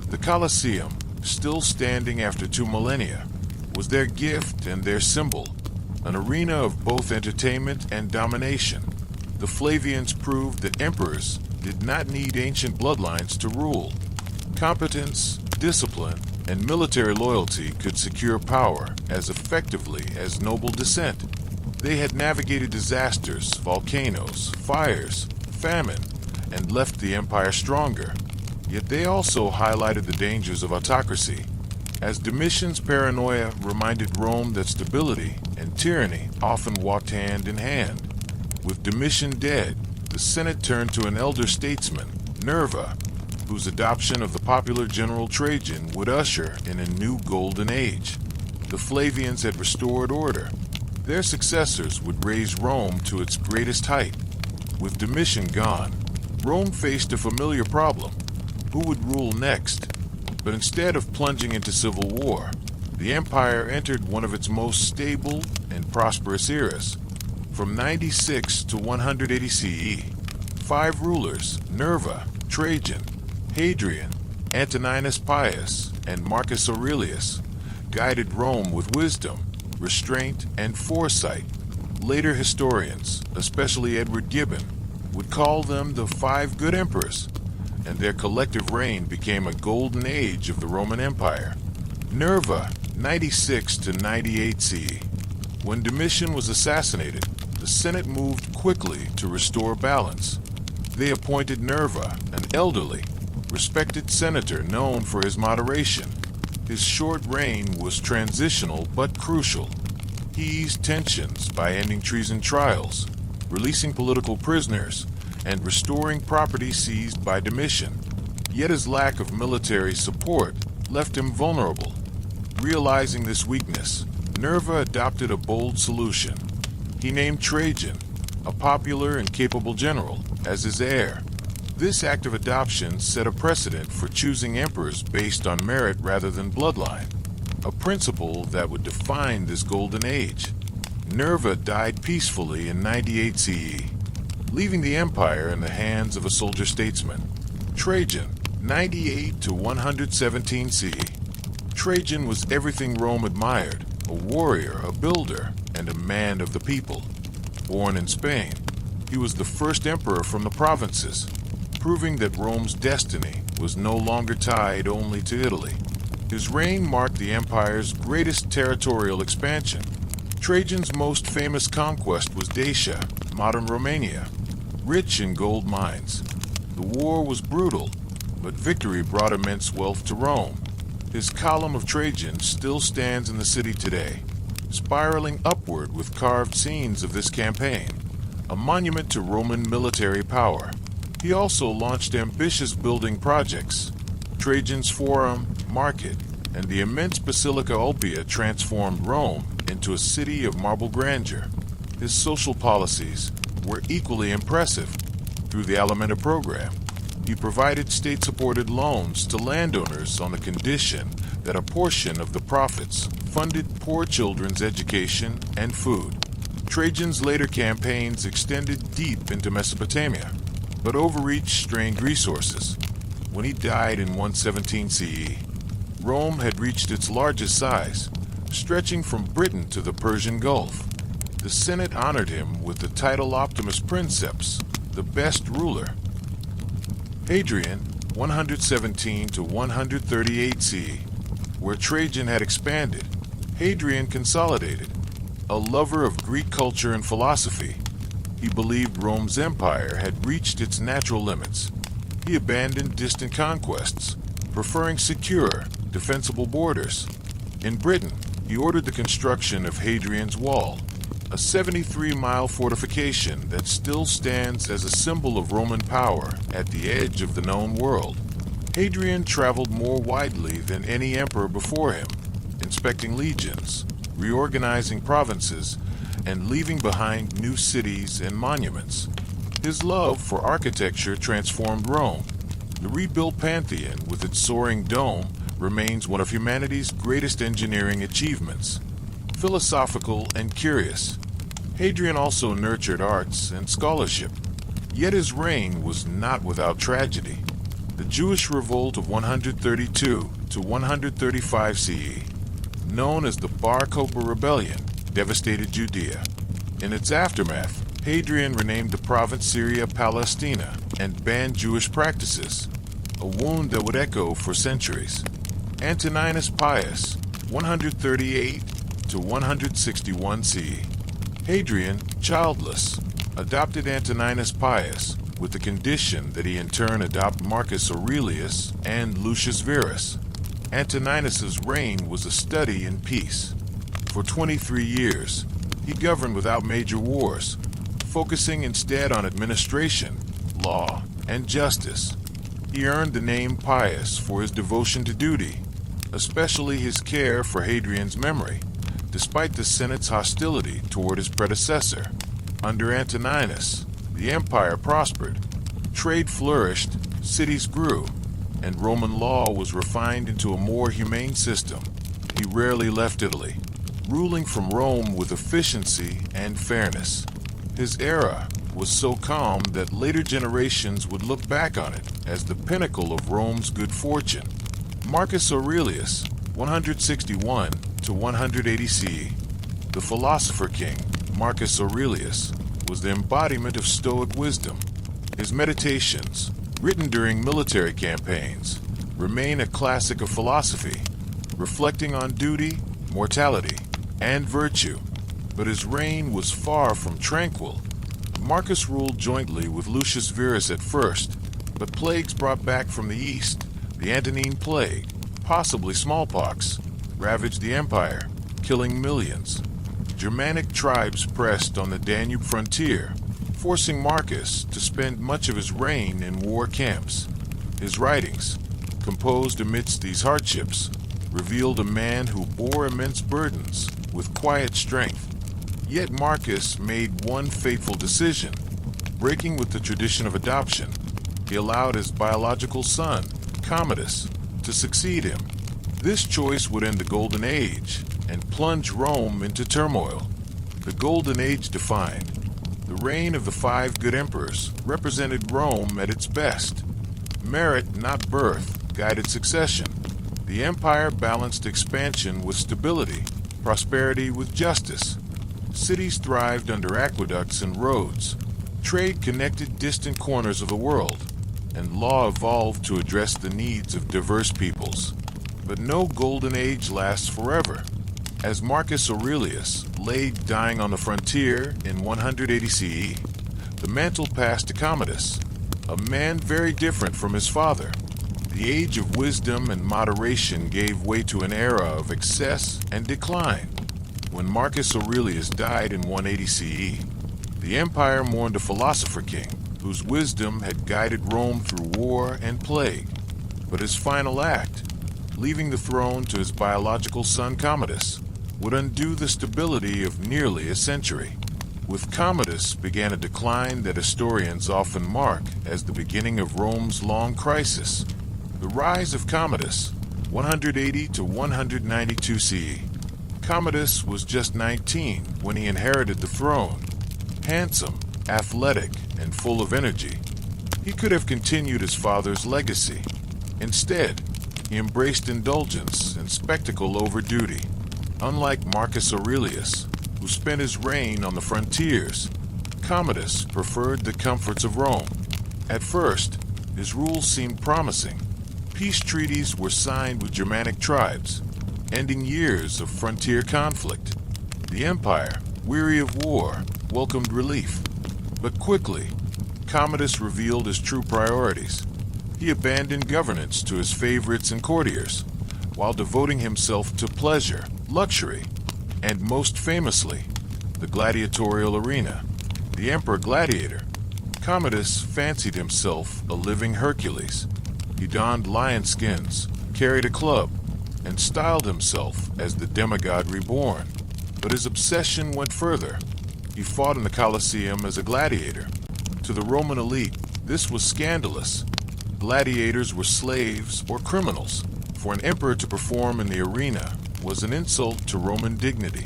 The Colosseum, still standing after 2 millennia, was their gift and their symbol, an arena of both entertainment and domination. The Flavians proved that emperors did not need ancient bloodlines to rule. Competence, discipline, and military loyalty could secure power as effectively as noble descent. They had navigated disasters, volcanoes, fires, famine, and left the empire stronger. Yet they also highlighted the dangers of autocracy, as Domitian's paranoia reminded Rome that stability and tyranny often walked hand in hand. With Domitian dead, the Senate turned to an elder statesman, Nerva, whose adoption of the popular general Trajan would usher in a new golden age. The Flavians had restored order. Their successors would raise Rome to its greatest height. With Domitian gone, Rome faced a familiar problem: who would rule next? But instead of plunging into civil war, the empire entered one of its most stable and prosperous eras. From 96 to 180 CE, 5 rulers, Nerva, Trajan, Hadrian, Antoninus Pius, and Marcus Aurelius, guided Rome with wisdom, restraint, and foresight. Later historians, especially Edward Gibbon, would call them the 5 good emperors, and their collective reign became a golden age of the Roman Empire. Nerva, 96 to 98 CE. When Domitian was assassinated, the Senate moved quickly to restore balance. They appointed Nerva, an elderly, respected senator known for his moderation. His short reign was transitional but crucial. He eased tensions by ending treason trials, releasing political prisoners, and restoring property seized by Domitian. Yet his lack of military support left him vulnerable. Realizing this weakness, Nerva adopted a bold solution. He named Trajan, a popular and capable general, as his heir. This act of adoption set a precedent for choosing emperors based on merit rather than bloodline, a principle that would define this golden age. Nerva died peacefully in 98 CE, leaving the empire in the hands of a soldier statesman. Trajan, 98 to 117 CE. Trajan was everything Rome admired: a warrior, a builder, and a man of the people. Born in Spain, he was the first emperor from the provinces, proving that Rome's destiny was no longer tied only to Italy. His reign marked the empire's greatest territorial expansion. Trajan's most famous conquest was Dacia, modern Romania, rich in gold mines. The war was brutal, but victory brought immense wealth to Rome. His column of Trajan still stands in the city today, spiraling upward with carved scenes of this campaign, a monument to Roman military power. He also launched ambitious building projects. Trajan's Forum, Market, and the immense Basilica Ulpia transformed Rome into a city of marble grandeur. His social policies were equally impressive. Through the Alimenta program, he provided state-supported loans to landowners on the condition that a portion of the profits funded poor children's education and food. Trajan's later campaigns extended deep into Mesopotamia, but overreach strained resources. When he died in 117 CE, Rome had reached its largest size, stretching from Britain to the Persian Gulf. The Senate honored him with the title Optimus Princeps, the best ruler. Hadrian, 117 to 138 CE, where Trajan had expanded, Hadrian consolidated. A lover of Greek culture and philosophy, he believed Rome's empire had reached its natural limits. He abandoned distant conquests, preferring secure, defensible borders. In Britain, he ordered the construction of Hadrian's Wall, a 73-mile fortification that still stands as a symbol of Roman power at the edge of the known world. Hadrian traveled more widely than any emperor before him, inspecting legions, reorganizing provinces, and leaving behind new cities and monuments. His love for architecture transformed Rome. The rebuilt Pantheon, with its soaring dome, remains one of humanity's greatest engineering achievements. Philosophical and curious, Hadrian also nurtured arts and scholarship. Yet his reign was not without tragedy. The Jewish revolt of 132 to 135 CE, known as the Bar Kokhba Rebellion, devastated Judea. In its aftermath, Hadrian renamed the province Syria Palestina and banned Jewish practices, a wound that would echo for centuries. Antoninus Pius, 138 to 161 CE. Hadrian, childless, adopted Antoninus Pius with the condition that he in turn adopt Marcus Aurelius and Lucius Verus. Antoninus's reign was a study in peace. For 23 years, he governed without major wars, focusing instead on administration, law, and justice. He earned the name Pius for his devotion to duty, especially his care for Hadrian's memory, despite the Senate's hostility toward his predecessor. Under Antoninus, the empire prospered, trade flourished, cities grew, and Roman law was refined into a more humane system. He rarely left Italy, ruling from Rome with efficiency and fairness. His era was so calm that later generations would look back on it as the pinnacle of Rome's good fortune. Marcus Aurelius, 161 to 180 CE. The philosopher king, Marcus Aurelius, was the embodiment of Stoic wisdom. His meditations, written during military campaigns, remain a classic of philosophy, reflecting on duty, mortality, and virtue. But his reign was far from tranquil. Marcus ruled jointly with Lucius Verus at first, but plagues brought back from the east, the Antonine Plague, possibly smallpox, ravaged the empire, killing millions. Germanic tribes pressed on the Danube frontier, forcing Marcus to spend much of his reign in war camps. His writings, composed amidst these hardships, revealed a man who bore immense burdens with quiet strength. Yet Marcus made one fateful decision. Breaking with the tradition of adoption, he allowed his biological son, Commodus, to succeed him. This choice would end the Golden Age and plunge Rome into turmoil. The Golden Age defined. The reign of the 5 good emperors represented Rome at its best. Merit, not birth, guided succession. The empire balanced expansion with stability, prosperity with justice. Cities thrived under aqueducts and roads. Trade connected distant corners of the world, and law evolved to address the needs of diverse peoples. But no golden age lasts forever. As Marcus Aurelius lay dying on the frontier in 180 CE, the mantle passed to Commodus, a man very different from his father. The age of wisdom and moderation gave way to an era of excess and decline. When Marcus Aurelius died in 180 CE, the empire mourned a philosopher king whose wisdom had guided Rome through war and plague. But his final act, leaving the throne to his biological son Commodus, would undo the stability of nearly a century. With Commodus began a decline that historians often mark as the beginning of Rome's long crisis. The rise of Commodus, 180 to 192 CE. Commodus was just 19 when he inherited the throne. Handsome, athletic, and full of energy, he could have continued his father's legacy. Instead, he embraced indulgence and spectacle over duty. Unlike Marcus Aurelius, who spent his reign on the frontiers, Commodus preferred the comforts of Rome. At first, his rule seemed promising. Peace treaties were signed with Germanic tribes, ending years of frontier conflict. The empire, weary of war, welcomed relief. But quickly, Commodus revealed his true priorities. He abandoned governance to his favorites and courtiers, while devoting himself to pleasure, luxury, and most famously, the gladiatorial arena. The emperor gladiator, Commodus fancied himself a living Hercules. He donned lion skins, carried a club, and styled himself as the demigod reborn. But his obsession went further. He fought in the Colosseum as a gladiator. To the Roman elite, this was scandalous. Gladiators were slaves or criminals. For an emperor to perform in the arena was an insult to Roman dignity.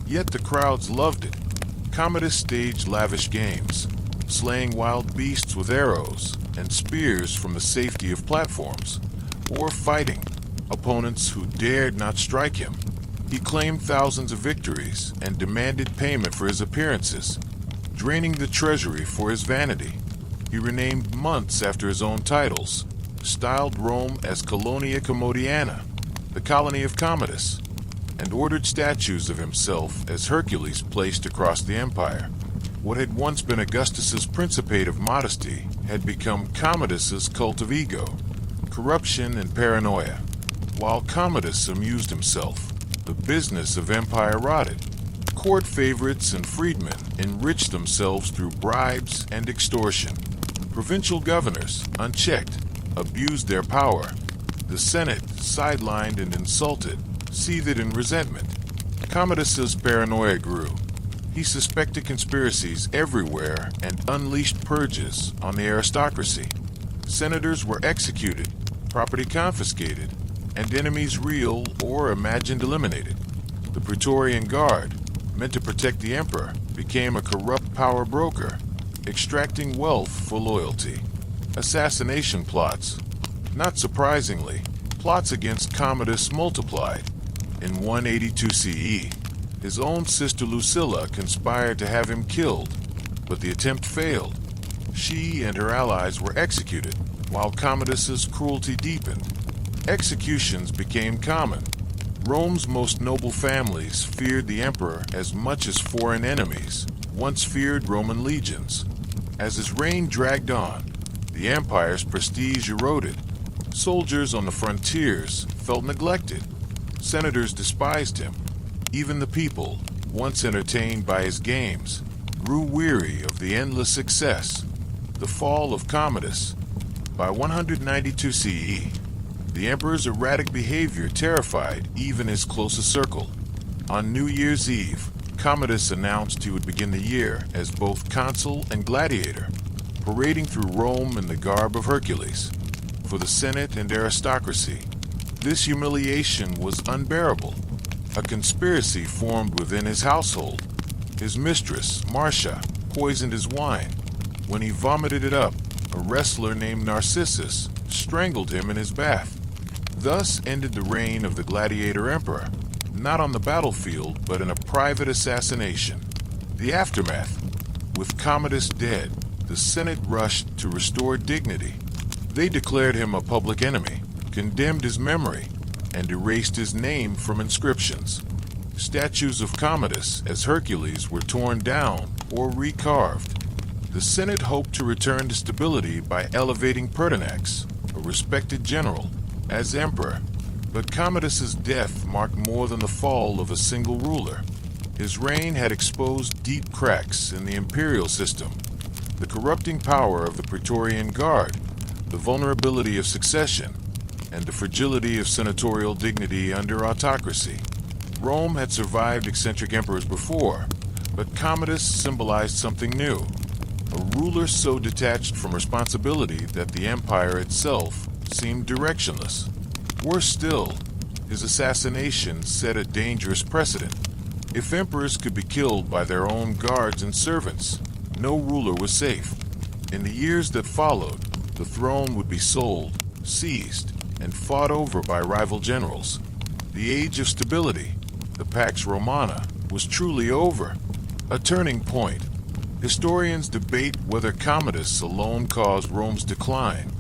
Yet the crowds loved it. Commodus staged lavish games, slaying wild beasts with arrows and spears from the safety of platforms, or fighting opponents who dared not strike him. He claimed thousands of victories and demanded payment for his appearances, draining the treasury for his vanity. He renamed months after his own titles, styled Rome as Colonia Commodiana, the colony of Commodus, and ordered statues of himself as Hercules placed across the empire. What had once been Augustus's principate of modesty had become Commodus's cult of ego, corruption and paranoia. While Commodus amused himself, the business of empire rotted. Court favorites and freedmen enriched themselves through bribes and extortion. Provincial governors, unchecked, abused their power. The Senate, sidelined and insulted, seethed in resentment. Commodus's paranoia grew. He suspected conspiracies everywhere and unleashed purges on the aristocracy. Senators were executed, property confiscated, and enemies real or imagined eliminated. The Praetorian Guard, meant to protect the emperor, became a corrupt power broker, extracting wealth for loyalty. Assassination plots. Not surprisingly, plots against Commodus multiplied. In 182 CE, his own sister Lucilla conspired to have him killed, but the attempt failed. She and her allies were executed, while Commodus's cruelty deepened. Executions became common. Rome's most noble families feared the emperor as much as foreign enemies once feared Roman legions. As his reign dragged on, the empire's prestige eroded. Soldiers on the frontiers felt neglected. Senators despised him. Even the people, once entertained by his games, grew weary of the endless success. The fall of Commodus. By 192 CE, the emperor's erratic behavior terrified even his closest circle. On New Year's Eve, Commodus announced he would begin the year as both consul and gladiator, parading through Rome in the garb of Hercules. For the Senate and aristocracy, this humiliation was unbearable. A conspiracy formed within his household. His mistress, Marcia, poisoned his wine. When he vomited it up, a wrestler named Narcissus strangled him in his bath. Thus ended the reign of the gladiator emperor, not on the battlefield, but in a private assassination. The aftermath. With Commodus dead, the Senate rushed to restore dignity. They declared him a public enemy, condemned his memory, and erased his name from inscriptions. Statues of Commodus as Hercules were torn down or recarved. The Senate hoped to return to stability by elevating Pertinax, a respected general, as emperor. But Commodus's death marked more than the fall of a single ruler. His reign had exposed deep cracks in the imperial system, the corrupting power of the Praetorian Guard, the vulnerability of succession, and the fragility of senatorial dignity under autocracy. Rome had survived eccentric emperors before, but Commodus symbolized something new, a ruler so detached from responsibility that the empire itself seemed directionless. Worse still, his assassination set a dangerous precedent. If emperors could be killed by their own guards and servants, no ruler was safe. In the years that followed, the throne would be sold, seized, and fought over by rival generals. The age of stability, the Pax Romana, was truly over. A turning point. Historians debate whether Commodus alone caused Rome's decline,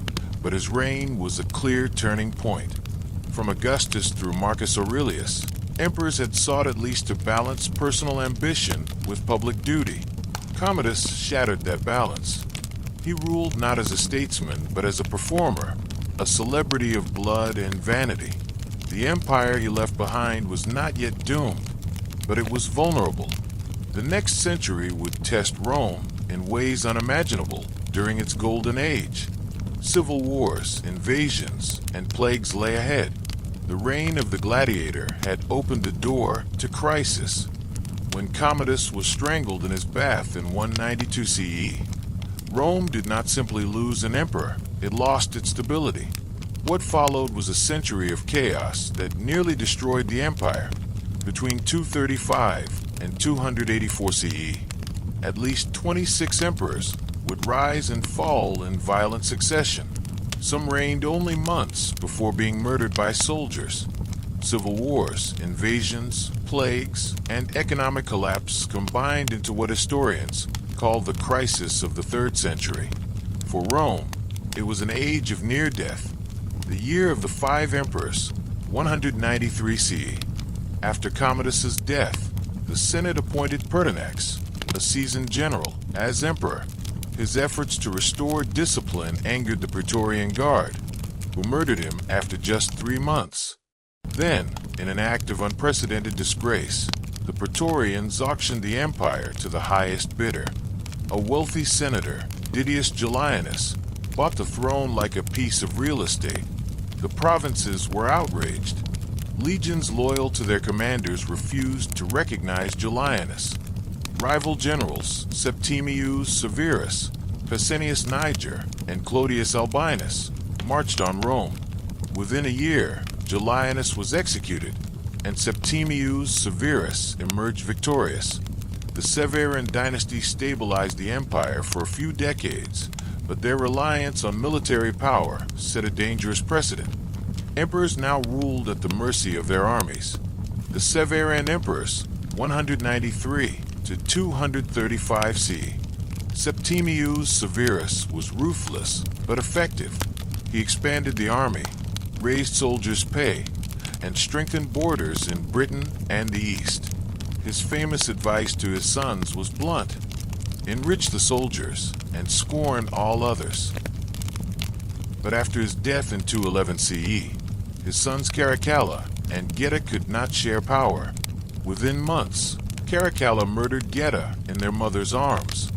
but his reign was a clear turning point. From Augustus through Marcus Aurelius, emperors had sought at least to balance personal ambition with public duty. Commodus shattered that balance. He ruled not as a statesman, but as a performer, a celebrity of blood and vanity. The empire he left behind was not yet doomed, but it was vulnerable. The next century would test Rome in ways unimaginable during its golden age. Civil wars, invasions, and plagues lay ahead. The reign of the gladiator had opened the door to crisis. When Commodus was strangled in his bath in 192 CE, Rome did not simply lose an emperor, it lost its stability. What followed was a century of chaos that nearly destroyed the empire. Between 235 and 284 CE, at least 26 emperors would rise and fall in violent succession. Some reigned only months before being murdered by soldiers. Civil wars, invasions, plagues, and economic collapse combined into what historians call the crisis of the 3rd century. For Rome, it was an age of near death. The year of the 5 emperors, 193 CE. After Commodus's death, the Senate appointed Pertinax, a seasoned general, as emperor. His efforts to restore discipline angered the Praetorian Guard, who murdered him after just 3 months. Then, in an act of unprecedented disgrace, the Praetorians auctioned the empire to the highest bidder. A wealthy senator, Didius Julianus, bought the throne like a piece of real estate. The provinces were outraged. Legions loyal to their commanders refused to recognize Julianus. Rival generals Septimius Severus, Pescennius Niger, and Clodius Albinus marched on Rome. Within a year, Julianus was executed, and Septimius Severus emerged victorious. The Severan dynasty stabilized the empire for a few decades, but their reliance on military power set a dangerous precedent. Emperors now ruled at the mercy of their armies. The Severan emperors, 193 to 235 CE. Septimius Severus was ruthless but effective. He expanded the army, raised soldiers' pay, and strengthened borders in Britain and the East. His famous advice to his sons was blunt: enrich the soldiers and scorn all others. But after his death in 211 CE, his sons Caracalla and Geta could not share power. Within months, Caracalla murdered Geta in their mother's arms.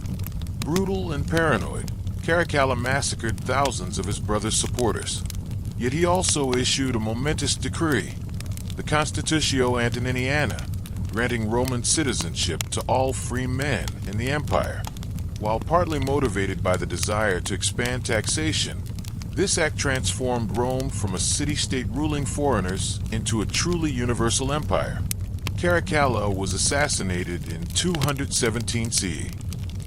Brutal and paranoid, Caracalla massacred thousands of his brother's supporters. Yet he also issued a momentous decree, the Constitutio Antoniniana, granting Roman citizenship to all free men in the empire. While partly motivated by the desire to expand taxation, this act transformed Rome from a city-state ruling foreigners into a truly universal empire. Caracalla was assassinated in 217 CE.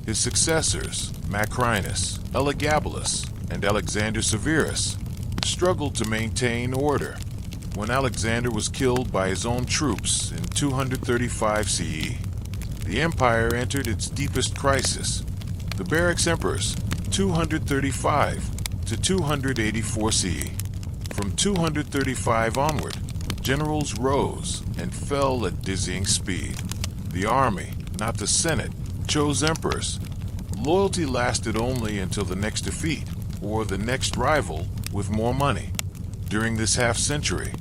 His successors, Macrinus, Elagabalus, and Alexander Severus, struggled to maintain order. When Alexander was killed by his own troops in 235 CE, the empire entered its deepest crisis. The Barracks Emperors, 235 to 284 CE. From 235 onward, generals rose and fell at dizzying speed. The army, not the Senate, chose emperors. Loyalty lasted only until the next defeat, or the next rival with more money. During this half-century,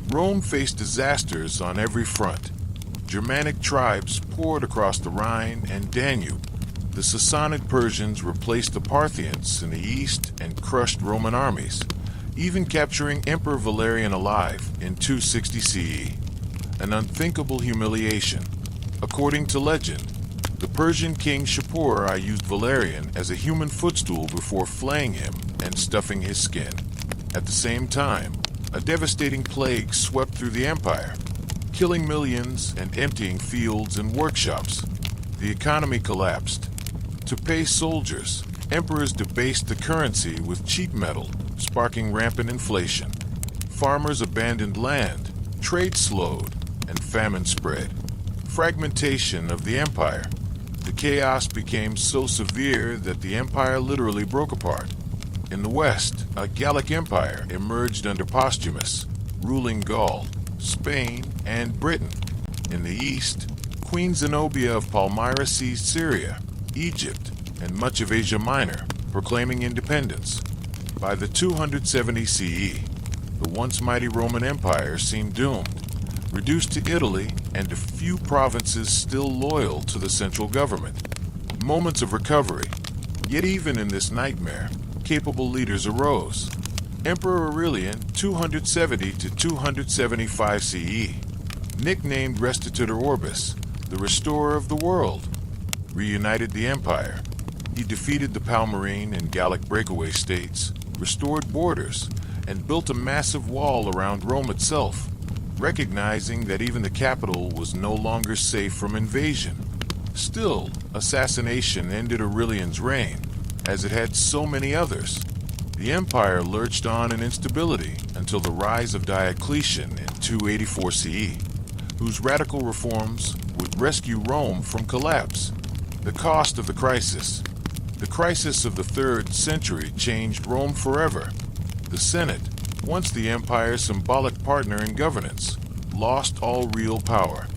Rome faced disasters on every front. Germanic tribes poured across the Rhine and Danube. The Sassanid Persians replaced the Parthians in the east and crushed Roman armies, even capturing Emperor Valerian alive in 260 CE. An unthinkable humiliation. According to legend, the Persian king Shapur used Valerian as a human footstool before flaying him and stuffing his skin. At the same time, a devastating plague swept through the empire, killing millions and emptying fields and workshops. The economy collapsed. To pay soldiers, emperors debased the currency with cheap metal, sparking rampant inflation. Farmers abandoned land, trade slowed, and famine spread. Fragmentation of the empire. The chaos became so severe that the empire literally broke apart. In the west, a Gallic empire emerged under Postumus, ruling Gaul, Spain, and Britain. In the east, Queen Zenobia of Palmyra seized Syria, Egypt, and much of Asia Minor, proclaiming independence. By the 270 CE, the once mighty Roman Empire seemed doomed. reduced to Italy and a few provinces still loyal to the central government. Moments of recovery. Yet even in this nightmare, capable leaders arose. Emperor Aurelian, 270 to 275 CE, nicknamed Restitutor Orbis, the restorer of the world, reunited the empire. He defeated the Palmyrene and Gallic breakaway states, restored borders, and built a massive wall around Rome itself, recognizing that even the capital was no longer safe from invasion. Still, assassination ended Aurelian's reign, as it had so many others. The empire lurched on in instability until the rise of Diocletian in 284 CE, whose radical reforms would rescue Rome from collapse. The cost of the crisis. The crisis of the 3rd century changed Rome forever. The Senate, once the empire's symbolic partner in governance, lost all real power.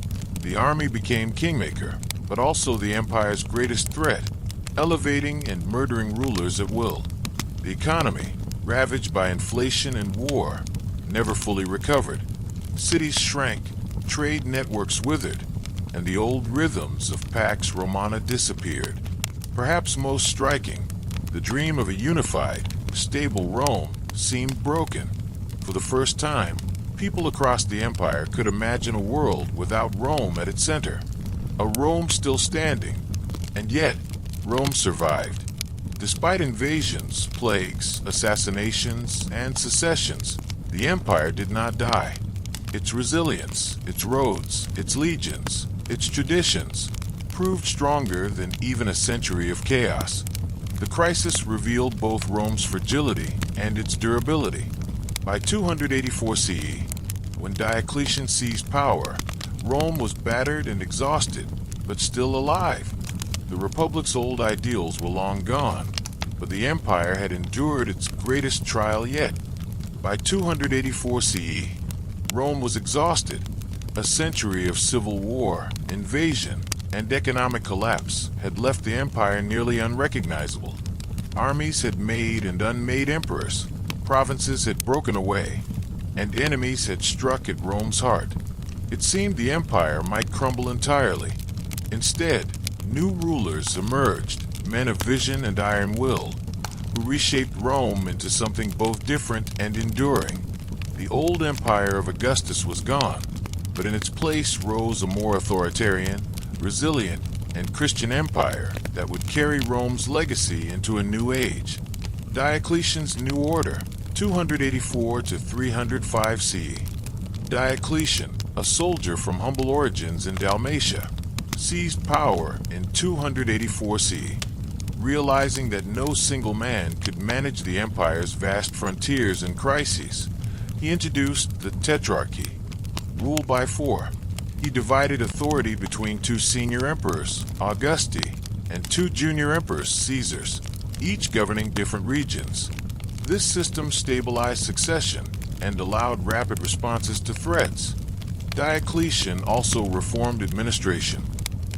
The army became kingmaker, but also the empire's greatest threat, elevating and murdering rulers at will. The economy, ravaged by inflation and war, never fully recovered. Cities shrank, trade networks withered, and the old rhythms of Pax Romana disappeared. Perhaps most striking, the dream of a unified, stable Rome seemed broken. For the first time, people across the empire could imagine a world without Rome at its center. A Rome still standing, and yet Rome survived. Despite invasions, plagues, assassinations, and secessions, the empire did not die. Its resilience, its roads, its legions, its traditions proved stronger than even a century of chaos. The crisis revealed both Rome's fragility and its durability. By 284 CE, when Diocletian seized power, Rome was battered and exhausted, but still alive. The Republic's old ideals were long gone, but the empire had endured its greatest trial yet. By 284 CE, Rome was exhausted. A century of civil war, invasion, and economic collapse had left the empire nearly unrecognizable. Armies had made and unmade emperors, provinces had broken away, and enemies had struck at Rome's heart. It seemed the empire might crumble entirely. Instead, new rulers emerged, men of vision and iron will, who reshaped Rome into something both different and enduring. The old empire of Augustus was gone, but in its place rose a more authoritarian, resilient, and Christian empire that would carry Rome's legacy into a new age. Diocletian's New Order, 284 to 305 CE. Diocletian, a soldier from humble origins in Dalmatia, seized power in 284 CE, realizing that no single man could manage the empire's vast frontiers and crises. He introduced the Tetrarchy, rule by 4. He divided authority between 2 senior emperors, Augusti, and 2 junior emperors, Caesars, each governing different regions. This system stabilized succession and allowed rapid responses to threats. Diocletian also reformed administration.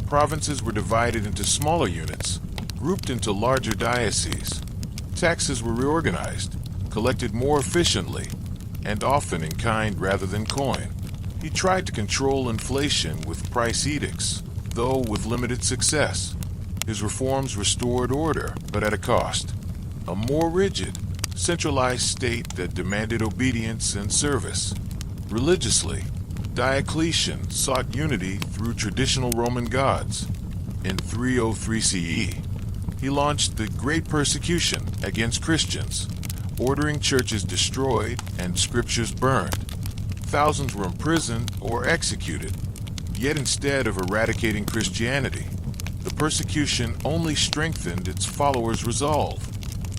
Provinces were divided into smaller units, grouped into larger dioceses. Taxes were reorganized, collected more efficiently, and often in kind rather than coin. He tried to control inflation with price edicts, though with limited success. His reforms restored order, but at a cost. A more rigid, centralized state that demanded obedience and service. Religiously, Diocletian sought unity through traditional Roman gods. In 303 CE, he launched the Great Persecution against Christians, ordering churches destroyed and scriptures burned. Thousands were imprisoned or executed. Yet instead of eradicating Christianity, the persecution only strengthened its followers' resolve.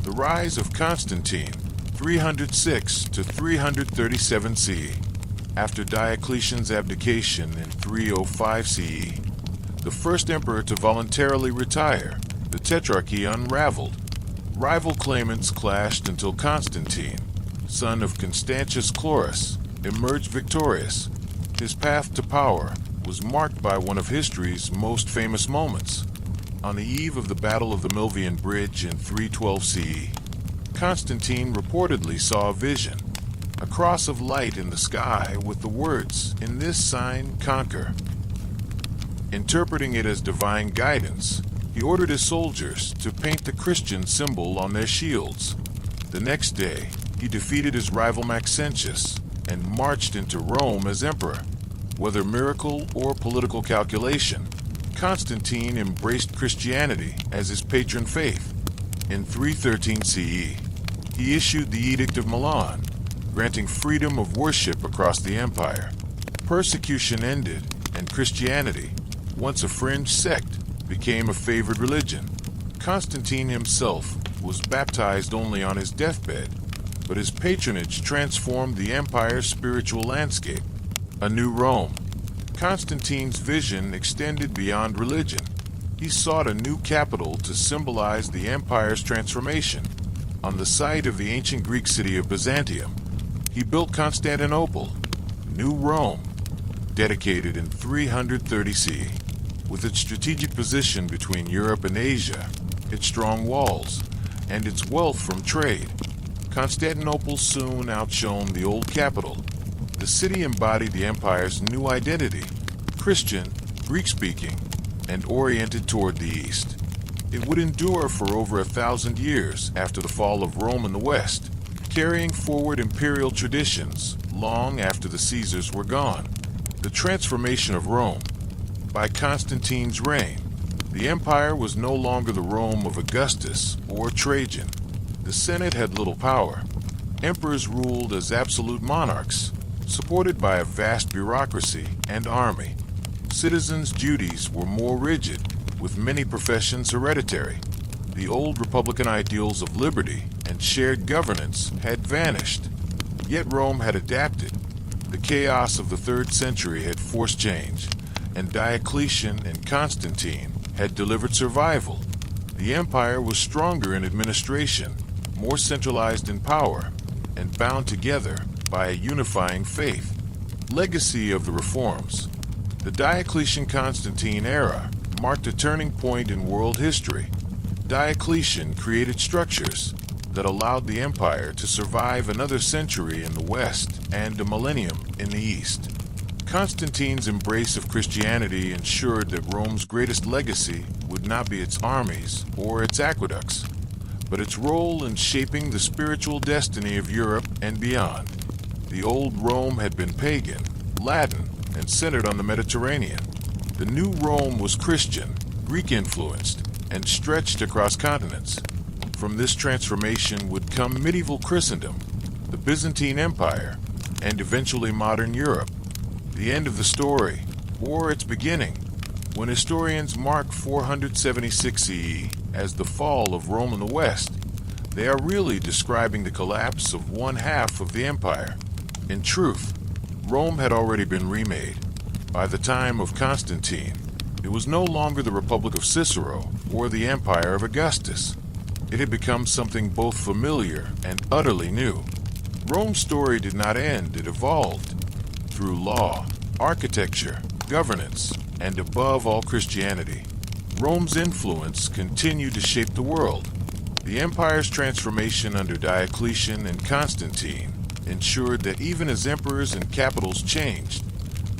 The rise of Constantine, 306 to 337 CE. After Diocletian's abdication in 305 CE, the first emperor to voluntarily retire, the Tetrarchy unraveled. Rival claimants clashed until Constantine, son of Constantius Chlorus, emerged victorious. His path to power was marked by one of history's most famous moments. On the eve of the Battle of the Milvian Bridge in 312 CE, Constantine reportedly saw a vision. a cross of light in the sky with the words, "In this sign, conquer." Interpreting it as divine guidance, he ordered his soldiers to paint the Christian symbol on their shields. The next day, he defeated his rival Maxentius and marched into Rome as emperor. Whether miracle or political calculation, Constantine embraced Christianity as his patron faith. In 313 CE, he issued the Edict of Milan, granting freedom of worship across the empire. Persecution ended, and Christianity, once a fringe sect, became a favored religion. Constantine himself was baptized only on his deathbed, but his patronage transformed the empire's spiritual landscape. A new Rome. Constantine's vision extended beyond religion. He sought a new capital to symbolize the empire's transformation. On the site of the ancient Greek city of Byzantium, he built Constantinople, New Rome, dedicated in 330 CE. With its strategic position between Europe and Asia, its strong walls, and its wealth from trade, Constantinople soon outshone the old capital. The city embodied the empire's new identity, Christian, Greek-speaking, and oriented toward the east. It would endure for over 1,000 years after the fall of Rome in the west, carrying forward imperial traditions long after the Caesars were gone. The transformation of Rome. By Constantine's reign, the empire was no longer the Rome of Augustus or Trajan. The Senate had little power. Emperors ruled as absolute monarchs, supported by a vast bureaucracy and army. Citizens' duties were more rigid, with many professions hereditary. The old republican ideals of liberty and shared governance had vanished. Yet Rome had adapted. The chaos of the 3rd century had forced change, and Diocletian and Constantine had delivered survival. The empire was stronger in administration, more centralized in power, and bound together by a unifying faith. Legacy of the reforms. The Diocletian-Constantine era marked a turning point in world history. Diocletian created structures that allowed the empire to survive another century in the west and a millennium in the east. Constantine's embrace of Christianity ensured that Rome's greatest legacy would not be its armies or its aqueducts, but its role in shaping the spiritual destiny of Europe and beyond. The old Rome had been pagan, Latin, and centered on the Mediterranean. The new Rome was Christian, Greek-influenced, and stretched across continents. From this transformation would come medieval Christendom, the Byzantine Empire, and eventually modern Europe. The end of the story, or its beginning, when historians mark 476 CE as the fall of Rome in the West, they are really describing the collapse of one half of the empire. In truth, Rome had already been remade. By the time of Constantine, it was no longer the Republic of Cicero or the Empire of Augustus. It had become something both familiar and utterly new. Rome's story did not end, it evolved. Through law, architecture, governance, and above all Christianity, Rome's influence continued to shape the world. The empire's transformation under Diocletian and Constantine ensured that even as emperors and capitals changed,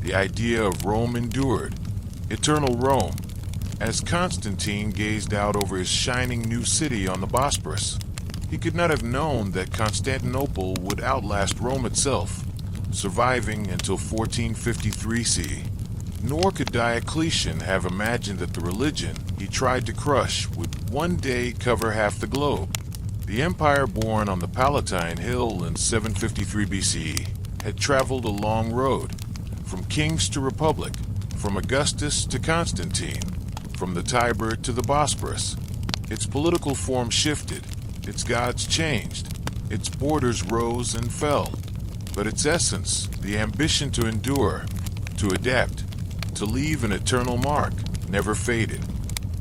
the idea of Rome endured. Eternal Rome. As Constantine gazed out over his shining new city on the Bosporus, he could not have known that Constantinople would outlast Rome itself, surviving until 1453 CE. Nor could Diocletian have imagined that the religion he tried to crush would one day cover half the globe. The empire born on the Palatine Hill in 753 BCE had traveled a long road, from kings to republic, from Augustus to Constantine, from the Tiber to the Bosporus. Its political form shifted, its gods changed, its borders rose and fell, but its essence, the ambition to endure, to adapt, to leave an eternal mark, never faded.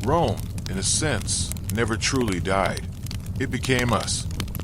Rome, in a sense, never truly died. It became us.